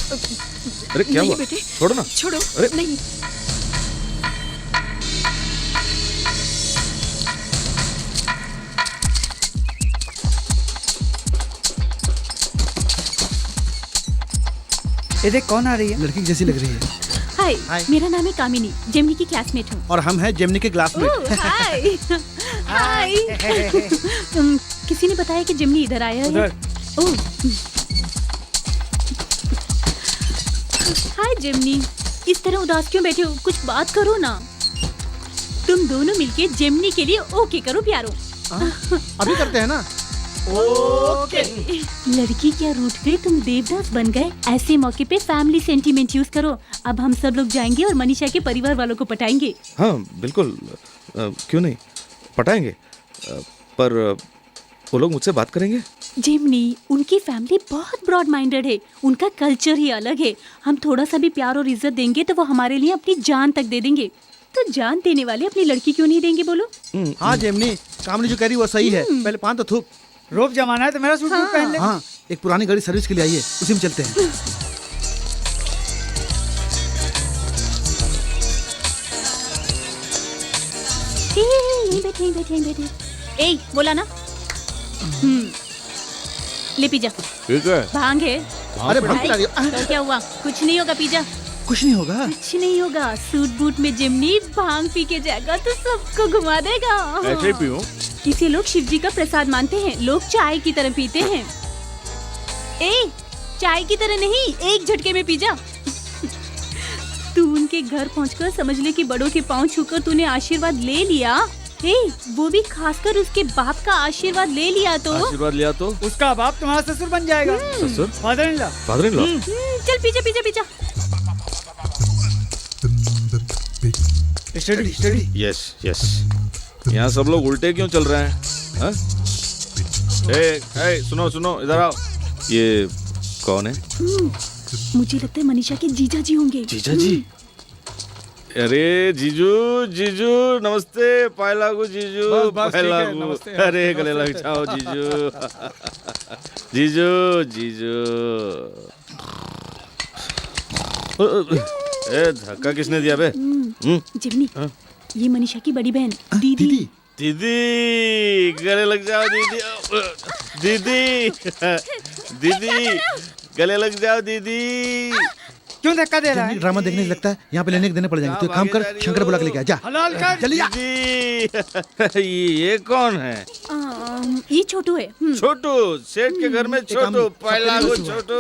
अरे क्या नहीं हुआ? बेटे, छोड़ो ना। छोड़ो। अरे नहीं। ये देख कौन आ रही है? लड़की जैसी लग रही है। हाय, मेरा नाम है कामिनी, जेमिनी की क्लासमेट हूँ। और हम हैं जेमिनी के क्लासमेट। हाय हाय। किसी ने बताया कि जेमिनी इधर आया है। ओह, हाय जेमिनी, इस तरह उदास क्यों बैठे हो? कुछ बात करो ना। तुम दोनों मिलके जेमिनी के लिए ओके करो प्यारो। अभी करते हैं ना। ओके। लड़की क्या रूठ गई, तुम देवदास बन गए। ऐसे मौके पे फैमिली सेंटीमेंट यूज करो। अब हम सब लोग जाएंगे और मनीषा के परिवार वालों को पटाएंगे। हाँ बिल्कुल, क्यों नहीं, पटाएंगे। पर वो लोग मुझसे बात करेंगे? जेमिनी, उनकी फैमिली बहुत ब्रॉड माइंडेड है, उनका कल्चर ही अलग है। हम थोड़ा सा भी प्यार और इज्जत देंगे तो वो हमारे लिए अपनी जान तक दे देंगे। तो जान देने वाले अपनी लड़की क्यों नहीं देंगे बोलो? हाँ जेमिनी, कामनी जो कह रही वो सही है। पहले पान तो थूक। रोब जमाना है तो मेरा सूट पहन ले। हाँ, एक पुरानी गाड़ी सर्विस के लिए आई है, उसी में चलते हैं। यहीं बैठे यहीं बैठे यहीं बैठे। ए बोला ना। ले पिज्जा। ठीक है। भांग है। अरे भांग पिला दिया। तो क्या हुआ? कुछ नहीं होगा पिज्जा। कुछ नहीं होगा। कुछ नहीं होगा। सूट बूट में जेमिनी भांग पी के जाएगा तो सबको घुमा देगा। ऐसे ही पीऊं? इसे लोग शिव जी का प्रसाद मानते हैं। लोग चाय की तरह पीते हैं। ए, चाय की तरह नहीं, एक झटके में पी जा। तू उनके घर पहुंचकर समझ ले कि बड़ों के पांव छूकर तूने आशीर्वाद ले लिया। ए, वो भी खासकर उसके बाप का आशीर्वाद ले लिया तो आशीर्वाद लिया तो उसका बाप तुम्हारा ससुर बन जाएगा। ससुर? Father in law. Father in law? चल पीछे पीछे पीछे। Study study. Yes yes. यहाँ सब लोग उल्टे क्यों चल रहे हैं? हाँ? ए, सुनो सुनो, इधर आओ। ये कौन है? मुझे लगता है मनीषा के जीजा जी होंगे। जीजा जी? अरे जीजू जीजू नमस्ते। पाए लागू जीजू, पाए लागू। अरे गले लग जाओ जीजू। जीजू जीजू। ए, धक्का किसने दिया बे? जिमनी, ये मनीषा की बड़ी बहन दीदी। दीदी गले लग जाओ दीदी। दीदी दीदी गले लग जाओ दीदी। क्यों धक्का दे रहा है? ड्रामा देखने से लगता है यहाँ पे लेने के देने पड़ जाएंगे। तो एक काम कर, शंकर बुला के लेके आ जा। हलाल कर। जल्दी जा। दीदी ये कौन है? ये छोटू है। छोटू, सेठ के घर में छोटू। पहला को छोटू।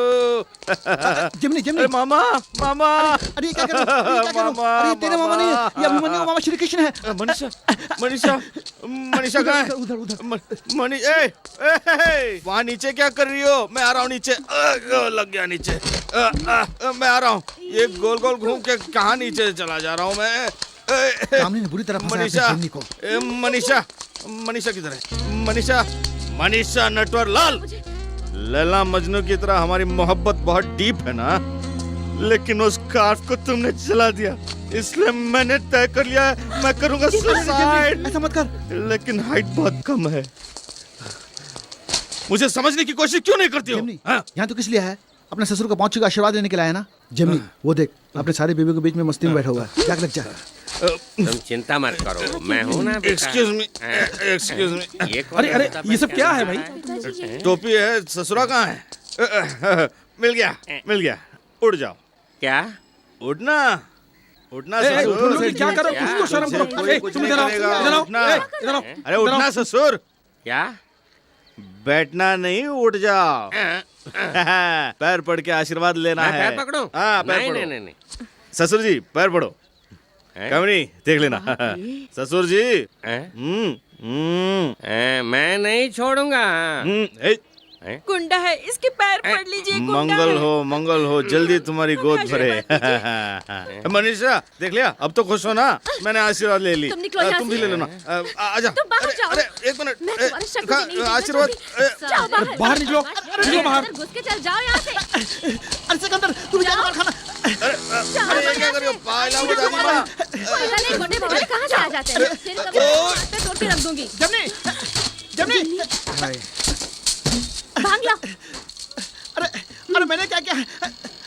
जिमनी जिमनी। अरे मामा मामा। अरे क्या कर रहे हो? मामा, अरे तेरे मामा नहीं है, ये अभिमन्यु मामा श्री कृष्ण है। मनीषा मनीषा मनीषा कहाँ है? उधर उधर। वहाँ नीचे क्या कर रही हो? मैं आ रहा हूँ नीचे। लग गया नीचे। मैं आ रहा हूँ। ये गोल गोल घूम के कहाँ नीचे चला जा रहा हूँ मैं? कामनी ने बुरी तरह फंसाया अपने जिमनी को। मनीषा मनीषा किधर है? मनीषा मनीषा नटवर लाल। लैला मजनू की तरह हमारी मोहब्बत बहुत डीप है ना, लेकिन उस स्कार्फ को तुमने जला दिया, इसलिए मैंने तय कर लिया है मैं करूंगा सुसाइड। ऐसा मत कर। लेकिन हाइट बहुत कम है। मुझे समझने की कोशिश क्यों नहीं करती हो? यहाँ तो किस लिए है? अपने ससुर को पहुंच चुका आशीर्वाद लेने के लिए है ना। जिमनी वो देख, अपने सारे बीवी के बीच में मस्ती में बैठा हुआ है। क्या लग जा? तुम चिंता मत करो, मैं हूँ ना बेटा। Excuse me. अरे अरे ये सब क्या है भाई? टोपी है, ससुरा कहाँ है? मिल गया। उड़ जाओ। क्या? उड़ना उड़ना ए, ससुर। तुम लोग क्या करो? कुछ तो शर्म करो। ए, तुम इधर आओ, इधर आओ, इधर आओ। अरे उठना ससुर। क्या? बैठना नहीं, उठ जाओ। पैर पड़ के आशीर्वाद लेना है। पैर पकड़ो? हाँ पैर पकड़ो। नहीं। ससुर जी पैर पड़ो। कमनी देख लेना। ससुर जी। मैं नहीं छोड़ूंगा। गुंडा है, इसके पैर पड़ लीजिए। मंगल हो जल्दी तुम्हारी गोद भरे। मनीषा देख लिया, अब तो खुश हो ना? मैंने आशीर्वाद ले ली, तुम भी ले लो ना। आजा। अरे एक मिनट, आशीर्वाद। बाहर निकलो, निकलो बाहर। घुस के चल जाओ यहाँ से। अरे सिकंदर तू जाके मार खाना। अरे क्या कर रही हो? पाला बता दी मां। पता नहीं मोटे बाबा कहाँ से आ जाते हैं। सिर कभी हाथ पे तोड़ के रख दूंगी। जमनी भाग लो। अरे मैंने क्या किया?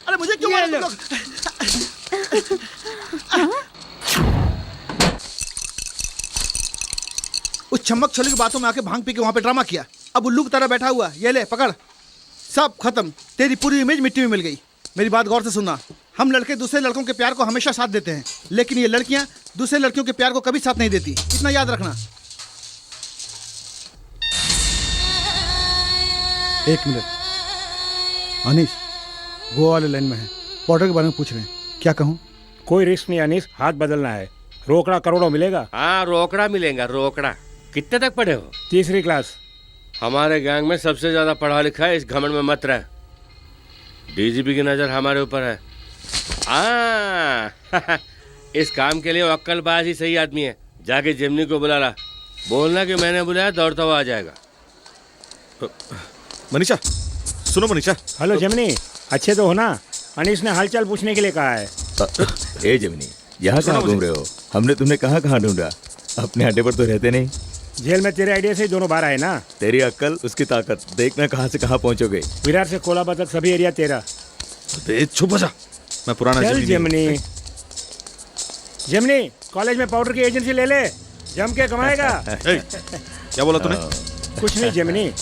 अरे मुझे क्यों मारा तुम लोग? उस चमक छली की बातों में आके भांग पी के वहां पे ड्रामा किया। अब उल्लू की तरह बैठा हुआ, ये ले पकड़, सब खत्म। तेरी पूरी इमेज मिट्टी में मिल गई। मेरी बात गौर से सुनना, हम लड़के दूसरे लड़कों के प्यार को हमेशा साथ देते हैं, लेकिन ये लड़कियां दूसरे लड़कियों के प्यार को कभी साथ नहीं देती, इतना याद रखना। एक मिनट, अनीश गोवा वाले लाइन में है, ऑर्डर के बारे में पूछ रहे हैं, क्या कहूँ? कोई रिस्क नहीं अनीश, हाथ बदलना है। रोकड़ा करोड़ों मिलेगा। हाँ रोकड़ा मिलेगा, रोकड़ा। कितने तक पढ़े हो? 3री क्लास। हमारे गैंग में सबसे ज्यादा पढ़ा लिखा है, इस घमंड में मत रह। डीजीपी की नजर हमारे ऊपर है। इस काम के लिए अक्कलबाज ही सही आदमी है। जाके जेमिनी को बुला ला, बोलना कि मैंने बुलाया, दौड़ता हुआ आ जाएगा। मनीषा सुनो। मनीषा हेलो जेमिनी, अच्छे तो हो ना? अनीश ने हालचाल पूछने के लिए कहा है। ए जेमिनी, यहाँ कहाँ घूम रहे हो? हमने तुमने कहाँ कहाँ ढूंढा? अपने अड्डे पर तो रहते नहीं। जेल में तेरे आइडिया से ही दोनों बाहर आए ना। तेरी अक्ल उसकी ताकत, देखना कहाँ से कहाँ पहुँचोगे। विरार से कोलाबा तक सभी एरिया तेरा। चुप हो जा, मैं पुराना जेमिनी। जेमिनी कॉलेज में पाउडर की एजेंसी ले ले, जम के कमाएगा। क्या बोला तूने? कुछ नहीं जेमिनी,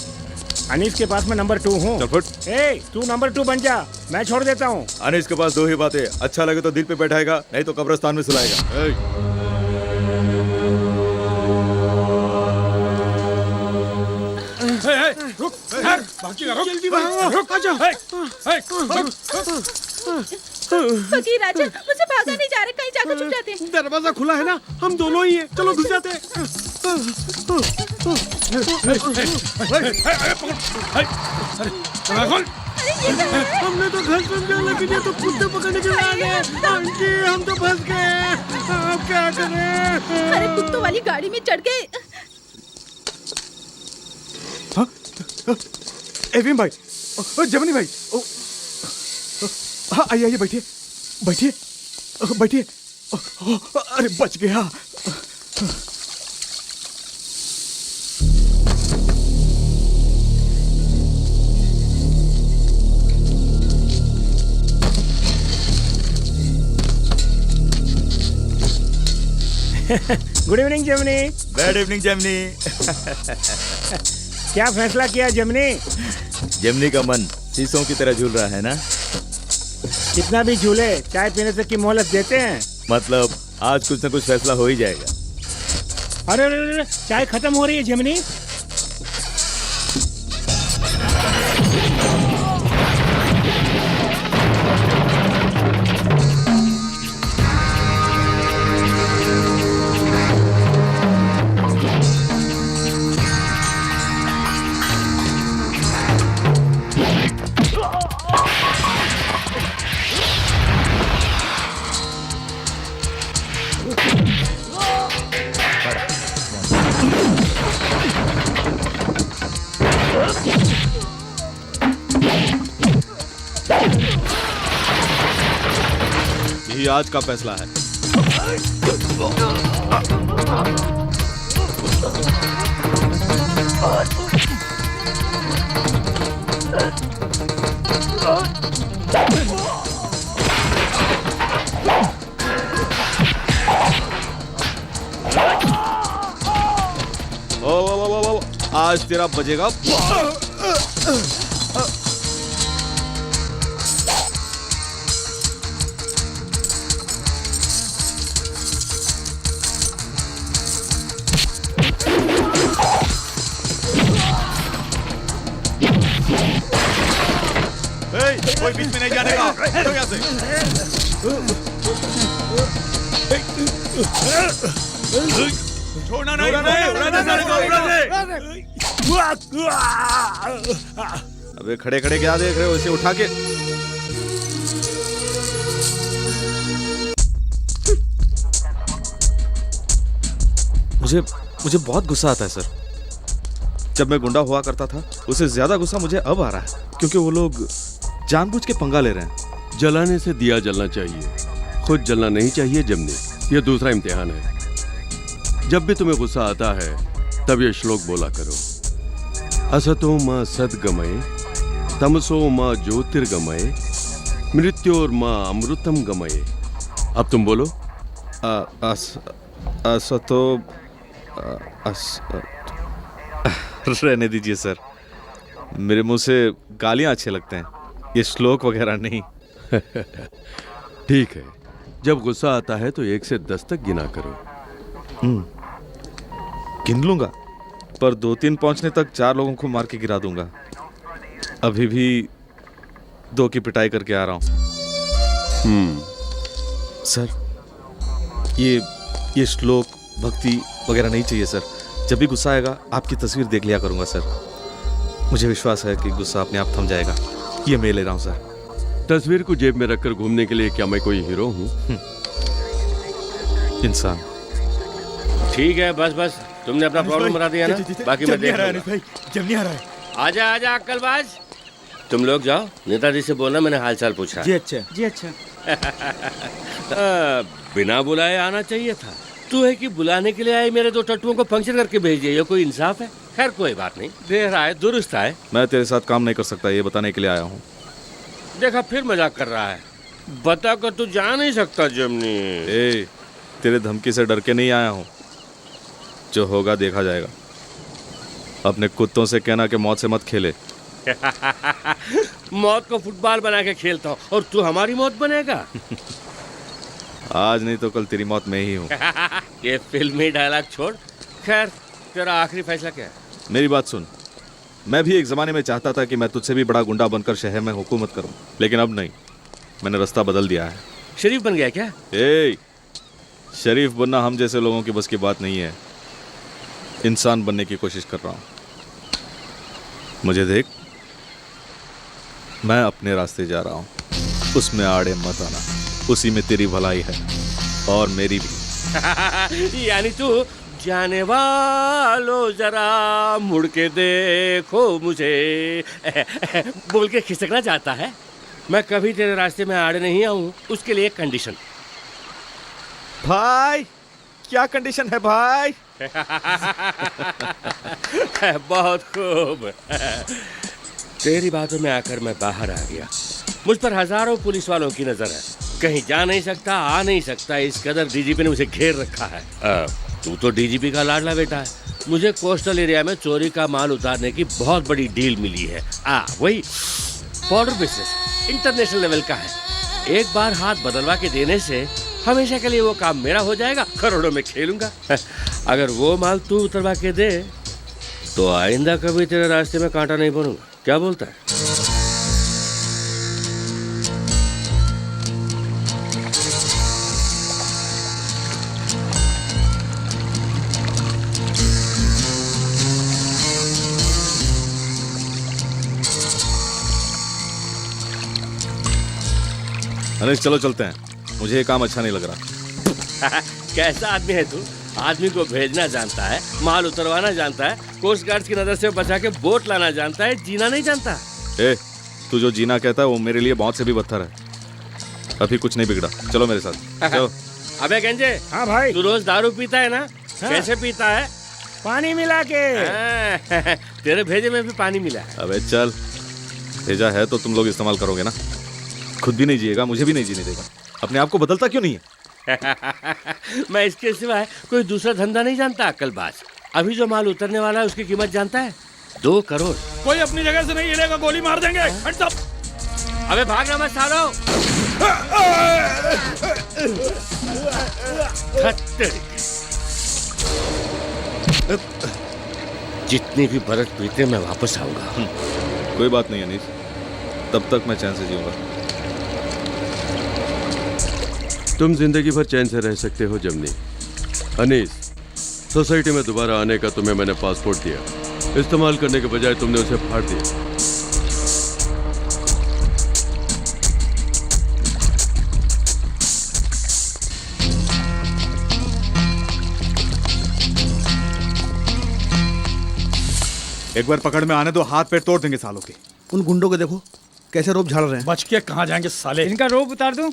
अनीस के पास में नंबर 2 हूँ। तू नंबर 2 बन जा, मैं छोड़ देता हूँ। अनीस के पास 2 ही बातें, अच्छा लगे तो दिल पे बैठाएगा, नहीं तो कब्रिस्तान में सुलाएगा। रुक, जल्दी भागो, रुक, आजा। फकीर राजा, मुझसे भागा नहीं जा रहे, कहीं जाकर छुप जाते हैं। दरवाजा खुला है ना, हम दोनों ही हैं, चलो घुस जाते हैं। हमने तो घर समझा, लेकिन ये तो कुत्ते पकड़ने के लिए आ गए। आंटी हम तो फंस गए, अब क्या करें? अरे कुत्तों वाली गाड़ी में चढ़ गए। एविन भाई, जमनी भाई, हाँ आइए बैठिए बैठिए बैठिए। अरे बच गया। Good evening Gemini. Bad evening Gemini. क्या फैसला किया जेमिनी? जेमिनी का मन शीशों की तरह झूल रहा है ना। कितना भी झूले, चाय पीने तक की मोहलत देते हैं। मतलब आज कुछ न कुछ फैसला हो ही जाएगा। अरे चाय खत्म हो रही है जेमिनी। यही आज का फैसला है। ओ, आज तेरा बजेगा। कोई बीच में नहीं जाने का, हटो यहाँ से। छोड़ना नहीं, उड़ाना, अबे खड़े खड़े क्या देख रहे हो, इसे उठा के। मुझे बहुत गुस्सा आता है सर। जब मैं गुंडा हुआ करता था उससे ज्यादा गुस्सा मुझे अब आ रहा है, क्योंकि वो लोग जानबूझ के पंगा ले रहे हैं। जलाने से दिया जलना चाहिए, खुद जलना नहीं चाहिए जमनी। ये दूसरा इम्तिहान है। जब भी तुम्हें गुस्सा आता है तब ये श्लोक बोला करो, असतो मां सद्गमय, तमसो मां ज्योतिर्गमय, मृत्योर्मा अमृतम गमय। अब तुम बोलो। असतो रहने दीजिए सर, मेरे मुंह से गालियां अच्छे लगते हैं, ये श्लोक वगैरह नहीं। ठीक है, जब गुस्सा आता है तो 1 से 10 तक गिना करो। गिन लूंगा, पर 2-3 पहुंचने तक 4 लोगों को मार के गिरा दूंगा। अभी भी 2 की पिटाई करके आ रहा हूं। सर ये श्लोक भक्ति वगैरह नहीं चाहिए सर। जब भी गुस्सा आएगा आपकी तस्वीर देख लिया करूंगा सर। मुझे विश्वास है कि गुस्सा अपने आप थम जाएगा। ये मैं ले रहा हूं सर। तस्वीर को जेब में रखकर घूमने के लिए क्या मैं कोई हीरो हूं? इंसान। ठीक है, बस तुमने अपना प्रॉब्लम बता दिया ना, बाकी मैं देख लूंगा। जब नहीं आ रहा है। आजा अक्कलबाज। तुम लोग जाओ, नेताजी से बोलना मैंने हालचाल पूछा। जी अच्छा। बिना बुलाए आना चाहिए था। तू है कि बुलाने के लिए आए मेरे 2 टट्टुओं को पंक्चर करके भेज दिया। ये कोई इंसाफ है? खैर कोई बात नहीं, देर आए दुरुस्त आए। मैं तेरे साथ काम नहीं कर सकता, ये बताने के लिए आया हूँ। देखा, फिर मजाक कर रहा है। बता कर तू जा नहीं सकता जमनी। तेरे धमकी से डर के नहीं आया हूँ, जो होगा देखा जाएगा। अपने कुत्तों से कहना कि मौत से मत खेले। मौत को फुटबॉल बना के खेलता हूँ और तू हमारी मौत बनेगा। आज नहीं तो कल तेरी मौत मैं ही हूँ। ये फिल्मी डायलॉग छोड़, खैर तेरा आखिरी फैसला क्या है? मेरी बात सुन, मैं भी एक जमाने में चाहता था कि मैं तुझसे भी बड़ा गुंडा बनकर शहर में हुकूमत करूं, लेकिन अब नहीं। मैंने रास्ता बदल दिया है। शरीफ बन गया क्या? शरीफ बनना हम जैसे लोगों की बस की बात नहीं है। इंसान बनने की कोशिश कर रहा हूं। मुझे देख, मैं अपने रास्ते जा रहा हूं, उसमें आड़े मत आना। उसी में तेरी भलाई है और मेरी भी। यानी तू जाने वालों जरा मुड़ के देखो मुझे बोल के खिसकना चाहता है। मैं कभी तेरे रास्ते में आड़े नहीं आऊं, उसके लिए एक कंडीशन। भाई क्या कंडीशन है भाई? बहुत खूब। तेरी बातों में आकर मैं बाहर आ गया। मुझ पर हजारों पुलिस वालों की नजर है। कहीं जा नहीं सकता, आ नहीं सकता, इस कदर डीजीपी ने मुझे घेर रखा है। तू तो डीजीपी का लाडला बेटा है। मुझे कोस्टल एरिया में चोरी का माल उतारने की बहुत बड़ी डील मिली है। वही बॉर्डर बिजनेस, इंटरनेशनल लेवल का है। एक बार हाथ बदलवा के देने से हमेशा के लिए वो काम मेरा हो जाएगा, करोड़ों में खेलूंगा। अगर वो माल तू उतरवा के दे तो आइंदा कभी तेरे रास्ते में कांटा नहीं बनूंगा। क्या बोलता है? अनिश चलो चलते हैं, मुझे ये काम अच्छा नहीं लग रहा। कैसा आदमी है तू? आदमी को भेजना जानता है, माल उतरवाना जानता है, कोस्ट गार्ड की नजर से बचा के बोट लाना जानता है, जीना नहीं जानता। तू जो जीना कहता है वो मेरे लिए बहुत से भी पत्थर है। अभी कुछ नहीं बिगड़ा, चलो मेरे साथ। चलो। अबे गंजे। हाँ भाई। तू रोज दारू पीता है ना? हाँ। कैसे पीता है? पानी मिला के। तेरे भेजे में भी पानी मिला है। अबे चल, भेजा है तो तुम लोग इस्तेमाल करोगे ना। खुद भी नहीं जिएगा, मुझे भी नहीं जीने देगा। अपने आप को बदलता क्यों नहीं है? मैं इसके सिवाय कोई दूसरा धंधा नहीं जानता अक्लबाज। अभी जो माल उतरने वाला है उसकी कीमत जानता है? 2 करोड़। कोई अपनी जगह से नहीं हिलेगा, गोली मार देंगे। हट सब। अबे भागना मत सालो। जितनी भी बरस पीते मैं वापस आऊंगा। कोई बात नहीं अनीस, तब तक मैं चैन से जीऊंगा। तुम जिंदगी भर चैन से रह सकते हो जमनी। अनीस, सोसाइटी में दोबारा आने का तुम्हें मैंने पासपोर्ट दिया। इस्तेमाल करने के बजाय तुमने उसे फाड़ दिया। एक बार पकड़ में आने दो, हाथ पैर तोड़ देंगे सालों के। उन गुंडों को देखो कैसे रोब झाड़ रहे हैं। बच के कहाँ जाएंगे साले। इनका रोब उतार दूं?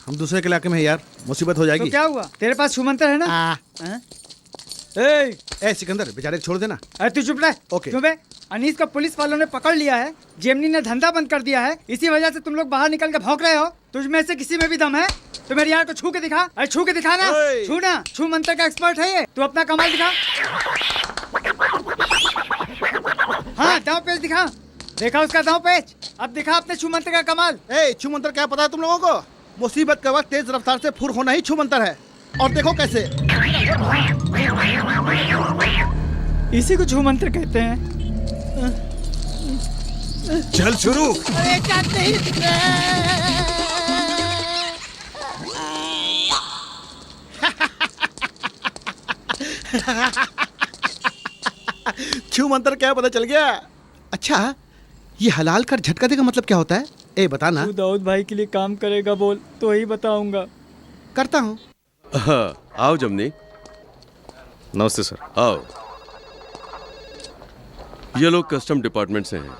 हम दूसरे के इलाके में हैं यार, मुसीबत हो जाएगी। तो क्या हुआ, तेरे पास छुमंतर है ना? हाँ? सिकंदर बेचारे छोड़ देना। अरे तू चुप रह। ओके। क्यों बे? अनीस को पुलिस वालों ने पकड़ लिया है, जेमनी ने धंधा बंद कर दिया है, इसी वजह से तुम लोग बाहर निकल के भौंक रहे हो। तुझ में से किसी में भी दम है तो मेरे यार को छू के दिखा। अरे छू के दिखा ना, छू ना, छू मंत्र का एक्सपर्ट है ये। तू अपना कमाल दिखा। हाँ दांव पेच दिखा। देखा उसका दांव पेच, अब दिखा अपने छू मंत्र का कमाल। छू मंत्र क्या पता है तुम लोगों को? मुसीबत के वक्त तेज रफ्तार से फुर होना ही छू मंत्र है। और देखो कैसे। इसी को छू मंत्र कहते हैं। चल शुरू। अरे चाँद नहीं दिख रहा। छू मंत्र क्या पता चल गया? अच्छा, ये हलाल कर झटका देगा मतलब क्या होता है? बता ना। तू दाऊद भाई के लिए काम करेगा बोल तो ही बताऊंगा। करता हूँ। आओ जमनी। नमस्ते सर। आओ। ये लोग कस्टम डिपार्टमेंट से हैं।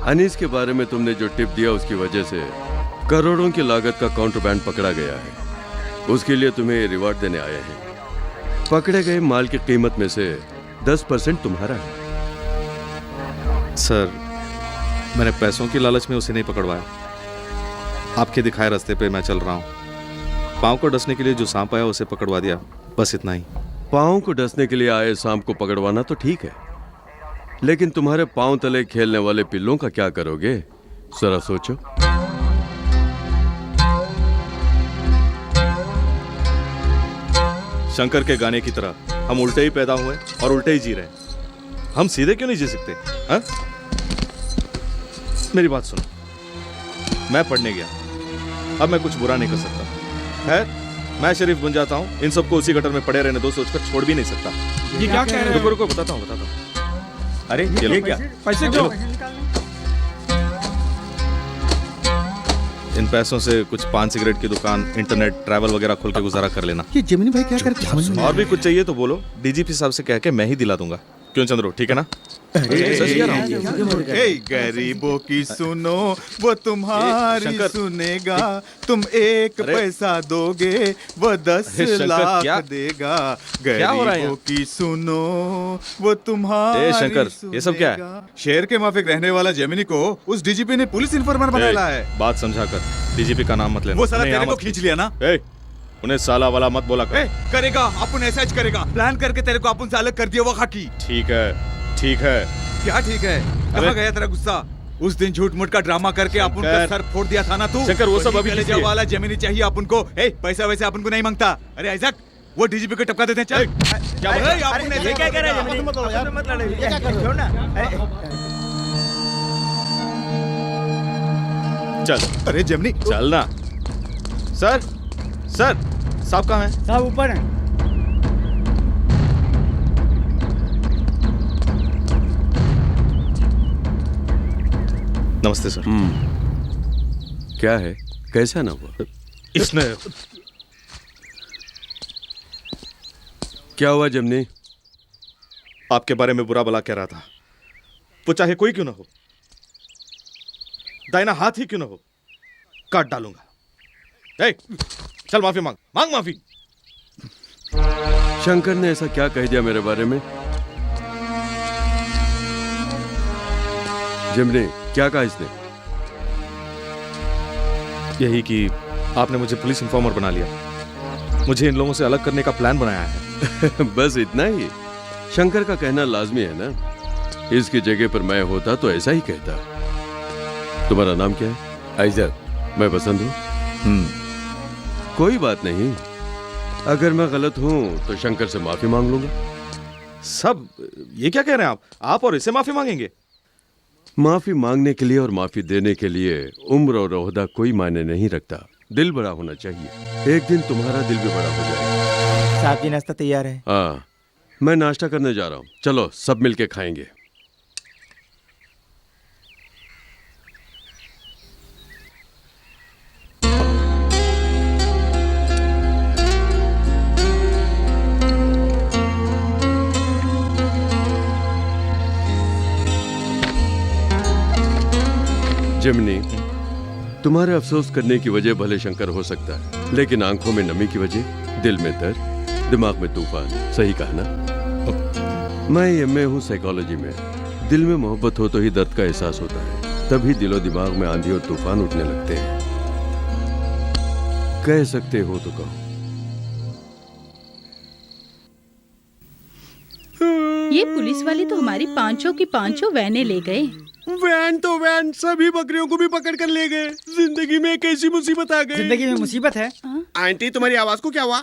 अनीस के बारे में तुमने जो टिप दिया उसकी वजह से करोड़ों की लागत का काउंटरबैंड पकड़ा गया है। उसके लिए तुम्हें रिवार्ड देने आए हैं। पकड़े गए माल की कीमत में से 10% तुम्हारा है। सर, मैंने पैसों की लालच में उसे नहीं पकड़वाया। आपके दिखाए रास्ते पे मैं चल रहा हूँ। पाँव को डसने के लिए जो सांप आया उसे पकड़वा दिया, बस इतना ही। पाँव को डसने के लिए आए सांप को पकड़वाना तो ठीक है, लेकिन तुम्हारे पाँव तले खेलने वाले पिल्लों का क्या करोगे? जरा सोचो। शंकर के गाने की तरह हम उल्टे ही पैदा हुए और उल्टे ही जी रहे हैं। हम सीधे क्यों नहीं जी सकते? हा? मेरी बात सुनो, मैं पढ़ने गया, अब मैं कुछ बुरा नहीं कर सकता है। मैं शरीफ बन जाता हूँ, इन सबको उसी गटर में पड़े रहने दो सोचकर छोड़ भी नहीं सकता। ये क्या कह रहे हो? रुको बताता हूँ। अरे ये क्या? पैसे क्यों? इन पैसों से कुछ पान सिगरेट की दुकान, इंटरनेट, ट्रैवल वगैरह खोल के गुजारा कर लेना। ये जेमिनी भाई क्या करते? और भी कुछ चाहिए तो बोलो, डीजीपी साहब से कह के मैं ही दिला दूंगा। क्यों चंद्रो, ठीक है ना? गरीबों की सुनो वो तुम्हारी सुनेगा, तुम 1 पैसा दोगे वो 10 लाख देगा। गरीबों की सुनो वो तुम्हारी शंकर, ये सब क्या है? शहर के माफिक रहने वाला जेमिनी को उस डीजीपी ने पुलिस इन्फॉर्मर बनाया है। बात समझा कर, डीजीपी का नाम मत लेना। वो साला तेरे को खींच लिया ना। उन्हें साला वाला मत बोला कर। करेगा अपन ऐसा ही करेगा, प्लान करके तेरे को अपन से अलग कर दिया वो खाकी। ठीक है। क्या ठीक है? कहाँ गया तेरा गुस्सा? उस दिन झूठ मूठ का ड्रामा करके अपन का सर फोड़ दिया था ना तू। शंकर, वो सब अभी ले वाला जेमिनी चाहिए अपन को। पैसा वैसे अपन को नहीं मांगता। अरे आइजक, वो डीजीपी को टपका देते हैं। चल क्या कर रहे हैं? मत लड़ो, ये क्या कर रहे हो? चल। अरे जेमिनी चल ना। सर साहब कहाँ हैं? साहब ऊपर हैं। नमस्ते सर। क्या है, कैसा ना हुआ? इसने क्या हुआ जमनी? आपके बारे में बुरा भला कह रहा था। वो चाहे कोई क्यों ना हो, दाहिना हाथ ही क्यों ना हो, काट डालूंगा। चल माफी मांग माफी। शंकर ने ऐसा क्या कह दिया मेरे बारे में? जमनी, क्या कहा इसने? यही कि आपने मुझे पुलिस इन्फॉर्मर बना लिया, मुझे इन लोगों से अलग करने का प्लान बनाया है। बस इतना ही? शंकर का कहना लाजमी है ना? इसकी जगह पर मैं होता तो ऐसा ही कहता। तुम्हारा नाम क्या है? आइजक। मैं पसंद हूँ। कोई बात नहीं, अगर मैं गलत हूं तो शंकर से माफी मांग लूंगा। सब ये क्या कह रहे हैं आप और इससे माफी मांगेंगे? माफी मांगने के लिए और माफी देने के लिए उम्र और ओहदा कोई मायने नहीं रखता। दिल बड़ा होना चाहिए। एक दिन तुम्हारा दिल भी बड़ा हो जाएगा। साहब जी नाश्ता तैयार है। हाँ, मैं नाश्ता करने जा रहा हूँ। चलो सब मिलके खाएंगे। जिमनी, तुम्हारे अफसोस करने की वजह भले शंकर हो सकता है, लेकिन आंखों में नमी की वजह, दिल में दर्द, दिमाग में तूफान। सही कहा ना? मैं एमए हूँ साइकोलॉजी में। दिल में मोहब्बत हो तो ही दर्द का एहसास होता है, तभी दिलो दिमाग में आंधी और तूफान उठने लगते हैं। कह सकते हो तो कहो। ये पुलिस वाले तो हमारी पांचों की पांचों वैने ले गए। वैन तो वैन, सभी बकरियों को भी पकड़ कर ले गए। जिंदगी में एक ऐसी मुसीबत आ गई। जिंदगी में मुसीबत है। आंटी, तुम्हारी आवाज को क्या हुआ?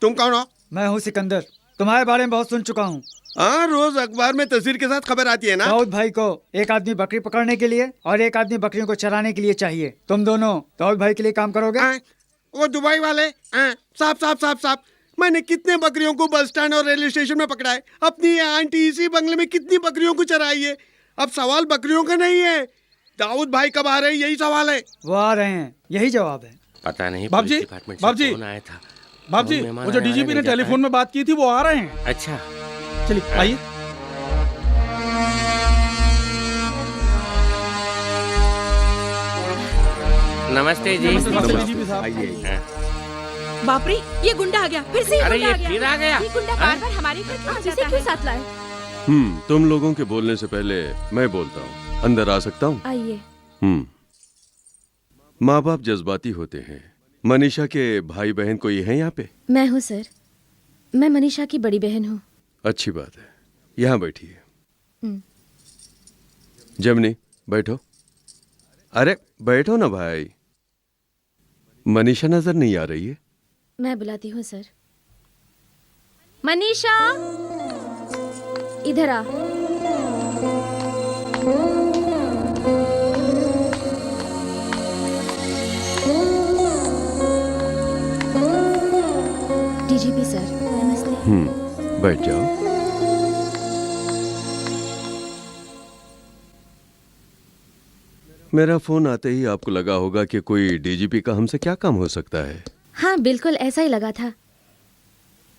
तुम कौन हो? मैं हूँ सिकंदर, तुम्हारे बारे में बहुत सुन चुका हूँ। हाँ, रोज अखबार में तस्वीर के साथ खबर आती है ना। दाऊद भाई को एक आदमी बकरी पकड़ने के लिए और एक आदमी बकरियों को चराने के लिए चाहिए। तुम दोनों दाऊद भाई के लिए काम करोगे? वो दुबई वाले साफ साफ साफ साफ। मैंने कितने बकरियों को बस स्टैंड और रेलवे स्टेशन में पकड़ा है। अपनी ये आंटी इसी बंगले में कितनी बकरियों को चराई है। अब सवाल बकरियों का नहीं है, दाऊद भाई कब आ रहे हैं, यही सवाल है। वो आ रहे हैं, यही जवाब है। पता नहीं बाप जी, बाप जी, आया था। बाप जी, वो जो डीजीपी ने टेलीफोन में बात की थी वो आ रहे हैं। अच्छा, चलिए आइए। नमस्ते जी। डीजीपी साहब। बाप रे, ये गुंडा आ गया, फिर से अरे गुंडा ये फिर आ गया। ये गुंडा बार बार हमारे घर क्यों आता है? क्यों साथ लाए? तुम लोगों के बोलने से पहले मैं बोलता हूँ। अंदर आ सकता हूँ? आइए। माँ बाप जज्बाती होते हैं। मनीषा के भाई बहन कोई है यहाँ पे? मैं हूँ सर, मैं मनीषा की बड़ी बहन हूँ। अच्छी बात है, यहाँ बैठिए। जमनी, बैठो। अरे बैठो ना भाई। मनीषा नजर नहीं आ रही है? मैं बुलाती हूँ सर। मनीषा, इधर आ। डीजीपी सर, नमस्ते। बैठ जाओ। मेरा फोन आते ही आपको लगा होगा कि कोई डीजीपी का हमसे क्या काम हो सकता है। हाँ, बिल्कुल ऐसा ही लगा था,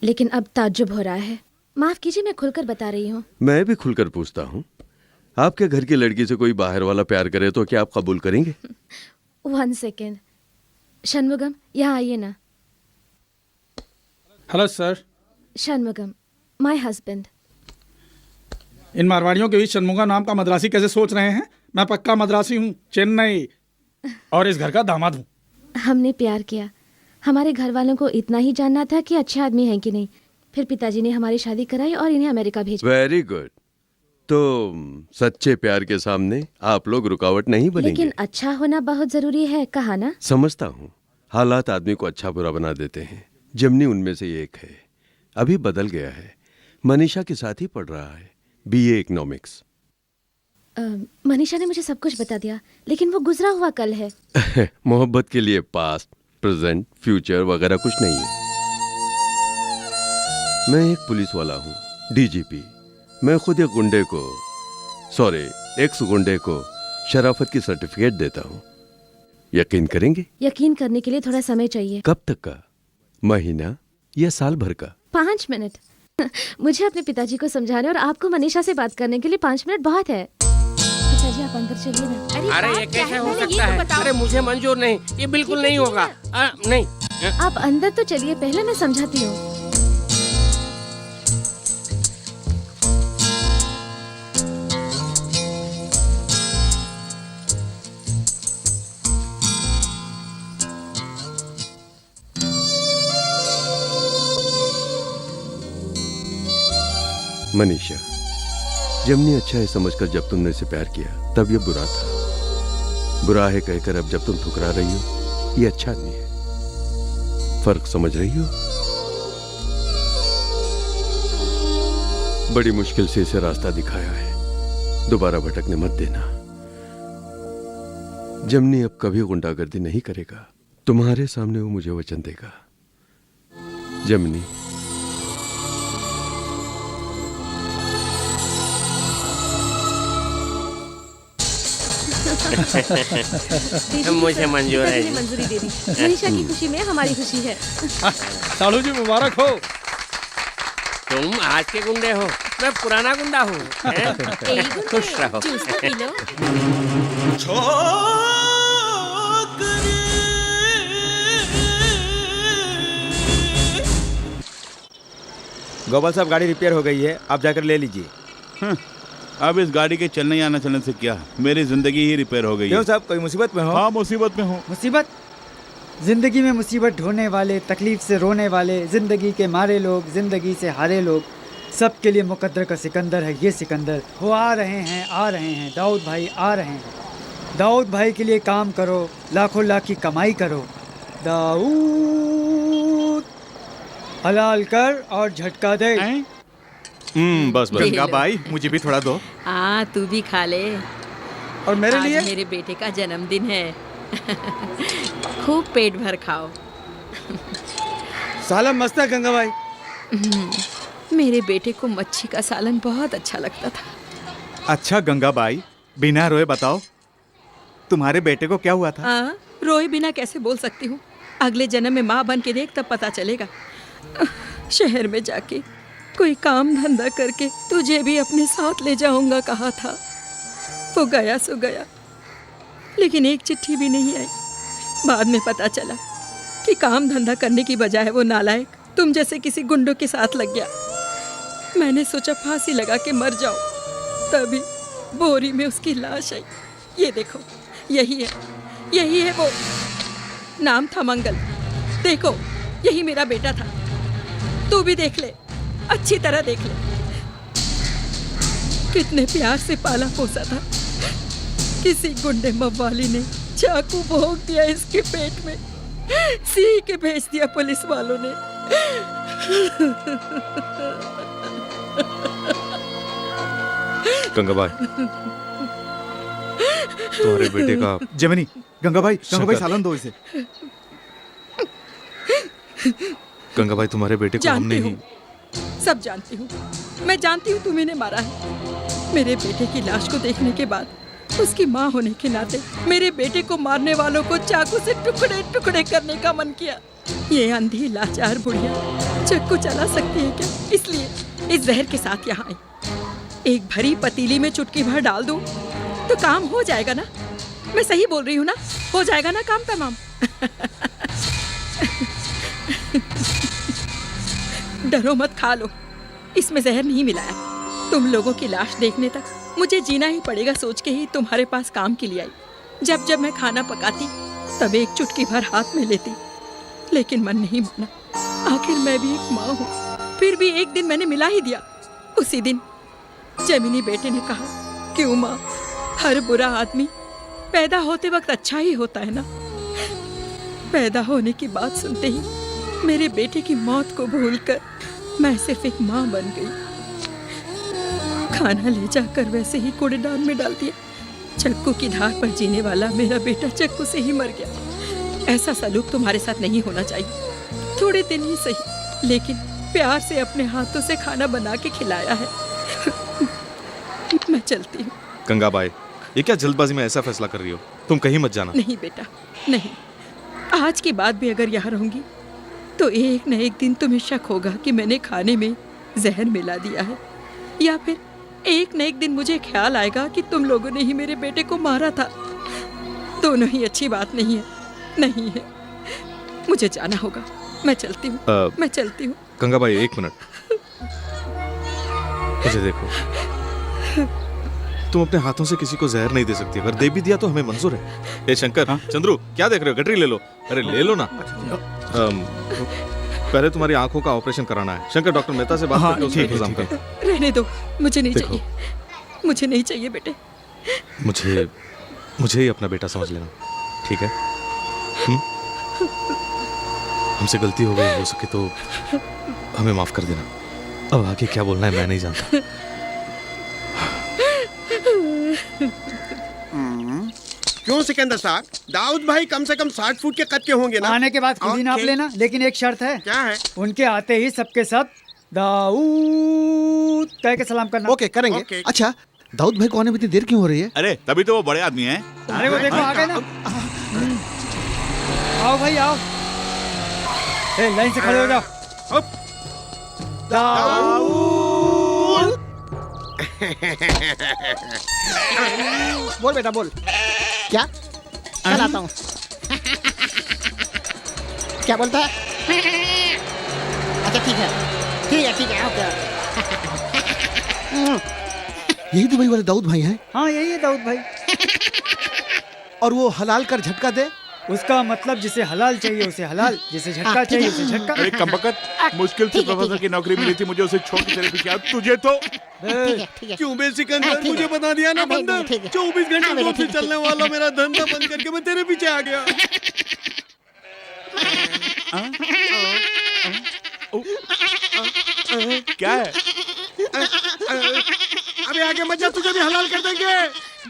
लेकिन अब ताज्जुब हो रहा है। माफ कीजिए, मैं खुलकर बता रही हूँ। मैं भी खुलकर पूछता हूँ, आपके घर की लड़की से कोई बाहर वाला प्यार करे तो क्या आप कबूल करेंगे? 1 सेकेंड। शनमुगम, यहाँ आइए ना। Hello sir. Shanmugam, my husband. इन मारवाड़ियों के बीच शनमुगा नाम का मद्रासी कैसे सोच रहे हैं? मैं पक्का मद्रासी हूँ, चेन्नई, और इस घर का दामाद हूँ। हमने प्यार किया। हमारे घर वालों को इतना ही जानना था कि अच्छे आदमी हैं कि नहीं। फिर पिताजी ने हमारी शादी कराई और इन्हें अमेरिका भेजा। Very good. तो सच्चे प्यार के सामने आप लोग रुकावट नहीं बनेंगे। लेकिन अच्छा होना बहुत जरूरी है, कहा ना? समझता हूँ, हालात आदमी को अच्छा बुरा बना देते हैं। जमनी उनमें से एक है। अभी बदल गया है, मनीषा के साथ ही पढ़ रहा है, बीए इकोनॉमिक्स। मनीषा ने मुझे सब कुछ बता दिया, लेकिन वो गुजरा हुआ कल है। मोहब्बत के लिए पास्ट, प्रेजेंट, फ्यूचर वगैरह कुछ नहीं है। मैं एक पुलिस वाला हूँ, डीजीपी। मैं खुद एक गुंडे को, एक्स गुंडे को शराफत की सर्टिफिकेट देता हूँ। यकीन करेंगे? यकीन करने के लिए थोड़ा समय चाहिए। कब तक का? महीना या साल भर का? 5 मिनट। मुझे अपने पिताजी को समझाने और आपको मनीषा से बात करने के लिए 5 मिनट बहुत है। पिताजी, आप अंदर चलिए ना। अरे ये कैसे हो सकता है? अरे मुझे मंजूर नहीं, ये बिल्कुल नहीं होगा। नहीं। आप अंदर तो चलिए, पहले मैं समझाती हूँ। मनीषा, जमनी अच्छा है समझकर जब तुमने इसे प्यार किया तब ये बुरा था। बुरा है कहकर अब जब तुम ठुकरा रही हो ये अच्छा आदमी है। फर्क समझ रही हो? बड़ी मुश्किल से इसे रास्ता दिखाया है, दोबारा भटकने मत देना। जमनी अब कभी गुंडागर्दी नहीं करेगा। तुम्हारे सामने वो मुझे वचन देगा। जमनी, मुझे मंजूर है। मंजूरी दे दी। मनीषा की खुशी में हमारी खुशी है। सालू जी मुबारक हो। तुम आज के गुंडे हो, मैं पुराना गुंडा हूँ। खुश रहो। जूस तो पी लो। गोपाल साहब गाड़ी रिपेयर हो गई है, आप जाकर ले लीजिए। अब इस गाड़ी के चलने या न चलने से क्या, मेरी जिंदगी ही रिपेयर हो गई है। क्यों साहब, कोई मुसीबत में हो? हाँ, मुसीबत में हूँ। मुसीबत? जिंदगी में मुसीबत ढोने वाले, तकलीफ से रोने वाले, जिंदगी के मारे लोग, जिंदगी से हारे लोग, सबके लिए मुकद्दर का सिकंदर है ये सिकंदर। वो आ रहे हैं, दाऊद भाई आ रहे हैं। दाऊद भाई के लिए काम करो, लाखों लाख की कमाई करो। दाऊद हलाल कर और झटका दे। बस गंगा बाई, मुझे भी थोड़ा दो। हाँ, तू भी खा ले। और मेरे आज लिए? मेरे बेटे का जन्मदिन है। खूब पेट भर खाओ। सालन मस्त है गंगा भाई। मेरे बेटे को मच्छी का सालन बहुत अच्छा लगता था। अच्छा गंगा बाई, बिना रोए बताओ, तुम्हारे बेटे को क्या हुआ था? हाँ, रोए बिना कैसे बोल सकती हूँ? अगले जन्म में माँ बन के देख, तब पता चलेगा। शहर में जाके कोई काम धंधा करके तुझे भी अपने साथ ले जाऊंगा कहा था। वो गया सो गया, लेकिन एक चिट्ठी भी नहीं आई। बाद में पता चला कि काम धंधा करने की बजाय वो नालायक तुम जैसे किसी गुंडों के साथ लग गया। मैंने सोचा फांसी लगा के मर जाऊं, तभी बोरी में उसकी लाश आई। ये देखो, यही है वो। नाम था मंगल। देखो, यही मेरा बेटा था। तू भी देख ले, अच्छी तरह देख ले। कितने प्यार से पाला पोसा था। किसी गुंडे मवाली ने चाकू भोंक दिया इसके पेट में, सी के भेज दिया पुलिस वालों ने। गंगा भाई, तुम्हारे बेटे का जमिनी, गंगा भाई सालन दो इसे। गंगा भाई, तुम्हारे बेटे को हमने ही सब जानती हूँ। मैं जानती हूँ तुम्हें मारा है। मेरे बेटे की लाश को देखने के बाद उसकी माँ होने के नाते मेरे बेटे को मारने वालों को चाकू से टुकड़े टुकड़े करने का मन किया। ये अंधी लाचार बुढ़िया चाकू चला सकती है क्या? इसलिए इस जहर के साथ यहाँ आई। एक भरी पतीली में चुटकी भर डाल दूँ तो काम हो जाएगा ना? मैं सही बोल रही हूँ ना? हो जाएगा ना काम तमाम? डरो मत, खा लो। इसमें जहर नहीं मिलाया। तुम लोगों की लाश देखने तक मुझे जीना ही पड़ेगा सोच के ही तुम्हारे पास काम के लिए आई। जब जब मैं खाना पकाती तब एक चुटकी भर हाथ में लेती, लेकिन मन नहीं माना। आखिर मैं भी एक माँ हूँ। फिर भी एक दिन मैंने मिला ही दिया। उसी दिन जमीनी बेटे ने कहा, क्यों माँ, हर बुरा आदमी पैदा होते वक्त अच्छा ही होता है ना? पैदा होने की बात सुनते ही मेरे बेटे की मौत को भूलकर मैं सिर्फ एक माँ बन गई। खाना ले जाकर वैसे ही कूड़ेदान में डाल दिया। चक्कू की धार पर जीने वाला मेरा बेटा चक्कू से ही मर गया। ऐसा सलूक तुम्हारे साथ नहीं होना चाहिए। थोड़े दिन ही सही, लेकिन प्यार से अपने हाथों से खाना बना के खिलाया है। मैं चलती हूँ। गंगा बाई, ये क्या जल्दबाजी में ऐसा फैसला कर रही हो? तुम कहीं मत जाना। नहीं बेटा, नहीं। आज के बाद भी अगर यहाँ रहूंगी तो एक न एक दिन तुम्हें शक होगा कि मैंने खाने में जहर मिला दिया है, या फिर एक न एक दिन मुझे ख्याल आएगा कि तुम लोगों ने ही मेरे बेटे को मारा था। दोनों ही अच्छी बात नहीं है। नहीं है, मुझे जाना होगा। मैं चलती हूँ। मैं चलती हूँ। गंगा बाई, एक मिनट, मुझे देखो। तुम अपने हाथों से किसी को जहर नहीं दे सकती। अगर दे भी दिया तो हमें मंजूर है। ए शंकर, चंद्रू, क्या देख रहे हो? गटरी ले लो। अरे ले लो ना। पहले तुम्हारी आंखों का ऑपरेशन कराना है। शंकर, डॉक्टर मेहता से बात करके उसका इंतजाम कर। रहने दो, मुझे नहीं चाहिए। मुझे नहीं चाहिए बेटे। मुझे ही अपना बेटा समझ लेना, ठीक है? हमसे गलती हो गई, हो सके तो हमें माफ कर देना। अब आगे क्या बोलना है मैं नहीं जानता। क्यों सिकंदर साहब, दाऊद भाई कम से कम 60 फुट के कद के होंगे ना? आने के बाद खुद ही नाप लेना, लेकिन एक शर्त है। क्या है? उनके आते ही सबके सब दाऊद कह के सलाम करना। ओके, करेंगे। अच्छा, दाऊद भाई को आने में इतनी देर क्यों हो रही है? अरे तभी तो वो बड़े आदमी हैं। अरे वो देखो आ गए ना। आओ भाई आओ। लाइन से खड़े हो जाओ। दाऊद। बोल बेटा बोल। क्या कल आता हूँ। क्या बोलता है? अच्छा ठीक है ओके। यही दुबई वाले दाऊद भाई हैं? हाँ यही है दाऊद भाई। और वो हलाल कर झटका दे। उसका मतलब जिसे हलाल चाहिए उसे हलाल, जिसे झटका चाहिए उसे झटका। अरे कमबख्त, मुश्किल से प्रोफेसर की नौकरी मिली थी मुझे, उसे छोड़ के तेरे पीछे तुझे तो क्यों बे सिकंदर, मुझे बता दिया ना बंदर। 24 घंटे रोड से चलने वाला मेरा धंधा बंद करके मैं तेरे पीछे आ गया। क्या है? अबे आगे मत जा, तुझे भी हलाल कर देंगे।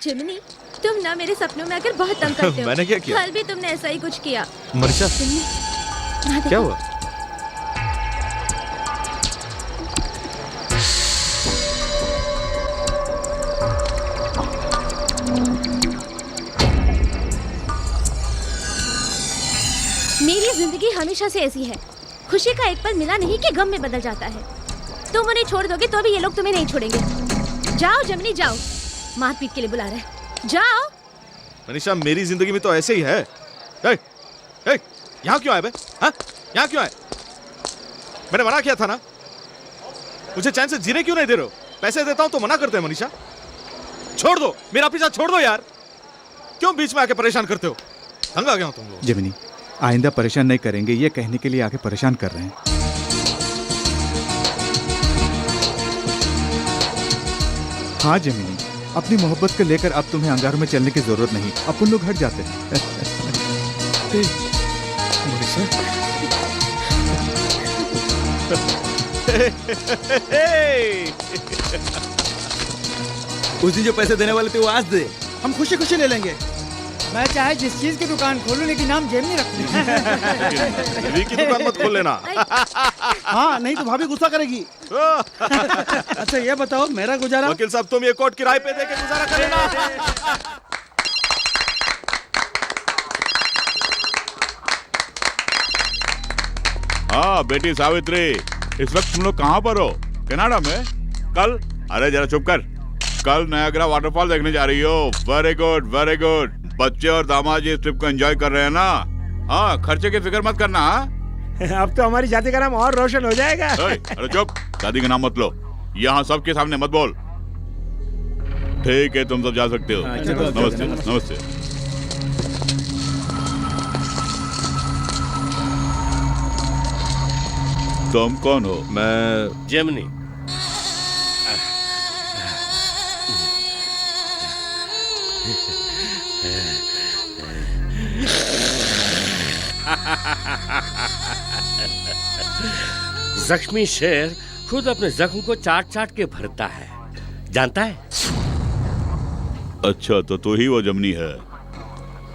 जेमिनी, तुम ना मेरे सपनों में आकर बहुत तंग करते हो। मैंने क्या किया? कल भी तुमने ऐसा ही कुछ किया। मनीषा, क्या हुआ? मेरी जिंदगी हमेशा से ऐसी है, खुशी का एक पल मिला नहीं कि गम में बदल जाता है। तुम उन्हें छोड़ दोगे तो भी ये लोग तुम्हें नहीं छोड़ेंगे। जाओ जमिनी जाओ, मारपीट के लिए बुला रहे हैं, जाओ। मनीषा, मेरी जिंदगी में तो ऐसे ही है। यहाँ क्यों आए बे? हाँ, यहाँ क्यों आए? मैंने मना किया था ना, मुझे चैन से जीने क्यों नहीं दे रहे हो? पैसे देता हूं तो मना करते हैं। मनीषा छोड़ दो, मेरा पीछा छोड़ दो यार। क्यों बीच में आके परेशान करते हो? तंग आ गया हूं तुम लोग। जेमिनी, आइंदा परेशान नहीं करेंगे, ये कहने के लिए आके परेशान कर रहे हैं। हाँ जेमिनी, अपनी मोहब्बत को लेकर अब तुम्हें अंगारों में चलने की जरूरत नहीं, अपन लोग हट जाते हैं। उस दिन जो पैसे देने वाले थे वो आज दे, हम खुशी खुशी ले लेंगे। मैं चाहे जिस चीज की दुकान खोलूं लेकिन नाम जेमिनी रखूं। की दुकान मत खोल लेना। हाँ नहीं तो भाभी गुस्सा करेगी। अच्छा ये बताओ, मेरा गुजारा? वकील साहब, तुम ये कोर्ट किराए पे देके गुजारा कर लेना। हाँ बेटी सावित्री, इस वक्त तुम लोग कहाँ पर हो? कनाडा में? कल? अरे जरा चुप कर। कल नायग्रा वाटरफॉल देखने जा रही हो? Very good very good. बच्चे और दामाद जी इस ट्रिप को एंजॉय कर रहे हैं ना? हाँ, खर्चे की फिक्र मत करना। अब तो हमारी जाति का नाम और रोशन हो जाएगा। अरे चुप, शादी का नाम मत लो, यहाँ सबके सामने मत बोल। ठीक है, तुम सब जा सकते हो। नमस्ते नमस्ते। तुम कौन हो? मैं जेमिनी। जख्मी शेर खुद अपने जख्म को चाट चाट के भरता है, जानता है? अच्छा तो तू ही वो जमनी है।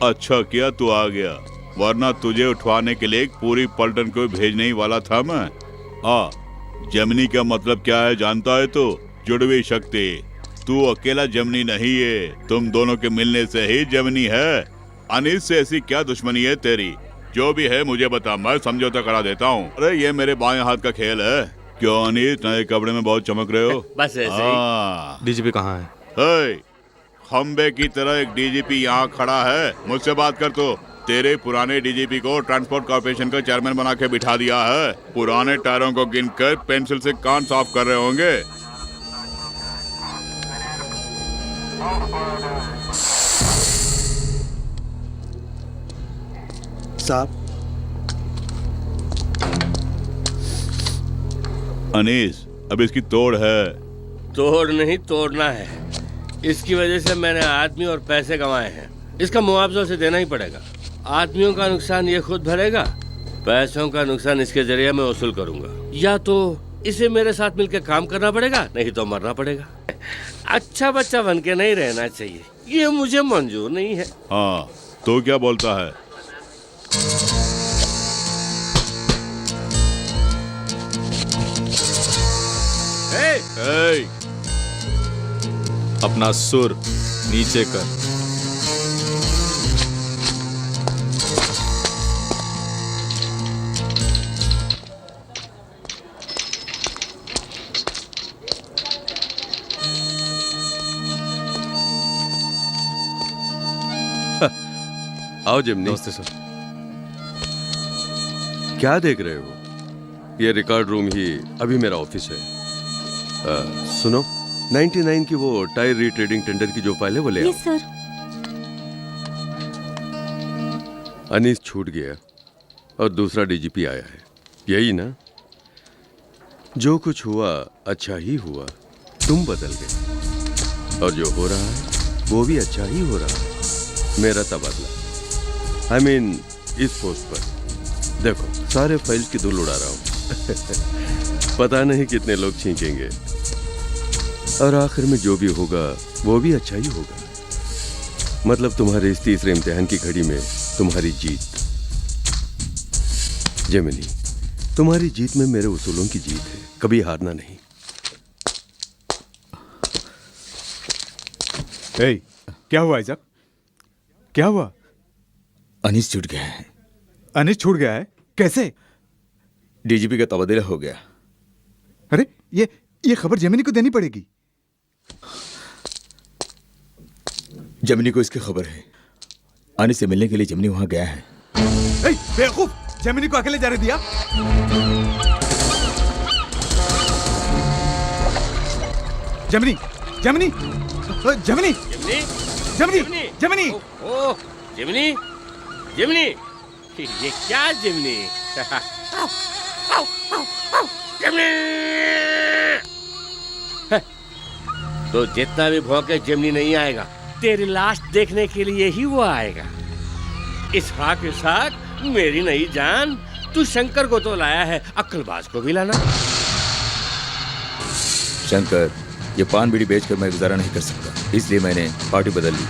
अच्छा किया तू आ गया, वरना तुझे उठवाने के लिए एक पूरी पलटन को भेजने ही वाला था मैं। जमनी का मतलब क्या है जानता है? तो जुड़वी शक्ति। तू अकेला जमनी नहीं है, तुम दोनों के मिलने से ही जमनी है। अनीस से ऐसी क्या दुश्मनी है तेरी? जो भी है मुझे बता, मैं समझौता करा देता हूँ। अरे ये मेरे बाएं हाथ का खेल है। क्यों अनीस, नए कपड़े में बहुत चमक रहे हो? बस ऐसे ही। डीजीपी कहाँ है? खंबे की तरह एक डीजीपी यहाँ खड़ा है, मुझसे बात कर। तो तेरे पुराने डीजीपी को ट्रांसपोर्ट कॉर्पोरेशन का चेयरमैन बना के बिठा दिया है। पुराने टायरों को गिनकर पेंसिल से कान साफ कर रहे होंगे। साहब। अनीस, अब इसकी तोड़ है। तोड़ नहीं, तोड़ना है। इसकी वजह से मैंने आदमी और पैसे कमाए हैं, इसका मुआवजा उसे देना ही पड़ेगा। आदमियों का नुकसान ये खुद भरेगा, पैसों का नुकसान इसके जरिए मैं वसूल करूंगा। या तो इसे मेरे साथ मिलकर काम करना पड़ेगा, नहीं तो मरना पड़ेगा। अच्छा बच्चा बन के नहीं रहना चाहिए, ये मुझे मंजूर नहीं है। हाँ, तो क्या बोलता है? अपना सुर नीचे कर। आओ जिमनी। नमस्ते सर। क्या देख रहे हो? ये रिकॉर्ड रूम ही अभी मेरा ऑफिस है। सुनो, 99 की वो टायर रीट्रेडिंग टेंडर की जो फाइल है वो ले आओ। Yes sir. अनीस छूट गया और दूसरा डीजीपी आया है, यही ना? जो कुछ हुआ अच्छा ही हुआ, तुम बदल गए और जो हो रहा है वो भी अच्छा ही हो रहा है। मेरा तबादला, I mean, इस पोस्ट पर देखो, सारे फाइल्स की धूल उड़ा रहा हूं। पता नहीं कितने लोग छींकेंगे और आखिर में जो भी होगा वो भी अच्छा ही होगा। मतलब तुम्हारे इस तीसरे इम्तिहान की घड़ी में तुम्हारी जीत। जेमिनी, तुम्हारी जीत में मेरे उसूलों की जीत है, कभी हारना नहीं। ए, क्या हुआ आइजक? क्या हुआ? अनीस छूट गया है। अनीस छूट गया है? कैसे? डीजीपी का तबादला हो गया। अरे ये खबर जेमिनी को देनी पड़ेगी। जेमिनी को इसकी खबर है। अनीस से मिलने के लिए जेमिनी वहां गया है। ए, बेवकूफ, जेमिनी को अकेले जाने दिया? Gemini, Gemini, Gemini, Gemini, Gemini, oh, Gemini, Gemini, ये क्या जेमिनी? तो जितना भी भौंके जेमिनी नहीं आएगा, तेरी लाश देखने के लिए ही वो आएगा। इसहाक, इसहाक, मेरी नई जान, तू शंकर को तो लाया है, अक्लबाज को भी लाना। शंकर, ये पान बीड़ी बेचकर मैं गुजारा नहीं कर सकता, इसलिए मैंने पार्टी बदल ली।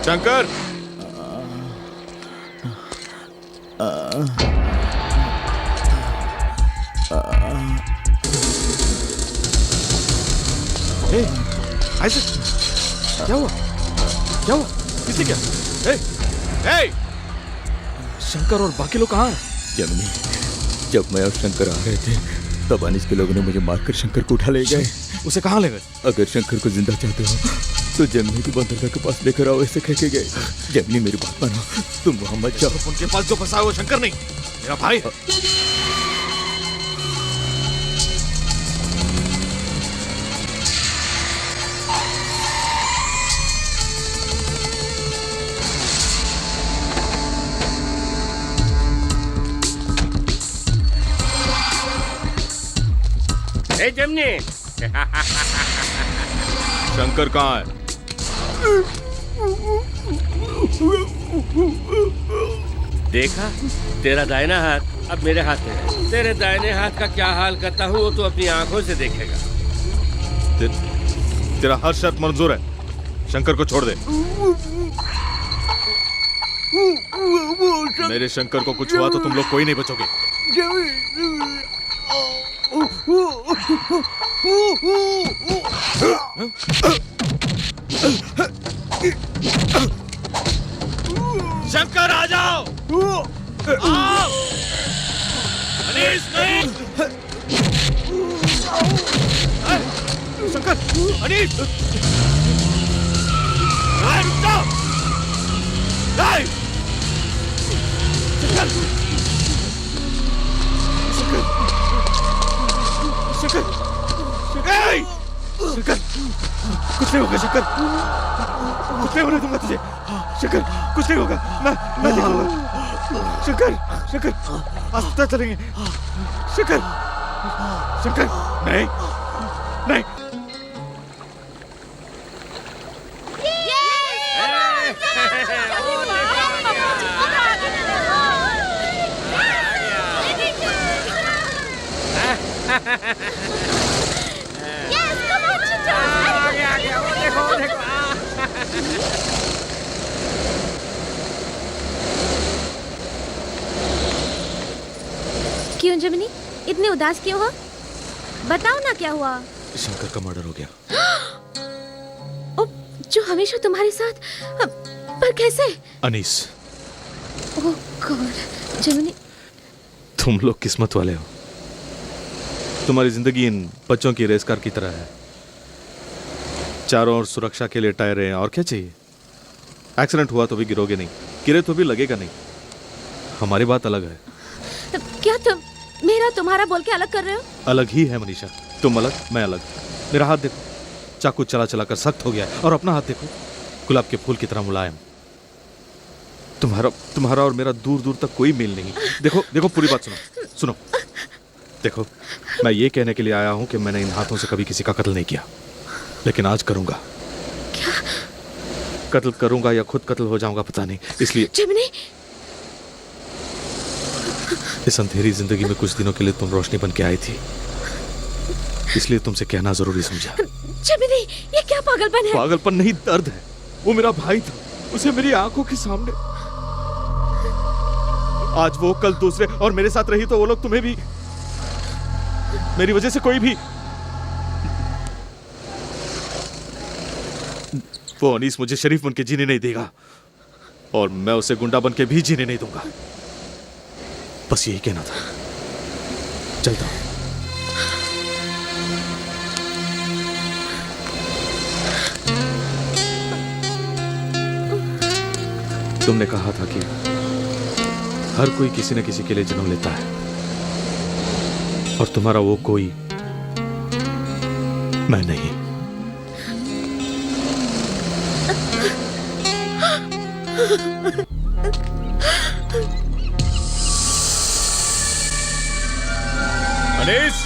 शंकर, क्या हुआ? क्या हुआ? किसी क्या? शंकर और बाकी लोग कहाँ हैं? जेमिनी, जब मैं और शंकर आ रहे थे तब अनीस के लोगों ने मुझे मारकर शंकर को उठा ले गए। उसे कहाँ ले गए? अगर शंकर को जिंदा चाहते हो तो जेमिनी को बंदरगाह के पास लेकर आओ, ऐसे कह के गए। जेमिनी, मेरी बात मानो, तुम वहां मत जाओ। उनके पास जो फंसा है वो शंकर नहीं, मेरा भाई है। ए जेमिनी, शंकर कहाँ है? देखा, तेरा दाहिना हाथ अब मेरे हाथ में है। तेरे दाहिने हाथ का क्या हाल करता हूँ वो तो अपनी आंखों से देखेगा। तेरा हर शर्त मंजूर है, शंकर को छोड़ दे। मेरे शंकर को कुछ हुआ तो तुम लोग कोई नहीं बचोगे। शंकर, आ जाओ! आओ! अनीस, नहीं! शंकर, अनीस! रुक जाओ! शंकर, शंकर, कुछ नहीं होगा शंकर, कुछ नहीं होने दूंगा तुझे। शंकर, कुछ नहीं होगा, मैं देखूंगा। शंकर, शंकर, अस्पताल चलेंगे। शंकर, शंकर, नहीं, नहीं। क्यों जेमिनी, इतने उदास क्यों हो? बताओ ना क्या हुआ। शंकर का मर्डर हो गया। ओ, जो हमेशा तुम्हारे साथ, पर कैसे? अनीस, ओह गॉड, जेमिनी, तुम लोग किस्मत वाले हो। तुम्हारी जिंदगी इन बच्चों की रेस कार की तरह है। चारों ओर सुरक्षा के लिए टायर हैं, और क्या चाहिए? एक्सीडेंट हुआ तो भी गिरोगे नहीं, गिरे तो भी लगेगा नहीं। हमारी बात अलग है। क्या तुम मेरा तुम्हारा बोल के अलग कर रहे हो? अलग ही है मनीषा, तुम अलग मैं अलग। मेरा हाथ देखो, चाकू चला चला कर सख्त हो गया है, और अपना हाथ देखो, गुलाब के फूल की तरह मुलायम। तुम्हारा और मेरा दूर दूर तक कोई मेल नहीं। देखो देखो, पूरी बात सुनो। देखो, मैं ये कहने के लिए आया हूं कि मैंने इन हाथों से कभी किसी का कत्ल नहीं किया, लेकिन आज करूंगा। क्या? कत्ल करूंगा या खुद कत्ल हो जाऊंगा पता नहीं, इसलिए जेमिनी, इस अंधेरी जिंदगी में कुछ दिनों के लिए तुम रोशनी बन के आई थी, इसलिए तुमसे कहना जरूरी समझा। जेमिनी, ये क्या पागलपन है? पागलपन नहीं, दर्द है। वो मेरा भाई था, उसे मेरी आंखों के सामने, आज वो कल दूसरे, और मेरे साथ रही तो वो लोग तुम्हें भी, मेरी वजह से कोई भी। वो अनीस मुझे शरीफ बन के जीने नहीं देगा, और मैं उसे गुंडा बन के भी जीने नहीं दूंगा। बस यही कहना था। चलता हूं। तुमने कहा था कि हर कोई किसी न किसी के लिए जन्म लेता है, और तुम्हारा वो कोई मैं नहीं। अनीस,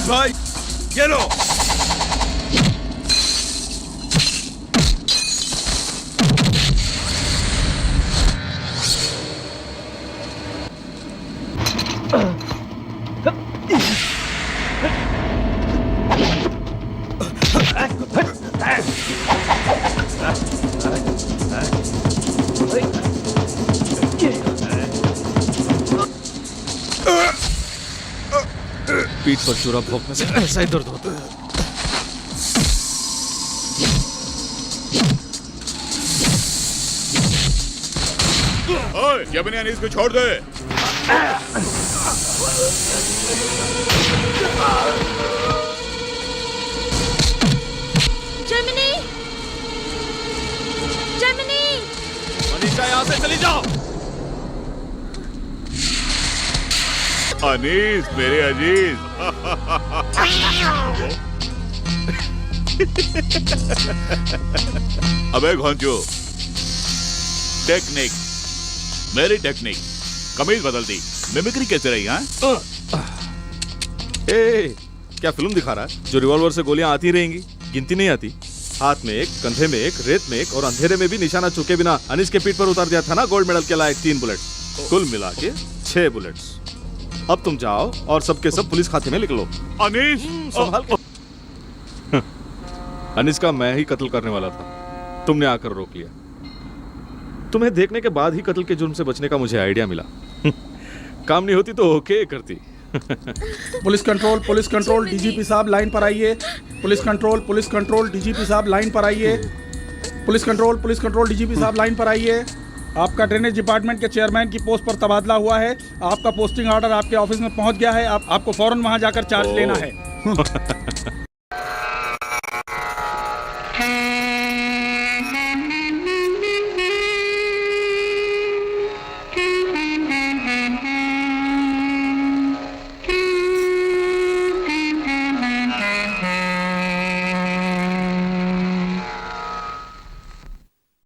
अनीस भाई ये लो। पीठ पर चूरा भोंकने से ऐसा ही दर्द होता है। ओए, जेमिनी अनीस को छोड़ दे। जेमिनी, जेमिनी, मनीषा यहाँ से चली जाओ। अनीस मेरे अजीज। अबे घोंचो, टेक्निक, मेरी टेक्निक, कमीज बदल दी, मिमिक्री कैसे रही? हाँ ए, क्या फिल्म दिखा रहा है जो रिवॉल्वर से गोलियां आती रहेंगी, गिनती नहीं आती? हाथ में एक, कंधे में एक, रेत में एक और अंधेरे में भी निशाना चुके बिना अनीस के पीठ पर उतार दिया था ना गोल्ड मेडल के लायक 3 बुलेट, कुल मिला के 6 बुलेट्स। अब तुम जाओ और सबके सब पुलिस खाते में लिख लो। अनीस संभाल के। अनीस का मैं ही कत्ल करने वाला था, तुमने आकर रोक लिया। तुम्हें देखने के बाद ही कत्ल के जुर्म से बचने का मुझे आइडिया मिला। काम नहीं होती तो ओके करती। पुलिस कंट्रोल डीजीपी साहब लाइन पर आइए। पुलिस कंट्रोल डीजीपी साहब लाइन पर आइए। पुलिस कंट्रोल डीजीपी साहब लाइन पर आइए। आपका ड्रेनेज डिपार्टमेंट के चेयरमैन की पोस्ट पर तबादला हुआ है। आपका पोस्टिंग ऑर्डर आपके ऑफिस में पहुंच गया है। आपको फौरन वहां जाकर चार्ज लेना है।